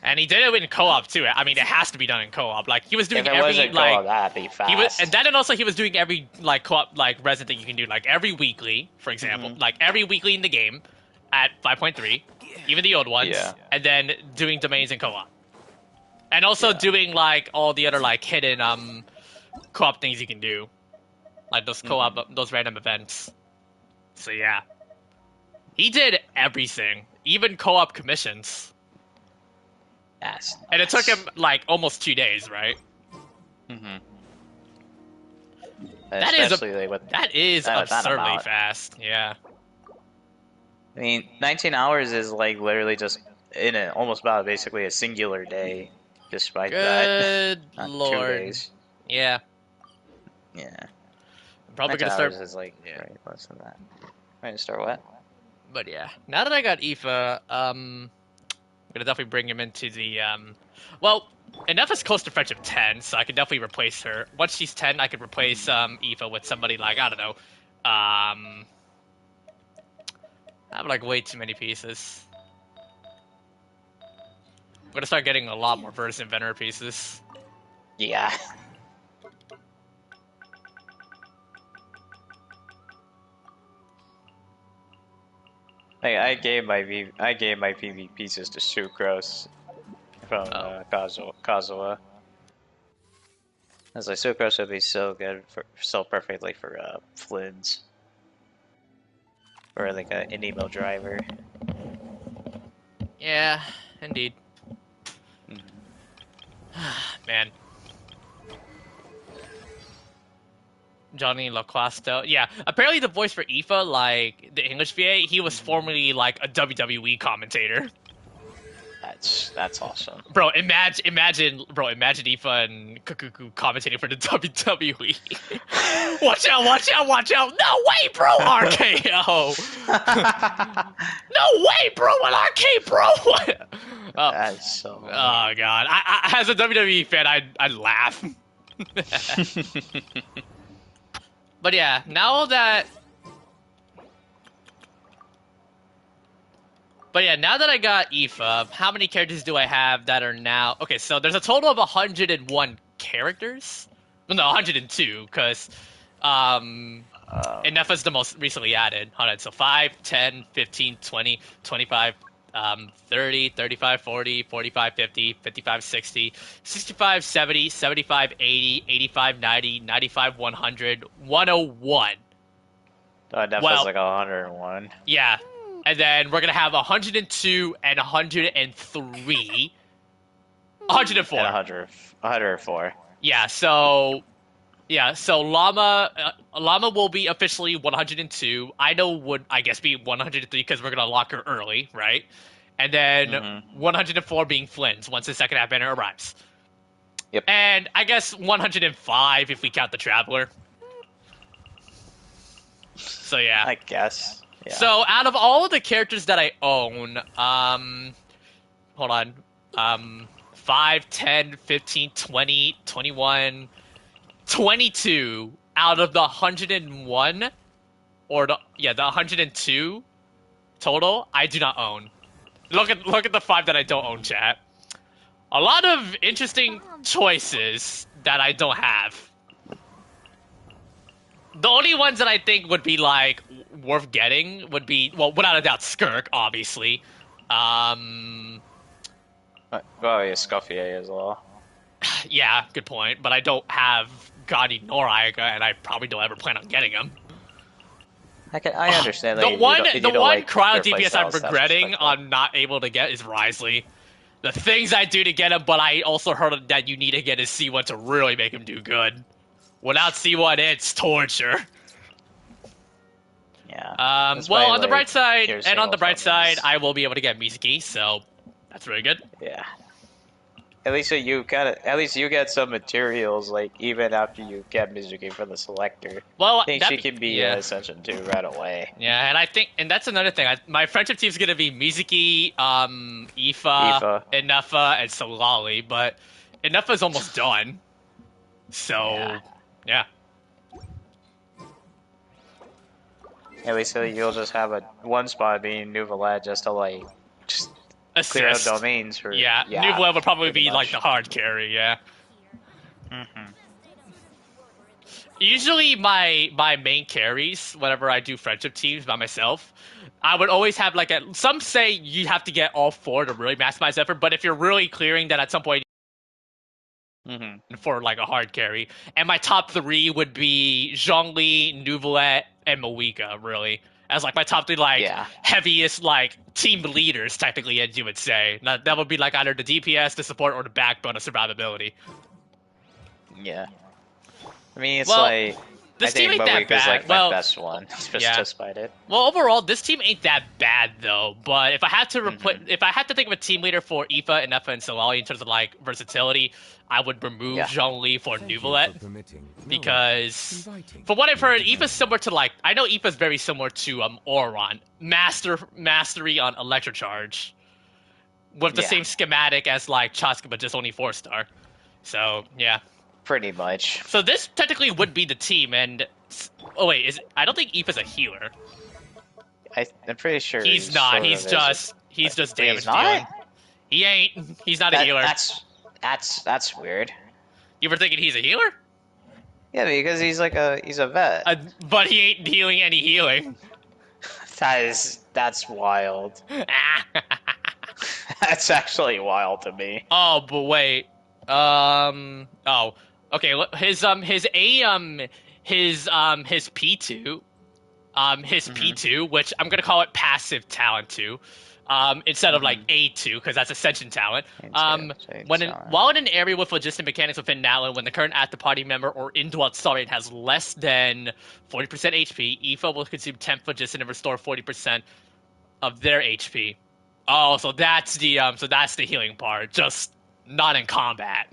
B: And he did it in co-op too. I mean, it has to be done in co-op. Like he was doing
A: If it
B: every
A: wasn't
B: like
A: co-op, that'd be fast.
B: he was, and then and also he was doing every like co-op like resin thing you can do, like every weekly, for example,
A: Mhm.
B: like every weekly in the game at 5.3, even the old ones,
A: Yeah.
B: and then doing domains in co-op, and also
A: Yeah.
B: doing like all the other like hidden co-op things you can do, like those co-op those random events. So yeah, he did everything, even co-op commissions.
A: That's
B: And it took him like almost 2 days, right?
A: Mm-hmm.
B: That is
A: Especially like with
B: that is
A: that
B: absurdly
A: amount.
B: fast. Yeah.
A: I mean, 19 hours is like literally just in it, almost about basically a singular day. Despite that,
B: Good
A: not
B: lord.
A: 2 days.
B: Yeah.
A: Yeah,
B: I'm probably
A: 19
B: gonna start.
A: hours is like
B: Yeah.
A: right less than that. Right to start what?
B: But yeah. Now that I got Aoife, I'm gonna definitely bring him into the well, enough is close to friendship 10, so I can definitely replace her. Once she's 10, I could replace Aoife with somebody like, I don't know. I have like way too many pieces. I'm gonna start getting a lot more Versus Inventor pieces.
A: Yeah. Like, I gave my PV pieces to Sucrose from
B: Oh.
A: Kazuha. I was like, Sucrose would be so good for so perfectly for Flynn's or like a Inimo driver.
B: Yeah, indeed. Man. Johnny LaQuasto. Yeah, apparently the voice for Aoife, like the English VA, he was formerly like a WWE commentator.
A: That's awesome.
B: Bro, imagine Aoife and Kukuku commentating for the WWE. Watch out, watch out, watch out. No way, bro, RKO. No way, bro, an RK, bro.
A: That's so.
B: Oh god. I as a WWE fan, I'd laugh. But yeah, now that I got Aoife, how many characters do I have that are now? Okay, so there's a total of 101 characters. Well, no, 102, because Enough is the most recently added. Hold on, so 5, 10, 15, 20, 25, 30, 35, 40, 45, 50, 55, 60, 65, 70, 75, 80, 85, 90, 95, 100, 101.
A: Enough
B: Well,
A: is like 101.
B: Yeah. And then we're going to have 102 and 103. 104.
A: And 104.
B: Yeah, so Llama will be officially 102. Ido would, I guess, be 103 because we're gonna lock her early, right? And then 104 being Flynn's once the second half banner arrives.
A: Yep.
B: And I guess 105 if we count the Traveler. So yeah.
A: I guess. Yeah.
B: So out of all of the characters that I own, hold on, 5, 10, 15, 20, 21, 22 out of the 101, or the 102 total, I do not own. Look at the 5 that I don't own, chat. A lot of interesting choices that I don't have. The only ones that I think would be like worth getting would be, well, without a doubt, Skirk, obviously.
A: Well, yeah, Scuffier as well.
B: Yeah, good point. But I don't have Gotti nor Ayaka, and I probably don't ever plan on getting him.
A: I understand.
B: The one
A: like,
B: cryo
A: their
B: DPS I'm
A: playstyles, that's
B: regretting
A: respectful.
B: on not able to get is Risley. The things I do to get him, but I also heard that you need to get his C1 to really make him do good. Without C1, it's torture.
A: Yeah. That's
B: Well,
A: why,
B: on the bright side,
A: here's
B: and on the
A: single
B: bright side,
A: summons.
B: I will be able to get Mizuki, so that's really good.
A: Yeah. At least you get some materials, like, even after you get Mizuki for the selector.
B: Well,
A: I think
B: that
A: she
B: be-
A: can be
B: yeah.
A: Ascension 2 right away.
B: Yeah, and I think, and that's another thing. My friendship team's gonna be Mizuki, Aoife,
A: Aoife.
B: Inufa, and Solali, but Inufa's almost done. So, yeah.
A: At least you'll just have one spot being Nouvelette just to, like, just clear out
B: Assist.
A: domains for...
B: Yeah, Nouveau would probably
A: pretty
B: be like
A: much.
B: the hard carry, yeah.
A: Mhm.
B: Usually my main carries, whenever I do friendship teams by myself, I would always have like some say you have to get all 4 to really maximize effort, but if you're really clearing that at some point
A: Mhm.
B: for like a hard carry. And my top 3 would be Zhongli, Nouvelette, and Moika, really. As like my top 3 like
A: Yeah.
B: heaviest like team leaders, technically, as you would say. That would be like either the DPS, the support, or the backbone of survivability.
A: Yeah. I mean, it's
B: Well,
A: like...
B: this
A: I
B: team
A: think
B: ain't that
A: Moika's
B: bad.
A: like
B: Well,
A: my best one, just
B: yeah.
A: despite it.
B: Well, overall, this team ain't that bad though. But if I had to if I had to think of a team leader for Aoife, Inufa, and Solali in terms of like versatility, I would remove Zhongli for Nouvelette because, from what I've heard, Aoife's similar to like I know Aoife's very similar to Auron, mastery on Electrocharge, with the
A: Yeah.
B: same schematic as like Chaska, but just only 4-star. So yeah.
A: Pretty much.
B: So this technically would be the team, and oh wait, I don't think Aoife's a healer.
A: I'm pretty sure
B: He's not.
A: sort
B: He's
A: of
B: just
A: Wait,
B: damage
A: he's not?
B: dealing. He ain't. He's not a healer.
A: That's weird.
B: You were thinking he's a healer?
A: Yeah, because he's a vet.
B: But he ain't healing any healing.
A: That's wild. That's actually wild to me.
B: Oh, but wait. Oh. Okay. His P2. His P2, which I'm gonna call it passive talent 2. instead of like A2 because that's Ascension talent.
A: Ascension
B: While in an area with logistic mechanics within Natlan, when the current active party member or indwelt soulmate has less than 40% HP, Aoife will consume 10 phlogiston and restore 40% of their HP. Oh, so that's the healing part, just not in combat.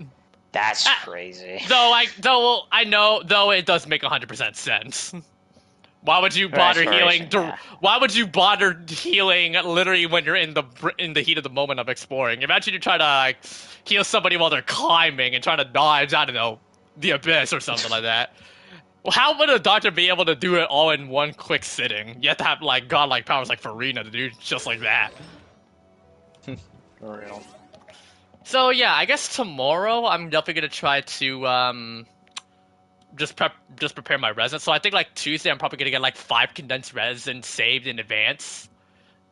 A: That's
B: Ah,
A: crazy.
B: Though I know it does make 100% sense. Why would you bother healing?
A: Restoration, yeah.
B: Why would you bother healing literally when you're in the heat of the moment of exploring? Imagine you try to like heal somebody while they're climbing and trying to dodge, I don't know, the abyss or something like that. Well, how would a doctor be able to do it all in one quick sitting? You have to have like godlike powers like Farina to do just like that.
A: For real.
B: So yeah, I guess tomorrow I'm definitely gonna try to just prepare my resin. So I think like Tuesday I'm probably gonna get like 5 condensed resin saved in advance.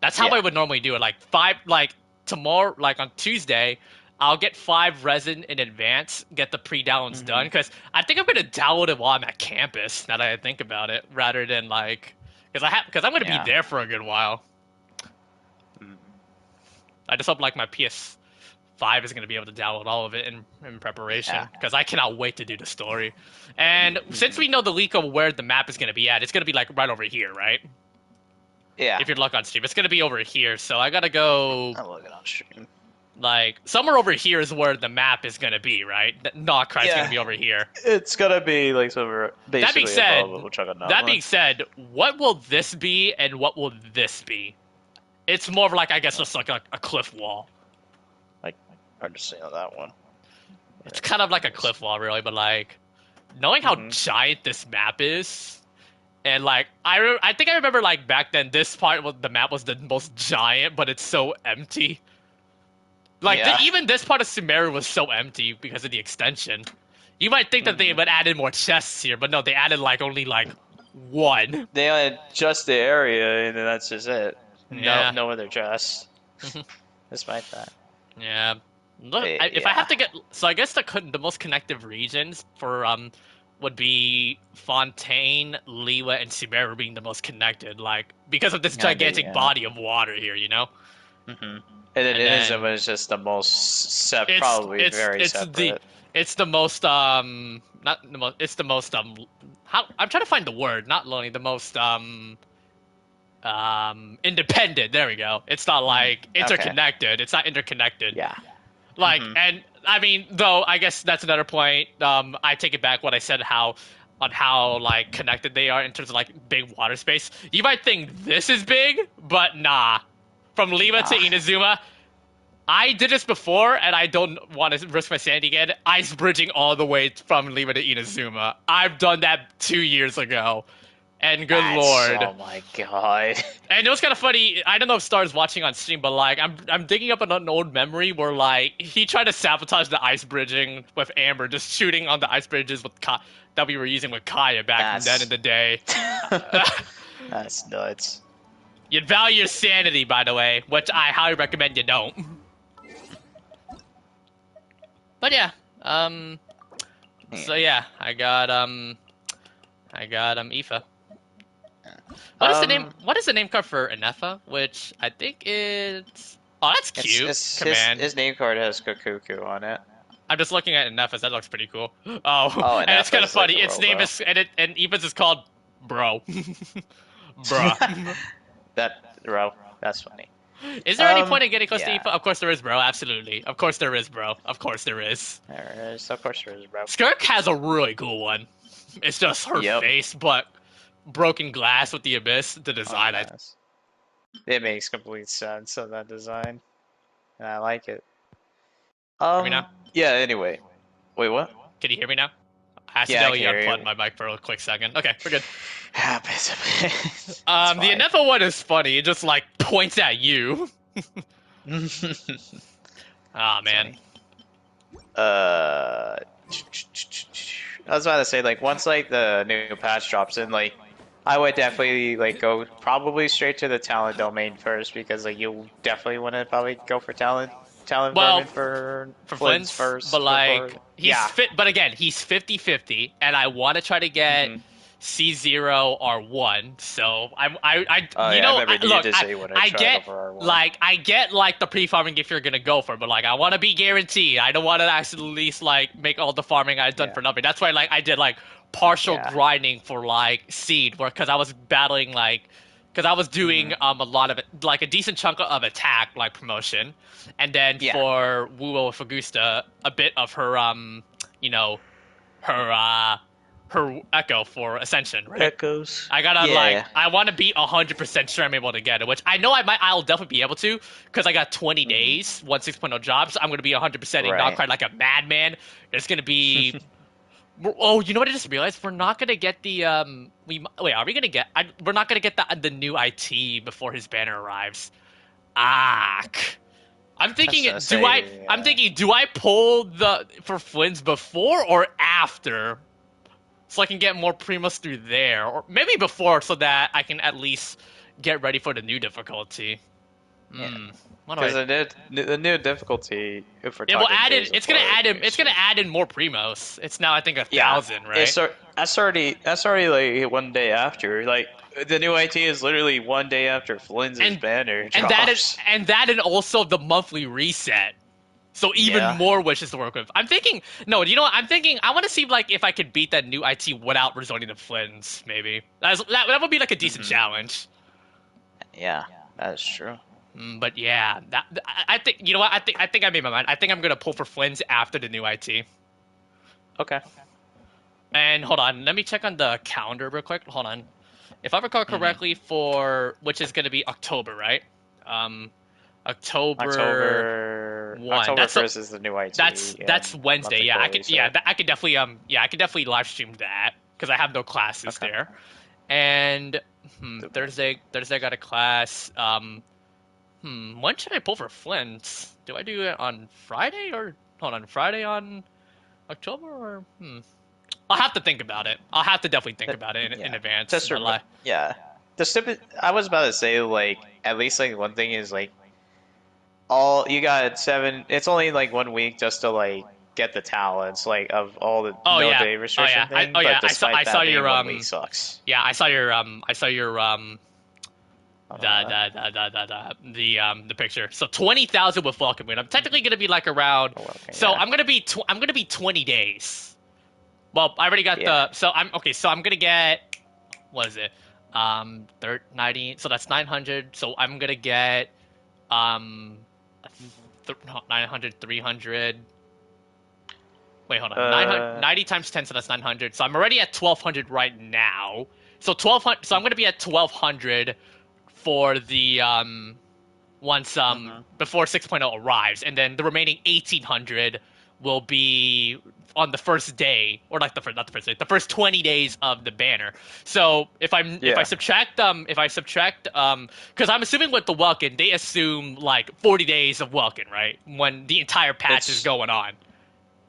B: That's how
A: Yeah.
B: I would normally do it. Like 5 like tomorrow like on Tuesday I'll get 5 resin in advance, get the pre-downloads done because I think I'm gonna download it while I'm at campus. Now that I think about it, rather than like because I'm gonna be
A: Yeah.
B: there for a good while. I just hope like my PS5 is going to be able to download all of it in preparation
A: Yeah.
B: because I cannot wait to do the story. And since we know the leak of where the map is going to be at, it's going to be like right over here, right?
A: Yeah.
B: If you're luck on stream, it's going to be over here. So I got to go
A: I'm looking on stream.
B: like somewhere over here is where the map is going to be, right? Nod-Krai is
A: Yeah.
B: going to be over here.
A: It's gonna be like somewhere basically
B: That being said,
A: above
B: that being said, what will this be and what will this be? It's more of like I guess just like a cliff wall.
A: like hard to say on that one.
B: It's kind of like a cliff wall, really, but like knowing how
A: Mhm.
B: giant this map is, and like I think I remember like back then this part was the map was the most giant, but it's so empty. Like
A: Yeah.
B: even this part of Sumeru was so empty because of the extension. You might think that they would added more chests here, but no, they added like only like one.
A: They had just the area, and then that's just it.
B: Yeah.
A: No other chests. Despite that.
B: Yeah. Look,
A: Eh,
B: if I
A: yeah.
B: have to get, so I guess the most connective regions for would be Fontaine, Liwa, and Sumeru being the most connected, like because of this
A: Yeah,
B: gigantic
A: yeah.
B: body of water here, you know.
A: Mm-hmm. And then
B: And then-
A: Inazuma is just the most
B: It's
A: probably
B: it's
A: very
B: it's
A: separate.
B: it's the most not the most it's the most how I'm trying to find the word, not lonely, the most independent. There we go. It's not like interconnected. It's not interconnected.
A: Yeah.
B: Like,
A: Mhm.
B: and I mean, though, I guess that's another point. I take it back what I said how like connected they are in terms of like big water space. You might think this is big, but nah. From Lima to
A: Nah.
B: Inazuma, I did this before, and I don't want to risk my sanity again. Ice bridging all the way from Lima to Inazuma. I've done that 2 years ago, and good lord.
A: Oh my god.
B: And it was kind of funny. I don't know if Star's watching on stream, but like I'm digging up an old memory where like he tried to sabotage the ice bridging with Amber, just shooting on the ice bridges with that we were using with Kaya back then in the day.
A: That's nuts.
B: You'd value your sanity, by the way, which I highly recommend you don't. But yeah, so yeah, I got Aoife. What is the name? What is the name card for Anefa? Which I think it's. Oh, that's cute. Command.
A: His name card has Kokuku on it.
B: I'm just looking at Anefa's. That looks pretty cool. Oh,
A: and
B: and it's kind of
A: Anefa's like
B: funny.
A: a
B: Its name
A: robo.
B: is and Aoife's is called Bro. Bruh.
A: That's funny.
B: Is there any point in getting close to
A: yeah.
B: Aoife? Of course there is, bro. Absolutely. Of course there is, bro. Of course there is.
A: There is, of course there is, bro.
B: Skirk has a really cool one. It's just her
A: Yep.
B: face, but broken glass with the abyss. The design, I
A: Yes. It makes complete sense of that design, and I like it.
B: me now?
A: Yeah. Anyway, wait, what?
B: Can you hear me now? I
A: Yeah, I
B: accidentally
A: can hear you.
B: unplugged my mic for a quick second. Okay, we're good.
A: Happens.
B: The Anefa one is funny. It just like points at you. Ah man.
A: I was about to say, like, once like the new patch drops in, like, I would definitely like go probably straight to the talent domain first because like you definitely want to probably go for talent
B: Well,
A: vermin for
B: Flynn's
A: first.
B: but like
A: before-
B: he's
A: yeah.
B: fit. But again, he's 50-50, and I want to try to get
A: Mhm.
B: C0 R1. So
A: Oh
B: you
A: yeah, I
B: know,
A: remember you
B: look,
A: did say you want to
B: I
A: try it
B: get
A: over R1.
B: I get like the pre-farming if you're gonna go for, it, but like I want to be guaranteed. I don't want to actually like make all the farming I've done
A: Yeah,
B: for nothing. That's why like I did like partial
A: yeah.
B: grinding for like seed, where because I was battling like. Because I was doing
A: Hmm.
B: a lot of it, like a decent chunk of attack, like promotion, and then
A: Yeah.
B: for Wuo Fagusta, a bit of her you know, her her echo for ascension, right?
A: Echoes.
B: I gotta like
A: Yeah.
B: I want to be 100% sure I'm able to get it, which I know I'll definitely be able to because I got 20
A: Hmm.
B: days, one 6.0 jobs. I'm gonna be 100% in
A: Right.
B: Nod-Krai like a madman. It's gonna be oh, you know what I just realized? We're not gonna get the we wait, are we gonna get we're not gonna get the new IT before his banner arrives. Ah. I'm
A: I was
B: thinking,
A: gonna say,
B: I'm thinking, do I pull the for Flynn's before or after, so I can get more primos through there, or maybe before, so that I can at least get ready for the new difficulty.
A: yeah,
B: Hmm. What do
A: because
B: I?
A: the new difficulty, if we're
B: It will
A: talking
B: add in.
A: days
B: It's gonna
A: apart,
B: add in. It's gonna
A: actually.
B: add in more primos. It's now I think a
A: Yeah,
B: thousand, right?
A: that's already like one day after. Like the new IT is literally one day after Flynn's
B: And
A: banner
B: and that is
A: drops.
B: and also the monthly reset. So even
A: Yeah.
B: more wishes to work with. I'm thinking, no, you know what? I'm thinking I want to see like if I could beat that new IT without resorting to Flynn's. Maybe that would be like a decent
A: Hmm.
B: challenge.
A: Yeah, that's true.
B: But yeah, I think you know what? I think I made my mind. I think I'm gonna pull for Flynn's after the new IT.
A: Okay.
B: And hold on, let me check on the calendar real quick. Hold on. If I recall
A: Hmm.
B: correctly, for which is gonna be October, right? Um, October one.
A: October 1st is the new IT
B: That's
A: and
B: Wednesday.
A: monthly
B: Yeah,
A: quota reset.
B: I could definitely I could definitely live stream that because I have no classes
A: Okay.
B: there. And
A: Super.
B: Thursday I got a class. When should I pull for Flint? Do I do it on Friday or hold on Friday on October or I'll have to think about it. I'll have to definitely think about it in
A: Yeah.
B: advance.
A: Just
B: But
A: rem
B: like,
A: yeah. The stupid. I was about to say like at least like one thing is like all you got 7. It's only like 1 week just to like get the talents like of all the
B: oh
A: no
B: yeah,
A: day restriction thing. But
B: I
A: despite
B: saw
A: that, being
B: your
A: 1 week sucks.
B: I saw your the picture. So 20,000 with welcome win. I'm technically gonna be like around.
A: Oh, okay.
B: So
A: Yeah.
B: I'm gonna be 20 days. Well, I already got
A: Yeah.
B: the. So I'm okay. So I'm gonna get what is it? 90. So that's 900. So I'm gonna get um 900, 300. Wait, hold on. 900,
A: Uh.
B: 90 times 10, so that's 900. So I'm already at 1200 right now. So 1200. So I'm gonna be at 1200 for the once
A: Mhm.
B: before 6.0 arrives, and then the remaining 1800 will be on the first day, or like the first, not the first day, the first 20 days of the banner. So
A: Yeah.
B: if I subtract because I'm assuming with the Welkin, they assume like 40 days of Welkin, right? When the entire patch is
A: It's
B: going on.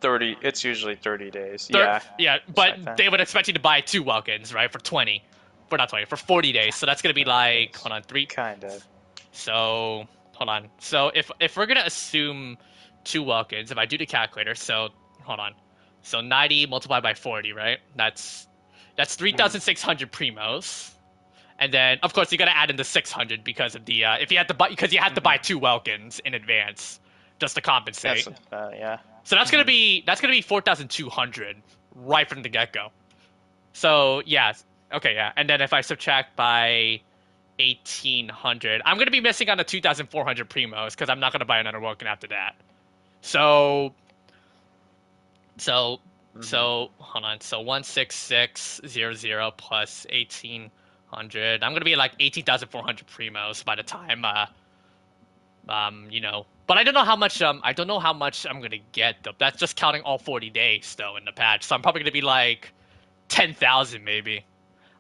A: 30. It's usually 30 days. Yeah.
B: Yeah,
A: Something
B: but
A: like that.
B: they would expect you to buy two Welkins, right? For 20. For not 20, for 40 days. So that's gonna be
A: 30
B: like
A: days.
B: hold on, three.
A: Kind of.
B: So hold on. So if we're gonna assume two Welkins, if I do the calculator, so hold on. So 90 multiplied by 40, right? That's
A: Mhm.
B: 3,600 primos. And then of course you gotta add in the 600 because of the if you had to buy because you have to buy
A: Mhm.
B: two Welkins in advance just to compensate.
A: That's yeah.
B: So
A: Mhm.
B: that's gonna be 4,200 right from the get go. So yeah, okay, yeah. And then if I subtract by 1,800, I'm gonna be missing on the 2,400 primos because I'm not gonna buy another Woken after that. So so
A: Mhm.
B: so hold on. So 16600 plus 1,800. I'm gonna be like 18,400 primos by the time you know. But I don't know how much I don't know how much I'm gonna get though. That's just counting all 40 days though in the patch. So I'm probably gonna be like 10,000 maybe.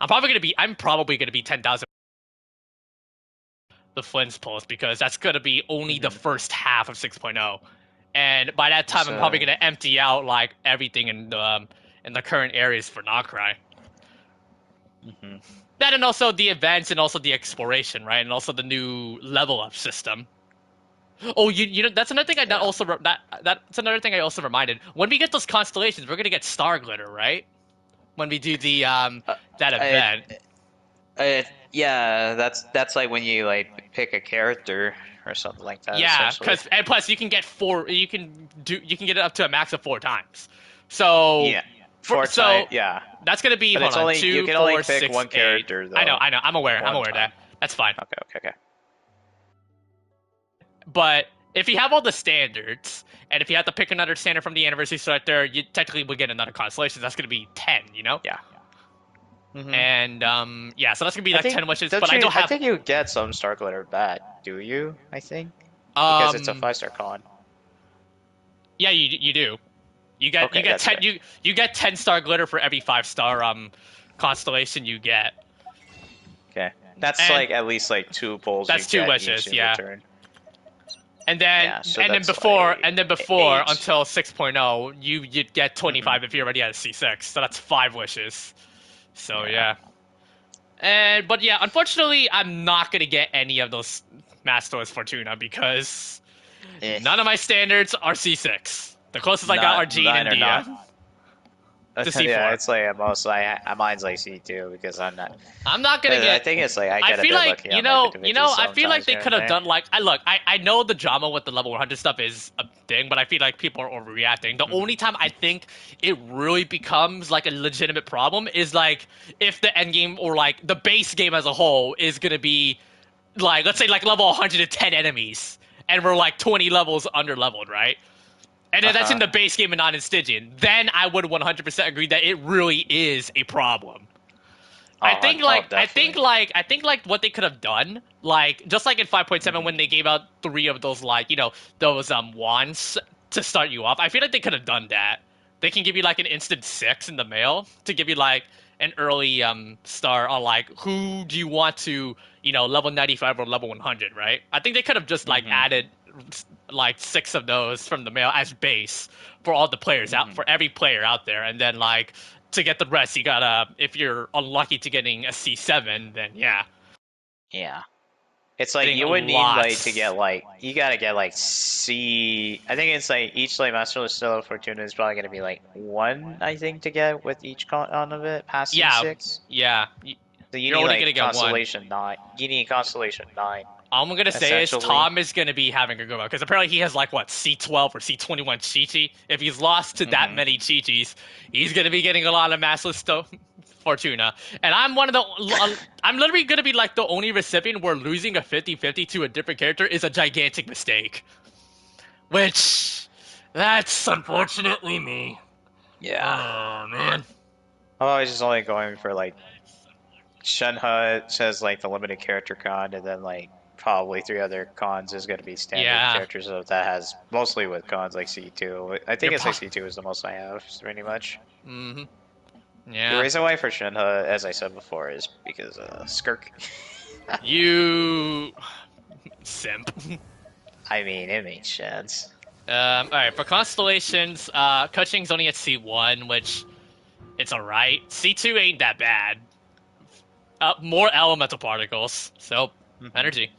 B: I'm probably gonna be 10,000 the Flynn's pulls because that's gonna be only the
A: Mhm.
B: first half of 6.0, and by that time I'm probably
A: So.
B: gonna empty out like everything in the current areas for Nod-Krai.
A: Mhm.
B: That and also the events and also the exploration, right? And also the new level up system. Oh, you know that's another thing
A: Yeah.
B: that's another thing I also reminded. When we get those constellations, we're gonna get star glitter, right? when we do the
A: Uh,
B: that
A: I,
B: event.
A: yeah, that's like when you like pick a character or something like that,
B: Yeah,
A: essentially.
B: because and plus you can get four. You can get it up to a max of 4 times. So
A: Yeah, four time.
B: so
A: Yeah,
B: that's gonna be
A: but
B: hold
A: it's
B: on
A: only you
B: 2,
A: can only
B: 4,
A: pick
B: 6,
A: one
B: 8.
A: character
B: I know,
A: though,
B: I know. I'm aware. I'm
A: one
B: aware of
A: time.
B: that. That's fine.
A: Okay, okay, okay.
B: But if you have all the standards, and if you have to pick another standard from the anniversary selector, you technically would get another constellation. That's gonna be 10.
A: Yeah. Hmm.
B: And yeah, so that's gonna be
A: I
B: like
A: think
B: 10 wishes. But
A: don't
B: I
A: you?
B: don't
A: I
B: have
A: think you get some Star Glitter bad, do you? I think because it's a
B: um
A: 5-star con.
B: yeah, you do. You
A: Okay,
B: get
A: that's
B: 10
A: fair.
B: you get 10-star glitter for every 5-star constellation you get.
A: Okay, that's
B: And
A: like at least like two pulls you
B: that's two
A: get each
B: wishes,
A: in
B: yeah.
A: return.
B: And then
A: Yeah, so that's
B: and
A: like
B: then before
A: 8.
B: until 6.0, you'd get
A: Hmm.
B: 25 if you're already at a C6. So that's 5 wishes. So
A: Yeah.
B: yeah. And but yeah, unfortunately, I'm not gonna get any of those Masters Fortuna because
A: Eh.
B: none of my standards are C6. The closest I got are
A: Not
B: Jean
A: mine
B: and
A: are
B: Dia
A: not.
B: to
A: Yeah,
B: C4.
A: it's like at most mine's like C2 because I'm not.
B: I'm not gonna
A: But I
B: get.
A: think it's like I
B: I
A: get a
B: feel
A: bit
B: like
A: lucky on like individuals
B: I feel like
A: sometimes
B: they
A: here and
B: could have
A: there.
B: done like I know the drama with the level 100 stuff is a thing, but I feel like people are overreacting. The
A: Mhm.
B: only time I think it really becomes like a legitimate problem is like if the end game or like the base game as a whole is gonna be like let's say like level 110 enemies and we're like 20 levels under leveled, right? And if that's in
A: Uh-huh.
B: the base game and not in Stygian, then I would 100% agree that it really is a problem.
A: Oh, oh, definitely.
B: I think like what they could have done, like just like in 5.7
A: Hmm.
B: when they gave out 3 of those like, those wands to start you off. I feel like they could have done that. They can give you like an instant 6 in the mail to give you like an early star on like who do you want to, level 95 or level 100, right? I think they could have just like
A: Hmm.
B: added like 6 of those from the mail as base for all the players out
A: Hmm.
B: for every player out there, and then like to get the rest, you gotta if you're unlucky to getting a C7, then yeah,
A: Yeah. It's like
B: getting
A: you would need like to
B: lots.
A: get like you gotta get like C. I think it's like each like Master Still Fortuna is probably gonna be like 1. I think to get with each con of it past
B: Yeah,
A: C6.
B: yeah,
A: So you
B: you're
A: need
B: only gonna
A: like
B: get one.
A: Constellation 9. You need Constellation 9
B: All I'm gonna say is
A: essentially.
B: Tom is gonna be having a good one because apparently he has like what C12 or C21 Chi-Chi. If he's lost to that
A: Hmm.
B: many Chi-Chis, he's gonna be getting a lot of massless Fortuna. And I'm one of the I'm literally gonna be like the only recipient where losing a 50-50 to a different character is a gigantic mistake. Which that's unfortunately me.
A: Yeah.
B: Oh man.
A: I was just only going for like Shenhe says like the limited character con, and then like probably 3 other cons is going to be standard
B: Yeah.
A: characters that has mostly with cons like C2. I
B: You're
A: think it's like C2 is the most I have pretty much.
B: mm-hmm.
A: The
B: Yeah.
A: reason why for Shenhe, as I said before, is because Skirk.
B: You simp.
A: I mean, it makes sense.
B: Alright, for constellations, Kuching's only at C1, which it's alright. C2 ain't that bad. More elemental particles, so
A: Mhm.
B: energy.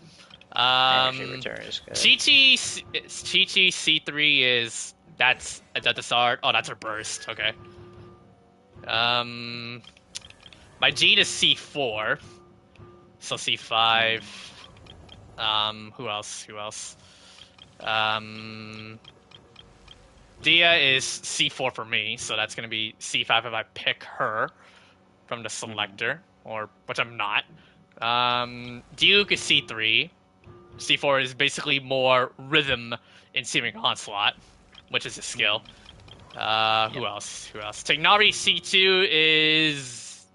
A: Energy
B: Um,
A: return is good.
B: Chi-Chi C3 is that's the start. Oh, that's her burst. Okay. Um, my Jean is C4, so C5. Who else? Who else? Um, Dia is C4 for me, so that's gonna be C5 if I pick her from the
A: Mhm.
B: selector, or which I'm not. Duke is C3. C4 is basically more rhythm in Searing Onslaught, which is a skill.
A: Yep.
B: Who else? Who else? Tignari C2 is.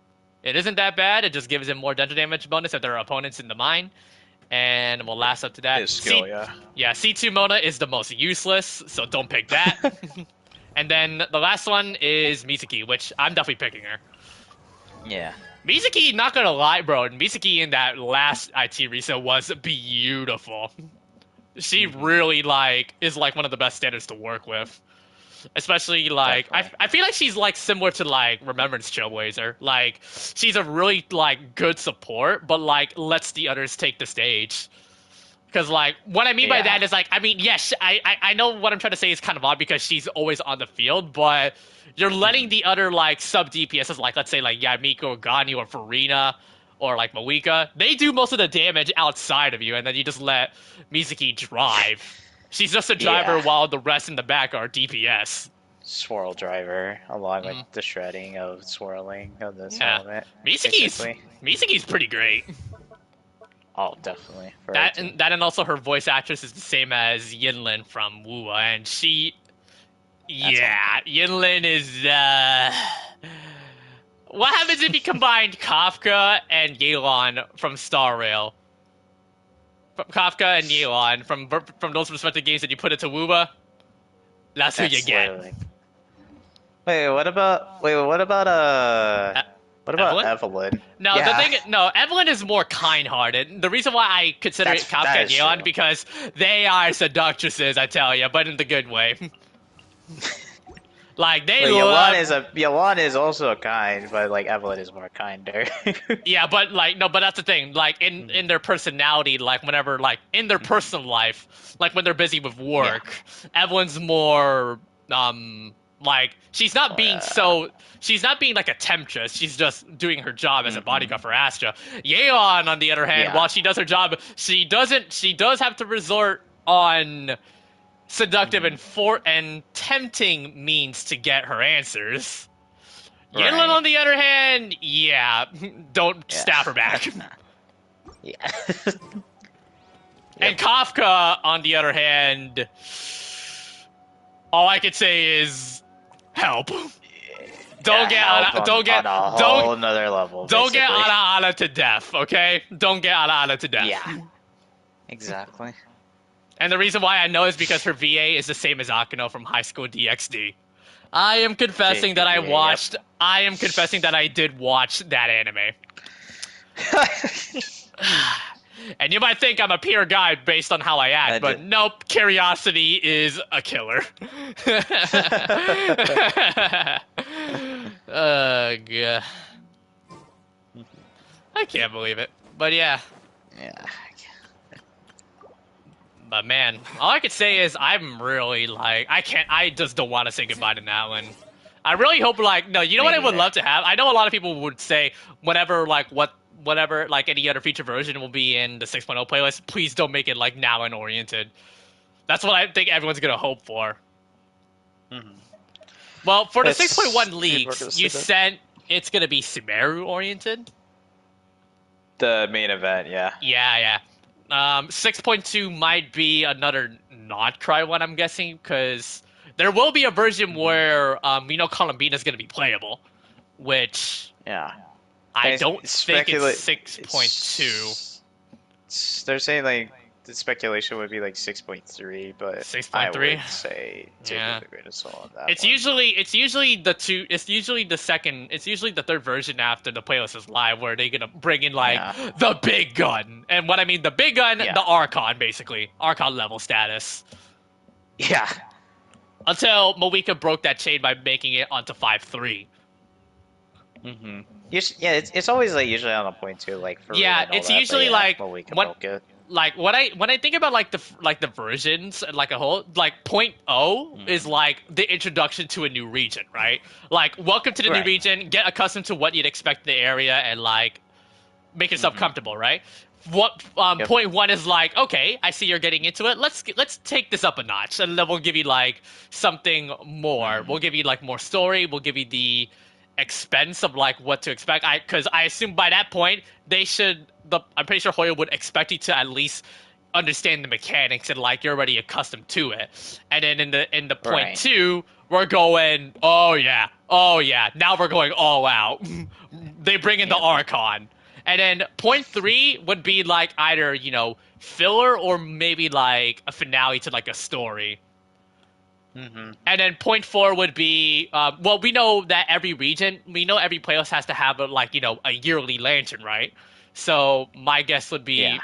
B: It isn't that bad. It just gives him more dental damage bonus if there are opponents in the mine, and will last up to that.
A: His skill, yeah.
B: Yeah, C2 Mona is the most useless, so don't pick that. And then the last one is Mizuki, which I'm definitely picking her.
A: Yeah.
B: Mizuki, not gonna lie, bro. Mizuki in that last IT reset was beautiful. She
A: Hmm.
B: really is like one of the best standards to work with. Especially like
A: Definitely.
B: I feel like she's like similar to like Remembrance Trailblazer. Like she's a really like good support, but like lets the others take the stage. Because, like, what I mean by
A: Yeah.
B: that is, like, I mean, yes, I know what I'm trying to say is kind of odd because she's always on the field, but you're letting the other, like, sub DPSs, like, let's say, like, Yamiko or Gani or Farina or, like, Mawika, they do most of the damage outside of you, and then you just let Mizuki drive. She's just a driver
A: Yeah.
B: while the rest in the back are DPS.
A: Swirl driver, along with the shredding of swirling of this
B: Yeah.
A: element,
B: Mizuki's,
A: basically.
B: Mizuki's pretty great.
A: Oh, definitely. For
B: That
A: her team.
B: and also her voice actress is the same as Yinlin from Wuwa, and she, yeah, Yinlin is. What happens if you combined Kafka and Yelan from Star Rail? From Kafka and Yelan from those respective games that you put into Wuwa, that's who you
A: That's
B: get.
A: literally. Wait, what about? Wait, what about
B: E-
A: What about
B: Evelyn?
A: Evelyn?
B: No,
A: Yeah.
B: the thing, no, Evelyn is more kind-hearted. The reason why I consider it Kafka
A: that
B: and
A: is
B: Yelan
A: true.
B: because they are seductresses, I tell you, but in the good way. Like they
A: Wait,
B: love,
A: Yolan is also kind, but like Evelyn is more kinder.
B: yeah, but like no, but that's the thing. Like in their personality, like whenever like in their personal life, like when they're busy with work, Evelyn's more like she's not being like a temptress. She's just doing her job as a bodyguard for Astra. Yeon, on the other hand,
A: Yeah.
B: while she does her job, she does have to resort on seductive and tempting means to get her answers.
A: Right.
B: Yinlin, on the other hand, yeah, don't
A: Yeah.
B: stab her back.
A: Yeah.
B: And Kafka, on the other hand, all I could say is help. Don't get
A: help
B: Ana, don't get
A: on a
B: don't
A: whole nother level.
B: don't get
A: basically.
B: Ana to death, okay? Don't get Ana to death.
A: Yeah. Exactly.
B: And the reason why I know is because her VA is the same as Akino from High School DxD. I am confessing that I
A: JPA,
B: watched. I am confessing that I did watch that anime. And you might think I'm a pure guy based on how I act,
A: I
B: but
A: did.
B: nope, curiosity is a killer. God. I can't believe it. But yeah.
A: Yeah.
B: But man, all I could say is I'm really like I just don't want to say goodbye to Natlan. I really hope like no, you know
A: Me
B: what I would
A: neither.
B: love to have? I know a lot of people would say whatever like any other feature version will be in the 6.0 playlist, please don't make it like Natlan oriented. That's what I think everyone's gonna hope for. Well, for the
A: It's-
B: 6.1
A: people are
B: leaks,
A: gonna
B: you
A: say that.
B: said it's gonna be Sumeru oriented.
A: The main event, yeah.
B: Yeah. 6.2 might be another Nod-Krai one, I'm guessing, because there will be a version where Columbine is going to be playable, which
A: Yeah.
B: I
A: It's
B: don't think it's
A: specula-
B: 6.2.
A: They're saying like the speculation would be like 6.3, but I
B: 6.3?
A: would say take it
B: Yeah.
A: with a grain of salt on that
B: It's
A: one.
B: usually the third version after the playlist is live where they're gonna bring in like
A: Yeah.
B: the big gun. And what I mean the big gun,
A: Yeah.
B: the Archon basically. Archon level status.
A: Yeah.
B: Until Mawika broke that chain by making it onto 5.3.
A: Mm-hmm. Yeah, it's always like usually on a point too, like for
B: Yeah,
A: Rain and all
B: it's
A: that, but
B: usually
A: yeah,
B: like
A: well, we can
B: what-
A: milk it.
B: Like when I think about like the versions like a whole like 0.0 is like the introduction to a new region, right? Like welcome to the new
A: Right.
B: region, get accustomed to what you'd expect in the area and like make yourself comfortable, right? What
A: Yep.
B: 0.1 is like, okay, I see you're getting into it. Let's take this up a notch and then we'll give you like something more. We'll give you like more story, we'll give you the expense of like what to expect. Because I assume by that point I'm pretty sure Hoya would expect you to at least understand the mechanics and like you're already accustomed to it. And then in the point
A: Right.
B: 2, we're going, oh yeah, now we're going all out. They bring in the Archon. And then point 3 would be like either, filler or maybe like a finale to like a story.
A: Mm-hmm.
B: And then point 4 would be, we know that every playlist has to have a yearly lantern, right? So my guess would be
A: Yeah.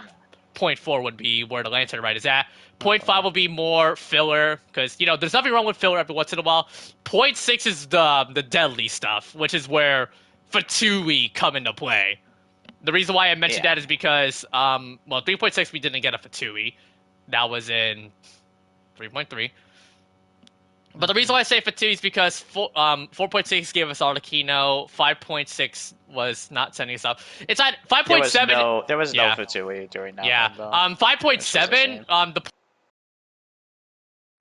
B: point 4 would be where the lantern right is at. Point 5 will be more filler because there's nothing wrong with filler every once in a while. Point 6 is the deadly stuff, which is where Fatui come into play. The reason why I mentioned
A: Yeah.
B: that is because, well, 3.6 we didn't get a Fatui. That was in 3.3. But the reason
A: Hmm.
B: why I say Fatui is because 4.6 gave us Arlecchino, 5.6 was not sending us up. It's at 5.7.
A: There was no
B: Yeah,
A: Fatui during that
B: yeah.
A: one though, which was a
B: 5.7.
A: shame.
B: The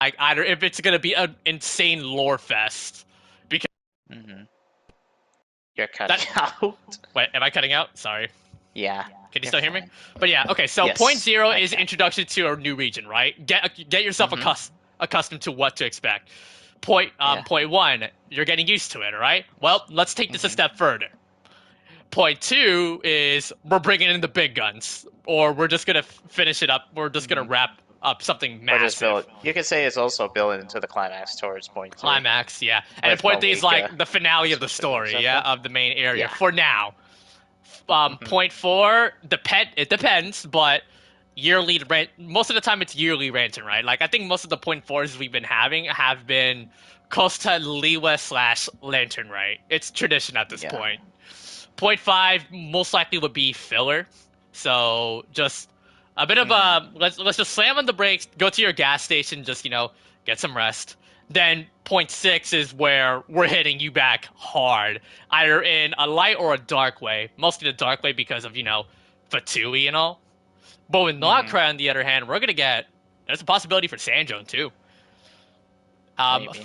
B: like either if it's gonna be an insane lore fest because
A: Hmm. You're cutting
B: that.
A: out.
B: Wait, am I cutting out? Sorry.
A: Yeah,
B: Can you
A: you're
B: still hear me?
A: fine.
B: But yeah, okay. So point
A: Yes,
B: zero
A: I
B: is
A: can.
B: introduction to a new region, right? Get yourself
A: Hmm.
B: accustomed to what to expect.
A: Yeah.
B: Point one, you're getting used to it, all right? Well, let's take this a
A: Hmm.
B: step further. Point two is we're bringing in the big guns, or we're just gonna finish it up. We're just gonna
A: Hmm.
B: wrap up something
A: Or just
B: massive.
A: build. You could say it's also building into the climax towards point three
B: Climax, yeah. And then
A: with
B: point three is like
A: Momika,
B: the finale of the story, yeah,
A: etc.
B: of the main area
A: Yeah.
B: for now.
A: Hmm.
B: Point four, it depends, but yearly rent. Most of the time, it's yearly ranting, right? Like I think most of the point fours we've been having have been Costa Liwa slash Lantern, right? It's tradition at this
A: Yeah.
B: point. Point five most likely would be filler, so just a bit of
A: Hmm.
B: a let's just slam on the brakes, go to your gas station, just get some rest. Then point six is where we're hitting you back hard, either in a light or a dark way. Mostly the dark way because of Fatui and all. But with
A: Hmm.
B: Nod-Krai on the other hand, we're gonna get there's a possibility for Sanjone too. Um,
A: Maybe.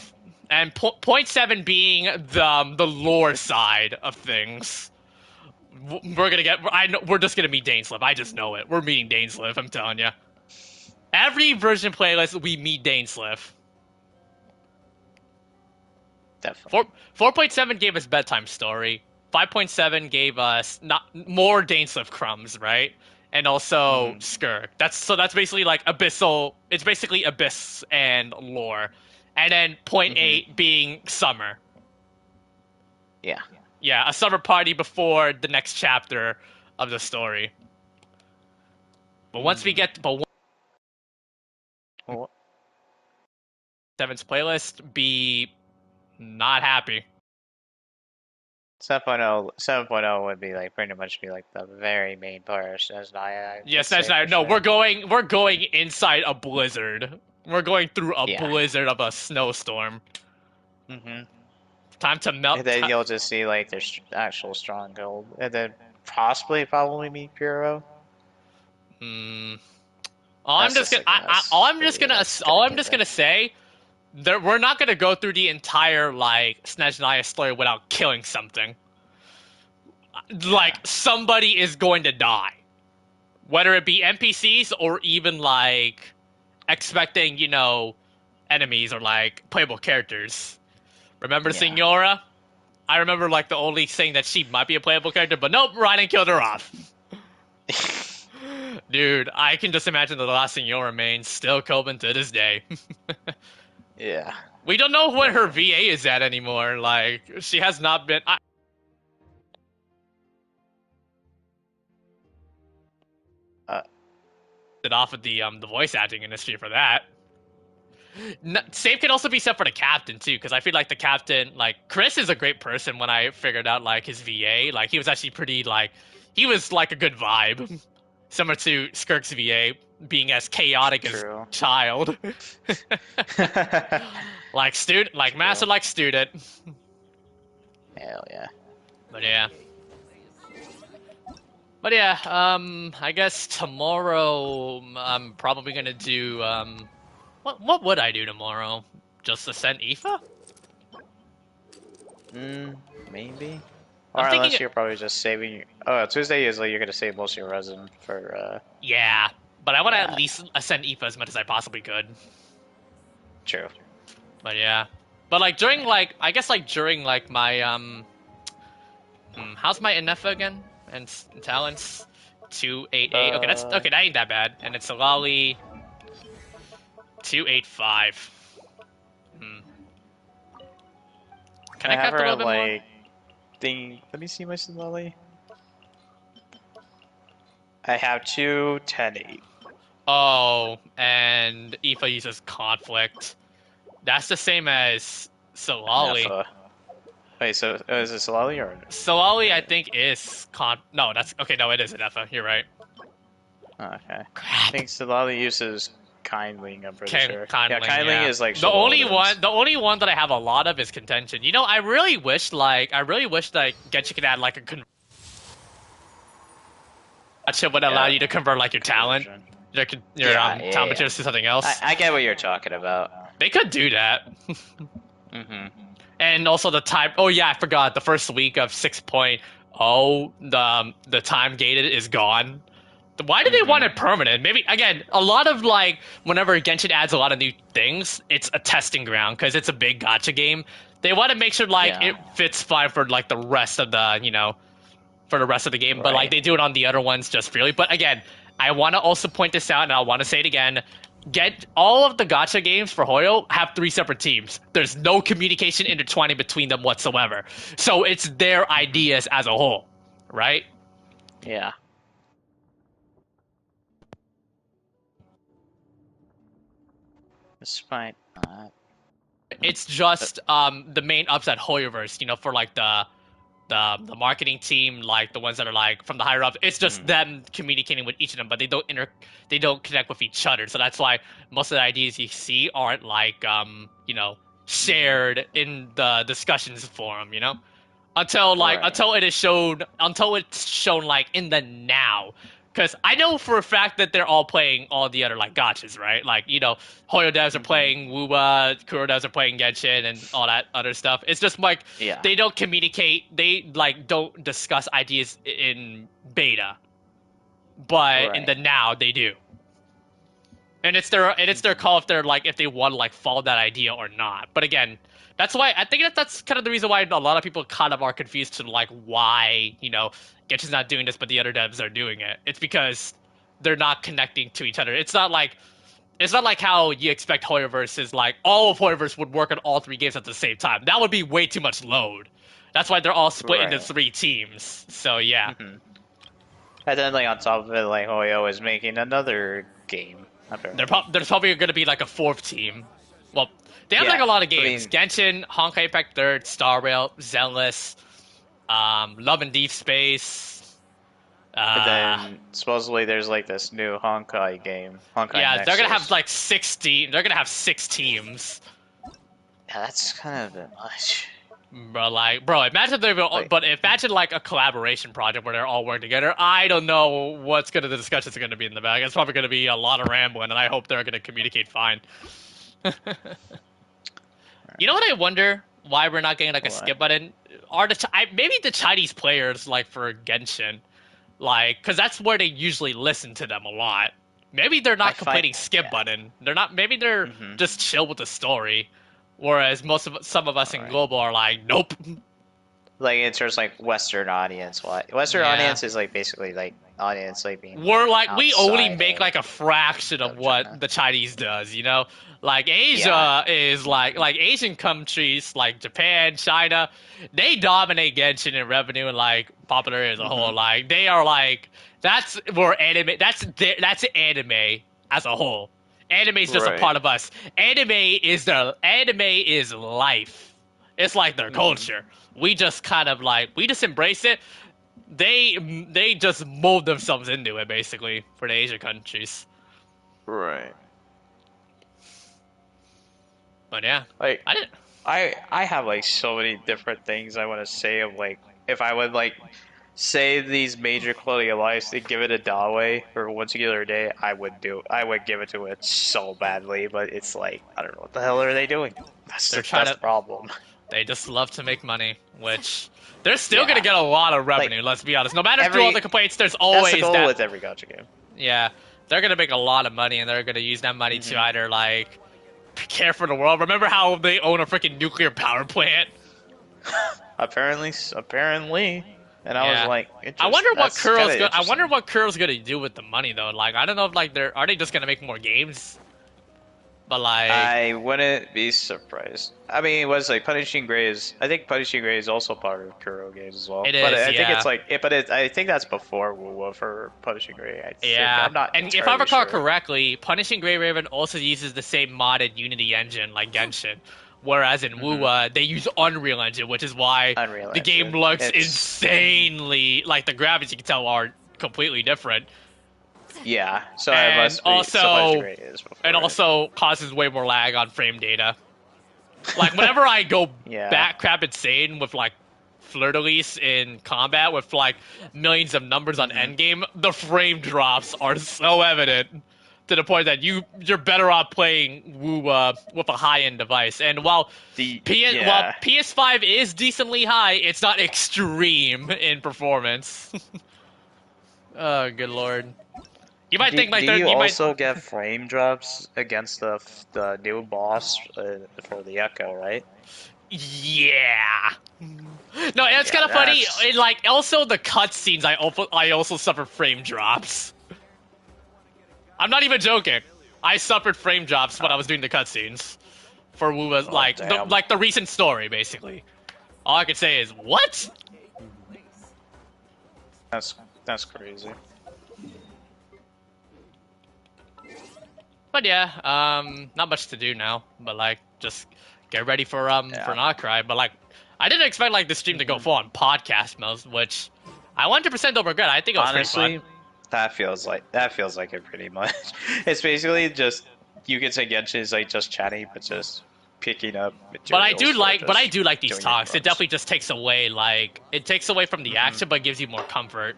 B: and point seven being the lore side of things. We're gonna get. I know we're just gonna meet Dainsleif. I just know it. We're meeting Dainsleif. I'm telling you. Every version playlist, we meet Dainsleif.
A: Definitely.
B: Four 4.7 gave us bedtime story. 5.7 gave us not more Dainsleif crumbs, right? And also
A: Hmm.
B: Skirk. That's basically like abyssal. It's basically abyss and lore. And then point
A: Hmm.
B: eight being summer.
A: Yeah.
B: Yeah, a summer party before the next chapter of the story. But once we
A: Hmm.
B: get, but
A: Well,
B: seven's playlist, be not happy.
A: 7.0 would be like pretty much be like the very main part, as I would
B: Yes, that's
A: say for
B: not. No,
A: sure.
B: we're going inside a blizzard. We're going through a
A: Yeah.
B: blizzard of a snowstorm.
A: Hmm.
B: Time to
A: And
B: melt.
A: then you'll just see like their actual stronghold, and then probably meet Puro.
B: Hmm.
A: That's just a
B: All
A: guess.
B: I'm just
A: Maybe
B: gonna,
A: that's gonna give it.
B: say, that we're not gonna go through the entire like Snezhnaya story without killing something.
A: Yeah.
B: Like somebody is going to die, whether it be NPCs or even like expecting, enemies or like playable characters. Remember
A: Yeah.
B: Signora? I remember like the only saying that she might be a playable character, but nope, Ryan killed her off. Dude, I can just imagine the last Signora main still coping to this day.
A: Yeah.
B: We don't know when her
A: Definitely.
B: VA is at anymore. Like she has not been. I
A: Uh,
B: it off of the voice acting industry for that. Same can also be said for the captain too, because I feel like the captain, like Chris, is a great person. When I figured out like his VA, like he was actually pretty like he was like a good vibe, similar to Skirk's VA being as chaotic as
A: true.
B: child, like student, like master,
A: True.
B: like student.
A: Hell yeah.
B: But yeah, I guess tomorrow I'm probably gonna do what would I do tomorrow? Just ascend Aoife?
A: Maybe.
B: I'm
A: Or
B: thinking
A: unless you're probably just saving your. Oh, Tuesday is like you're gonna save most of your resin for.
B: Yeah, but I want to at
A: Yeah.
B: least ascend Aoife as much as I possibly could.
A: True.
B: But yeah, but like during like I guess like during like my how's my Inefa again and talents 288. Okay, that's
A: Uh,
B: okay. That ain't that bad. And it's a lolly 285. Hmm. Can
A: I
B: I
A: have
B: craft a
A: her
B: little
A: at
B: bit more?
A: like. Let me see my Sonali. I have two 10-8.
B: Oh, and Aoife uses conflict. That's the same as Solali.
A: Nefa. Wait, so is it Solali or?
B: Solali, I think, is No, that's okay. No, it isn't Effa. You're right.
A: Oh, okay. I
B: Crap.
A: think Solali uses Kindling. I'm pretty sure. Yeah,
B: Kindling,
A: Kindling
B: yeah.
A: is like
B: The only one that I have a lot of is contention. You know, I really wish that Genshin could add like a conversion would allow you to convert like your talent,
A: Conversion.
B: your
A: Yeah,
B: talent
A: yeah.
B: materials to something else.
A: I get what you're talking about.
B: They could do that.
A: Mm-hmm.
B: And also the time. Oh yeah, I forgot. The first week of 6.0, the time gated is gone. Why do they want it permanent? Maybe again, a lot of like whenever Genshin adds a lot of new things, it's a testing ground because it's a big gacha game. They want to make sure like
A: Yeah.
B: it fits fine for like the rest of the for the rest of the game. But like
A: Right.
B: they do it on the other ones just freely. But again, I want to also point this out, and I want to say it again. Get all of the gacha games for Hoyo have 3 separate teams. There's no communication intertwining between them whatsoever. So it's their ideas as a whole, right?
A: Yeah. Despite that.
B: It's just the main upset Hoyoverse, for like the marketing team, like the ones that are like from the higher ups. It's just them communicating with each of them, but they don't connect with each other. So that's why most of the ideas you see aren't like shared in the discussions forum, until it's shown like in the now. Because I know for a fact that they're all playing all the other like gotchas, right? Like Hoyo devs are playing Wuba, Kuro devs are playing Genshin, and all that other stuff. It's just like
A: Yeah.
B: they don't communicate. They like don't discuss ideas in beta, but in
A: Right.
B: the now they do. And it's their call if they want to like follow that idea or not. But again, that's why I think that's kind of the reason why a lot of people kind of are confused to like why Genshin's not doing this, but the other devs are doing it. It's because they're not connecting to each other. It's not like how you expect Hoyoverse is like all of Hoyoverse would work on all 3 games at the same time. That would be way too much load. That's why they're all split into
A: Right.
B: 3 teams. So yeah.
A: And then like on top of it, like Hoyo is making another game. Apparently.
B: There's probably going to be like a 4th team. Well, they have
A: Yeah,
B: like a lot of
A: I
B: games:
A: mean-
B: Genshin, Honkai Impact 3rd, Star Rail, Zenless, Love and Deep Space.
A: But then supposedly there's like this new Honkai game. Honkai
B: Yeah, they're gonna
A: Nexus.
B: have like 16. They're gonna have 6 teams.
A: Yeah, that's kind of a bit much.
B: Bro, imagine imagine like a collaboration project where they're all working together. I don't know what's the discussions are gonna be in the back. It's probably gonna be a lot of rambling, and I hope they're gonna communicate fine. You know what I wonder? Why we're not getting like a
A: What?
B: skip button? Maybe the Chinese players like for Genshin, like because that's where they usually listen to them a lot. Maybe they're
A: I
B: not
A: find-
B: completing skip
A: yeah.
B: button. They're not. Maybe they're just chill with the story. Whereas some of us in
A: Alright.
B: global are like, nope.
A: Like in terms of, like Western audience. What Western
B: Yeah.
A: audience is like basically like audience like being.
B: We're like we only
A: outside
B: make
A: of-
B: like a fraction of
A: of
B: what
A: China.
B: the Chinese does, Like Asia
A: Yeah.
B: is like Asian countries like Japan, China, they dominate Genshin in revenue and like popularity as a whole. Like they are like that's where anime that's anime as a whole. Anime is just a
A: Right.
B: part of us. Anime is life. It's like their culture. We just kind of like we just embrace it. They just mold themselves into it basically for the Asian countries.
A: Right.
B: But yeah,
A: Like
B: I didn't.
A: I have like so many different things I want to say of like if I would like say these major quality of life and give it a Dawei for one singular day, I would give it to it so badly, but it's like I don't know what the hell are they doing?
B: They're trying
A: That's
B: to-
A: the problem.
B: They just love to make money, which they're still
A: Yeah.
B: gonna get a lot of revenue. Let's be honest. No matter
A: every-
B: all the complaints, there's
A: That's
B: always
A: the goal
B: that.
A: with every gacha game.
B: Yeah, they're gonna make a lot of money, and they're gonna use that money to either like care for the world. Remember how they own a freaking nuclear power plant?
A: Apparently, and I
B: Yeah.
A: was like,
B: I wonder what
A: that's kinda
B: I wonder
A: interesting.
B: what Kuro's gonna do with the money though. Like I don't know if like are they just gonna make more games? But like
A: I wouldn't be surprised. I mean, it was like Punishing Gray is. I think Punishing Gray is also part of Kuro games as well.
B: It
A: but
B: is,
A: I think
B: yeah.
A: it's like, I think that's before Wuwa for Punishing Gray. I think.
B: yeah,
A: I'm not.
B: and if I
A: entirely
B: recall
A: sure.
B: correctly, Punishing Grey Raven also uses the same modded Unity engine like Genshin, Whereas in WUA, they use Unreal Engine, which is why
A: Unreal
B: the game
A: Engine.
B: looks
A: It's
B: insanely like the graphics you can tell are completely different,
A: yeah. So it
B: and
A: must be so much
B: also
A: great is before
B: it
A: it.
B: also causes way more lag on frame data. Like whenever I go
A: Yeah.
B: back crap insane with like fleur-de-lis in combat with like millions of numbers on endgame, the frame drops are so evident to the point that you're better off playing Wu with a high-end device. And while
A: Yeah.
B: PS5 is decently high, it's not extreme in performance. Oh, good lord. You might think like
A: Do you
B: you might.
A: also get frame drops against the new boss for the Echo, right?
B: Yeah. No, it's
A: Yeah,
B: kind of funny.
A: that's
B: Like also the cutscenes, I also suffer frame drops. I'm not even joking. I suffered frame drops when I was doing the cutscenes for Wu's
A: oh damn.
B: like the recent story, basically. All I can say is what?
A: That's crazy.
B: But yeah, not much to do now. But like, just get ready for Nod-Krai. But like, I didn't expect like the stream to go full on podcast mode, which I 100% don't regret. I think it was pretty
A: Honestly,
B: fun.
A: that feels like it pretty much. It's basically just you could say Genshin is like just chatting, but just picking up materials.
B: But I do like these
A: doing
B: talks. It
A: runs.
B: definitely just takes away from the action, but gives you more comfort.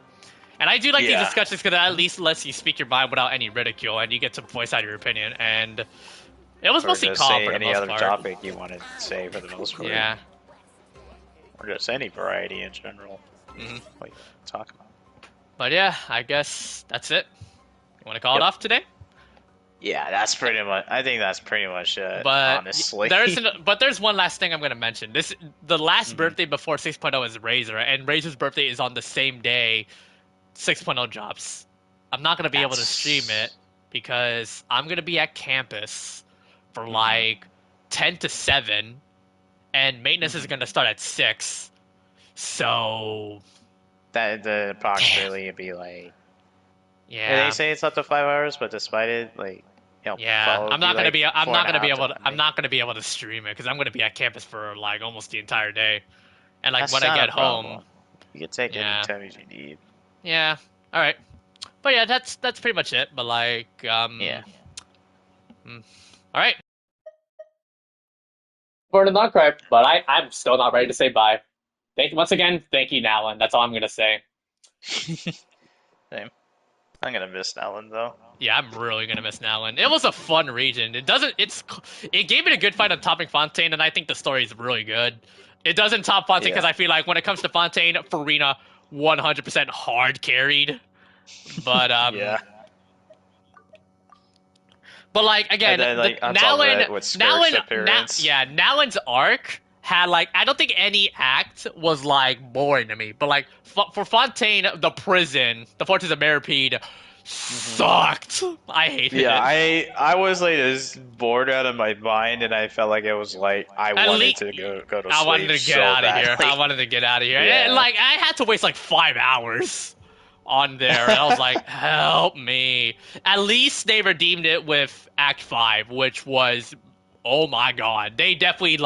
B: And I do like these
A: Yeah.
B: discussions because it at least lets you speak your mind without any ridicule, and you get to voice out your opinion. And it was
A: Or
B: mostly
A: just
B: calm
A: say
B: for the
A: any
B: most
A: other
B: part.
A: topic you want to say for the most part.
B: Yeah.
A: Or just any variety in general.
B: Mhm.
A: What you talk about.
B: But yeah, I guess that's it. You want to call it
A: Yep.
B: off today?
A: Yeah, that's pretty much. I think that's pretty much it.
B: But
A: honestly,
B: there's one last thing I'm gonna mention. The last birthday before 6.0 is Razor, and Razor's birthday is on the same day 6.0 drops. I'm not gonna be able to stream it because I'm gonna be at campus for like 10 to 7, and maintenance is gonna start at 6. So
A: that the approximately it'd be like.
B: yeah.
A: They say it's up to 5 hours, but despite it, like,
B: Yeah,
A: follow
B: I'm not
A: would
B: gonna
A: be
B: be.
A: like
B: I'm not gonna be
A: 4.5
B: able.
A: to
B: I'm
A: 9.
B: not gonna be able to stream it because I'm gonna be at campus for like almost the entire day, and like
A: That's
B: when I
A: not a
B: get home,
A: problem. You can take
B: Yeah.
A: any time you need.
B: yeah. All right, but yeah, that's pretty much it. But like,
A: Yeah.
B: all right. For the Nod-Krai, but I'm still not ready to say bye. Once again, thank you, Natlan. That's all I'm gonna say.
A: Same. I'm gonna miss that one though.
B: Yeah, I'm really gonna miss Natlan. It was a fun region. It gave it a good fight on topping Fontaine, and I think the story is really good. It doesn't top Fontaine because
A: Yeah.
B: I feel like when it comes to Fontaine, Farina 100% hard carried. But
A: Yeah.
B: but like again,
A: And then, like, on top of that, with Skirk's appearance.
B: Nalan's arc had like I don't think any act was like boring to me, but like for Fontaine, the prison, the Fortress of Meripede, sucked. I hated
A: Yeah,
B: it.
A: I was like just bored out of my mind, and I felt like it was like I wanted to go to sleep.
B: I wanted to get
A: so
B: out of here.
A: badly.
B: I wanted to get out of here.
A: Yeah.
B: And, like I had to waste like 5 hours on there, and I was like, help me. At least they redeemed it with Act 5, which was, oh my god. They definitely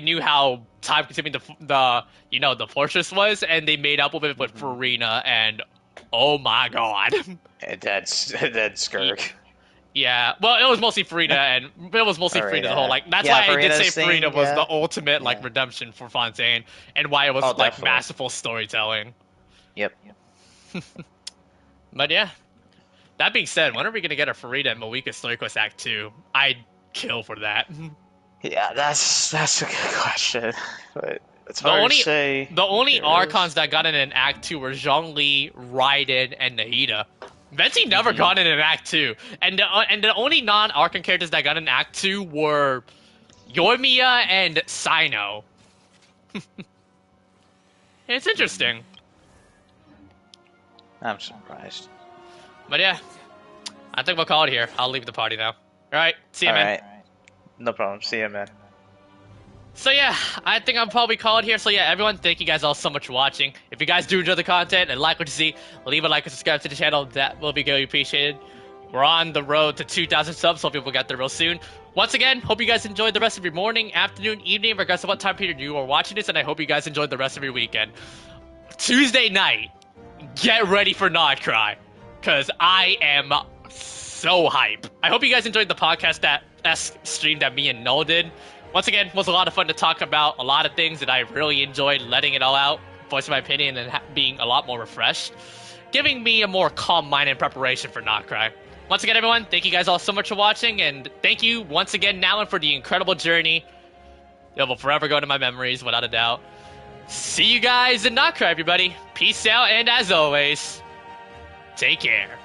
B: knew how time consuming the fortress was, and they made up with it with Farina, and oh my god.
A: And that's Skirk.
B: Yeah, well, it was mostly Farina, and it was mostly Farina the whole like. That's
A: Yeah,
B: why I did
A: Farina's
B: say Farina
A: thing,
B: was
A: yeah.
B: the ultimate like
A: Yeah.
B: redemption for Fontaine, and why it was
A: Oh,
B: like
A: definitely.
B: masterful storytelling.
A: Yep.
B: But yeah, that being said, when are we gonna get a Farina and Moika Story Quest Act 2? I'd kill for that.
A: Yeah, that's a good question, but it's
B: The
A: hard
B: only
A: to say.
B: the only
A: There
B: Archons
A: is.
B: that got in an Act 2 were Zhongli, Raiden, and Nahida. Venti never got in an Act 2, and the only non-Archon characters that got in Act 2 were Yoimiya and Sino. It's interesting.
A: I'm surprised.
B: But yeah, I think we'll call it here. I'll leave the party now. Alright, see ya,
A: All
B: man.
A: right. No problem. See ya, man.
B: So yeah, I think I'll probably call it here. So yeah, everyone, thank you guys all so much for watching. If you guys do enjoy the content and like what you see, leave a like and subscribe to the channel. That will be greatly appreciated. We're on the road to 2,000 subs, so people get there real soon. Once again, hope you guys enjoyed the rest of your morning, afternoon, evening, regardless of what time period you are watching this, and I hope you guys enjoyed the rest of your weekend. Tuesday night, get ready for Nod-Krai, because I am so hype. I hope you guys enjoyed the podcast stream that me and Noel did. Once again, it was a lot of fun to talk about a lot of things that I really enjoyed letting it all out, voicing my opinion, and being a lot more refreshed, giving me a more calm mind in preparation for Nod-Krai. Once again, everyone, thank you guys all so much for watching, and thank you once again, Natlan, for the incredible journey. It will forever go to my memories, without a doubt. See you guys in Nod-Krai, everybody. Peace out, and as always, take care.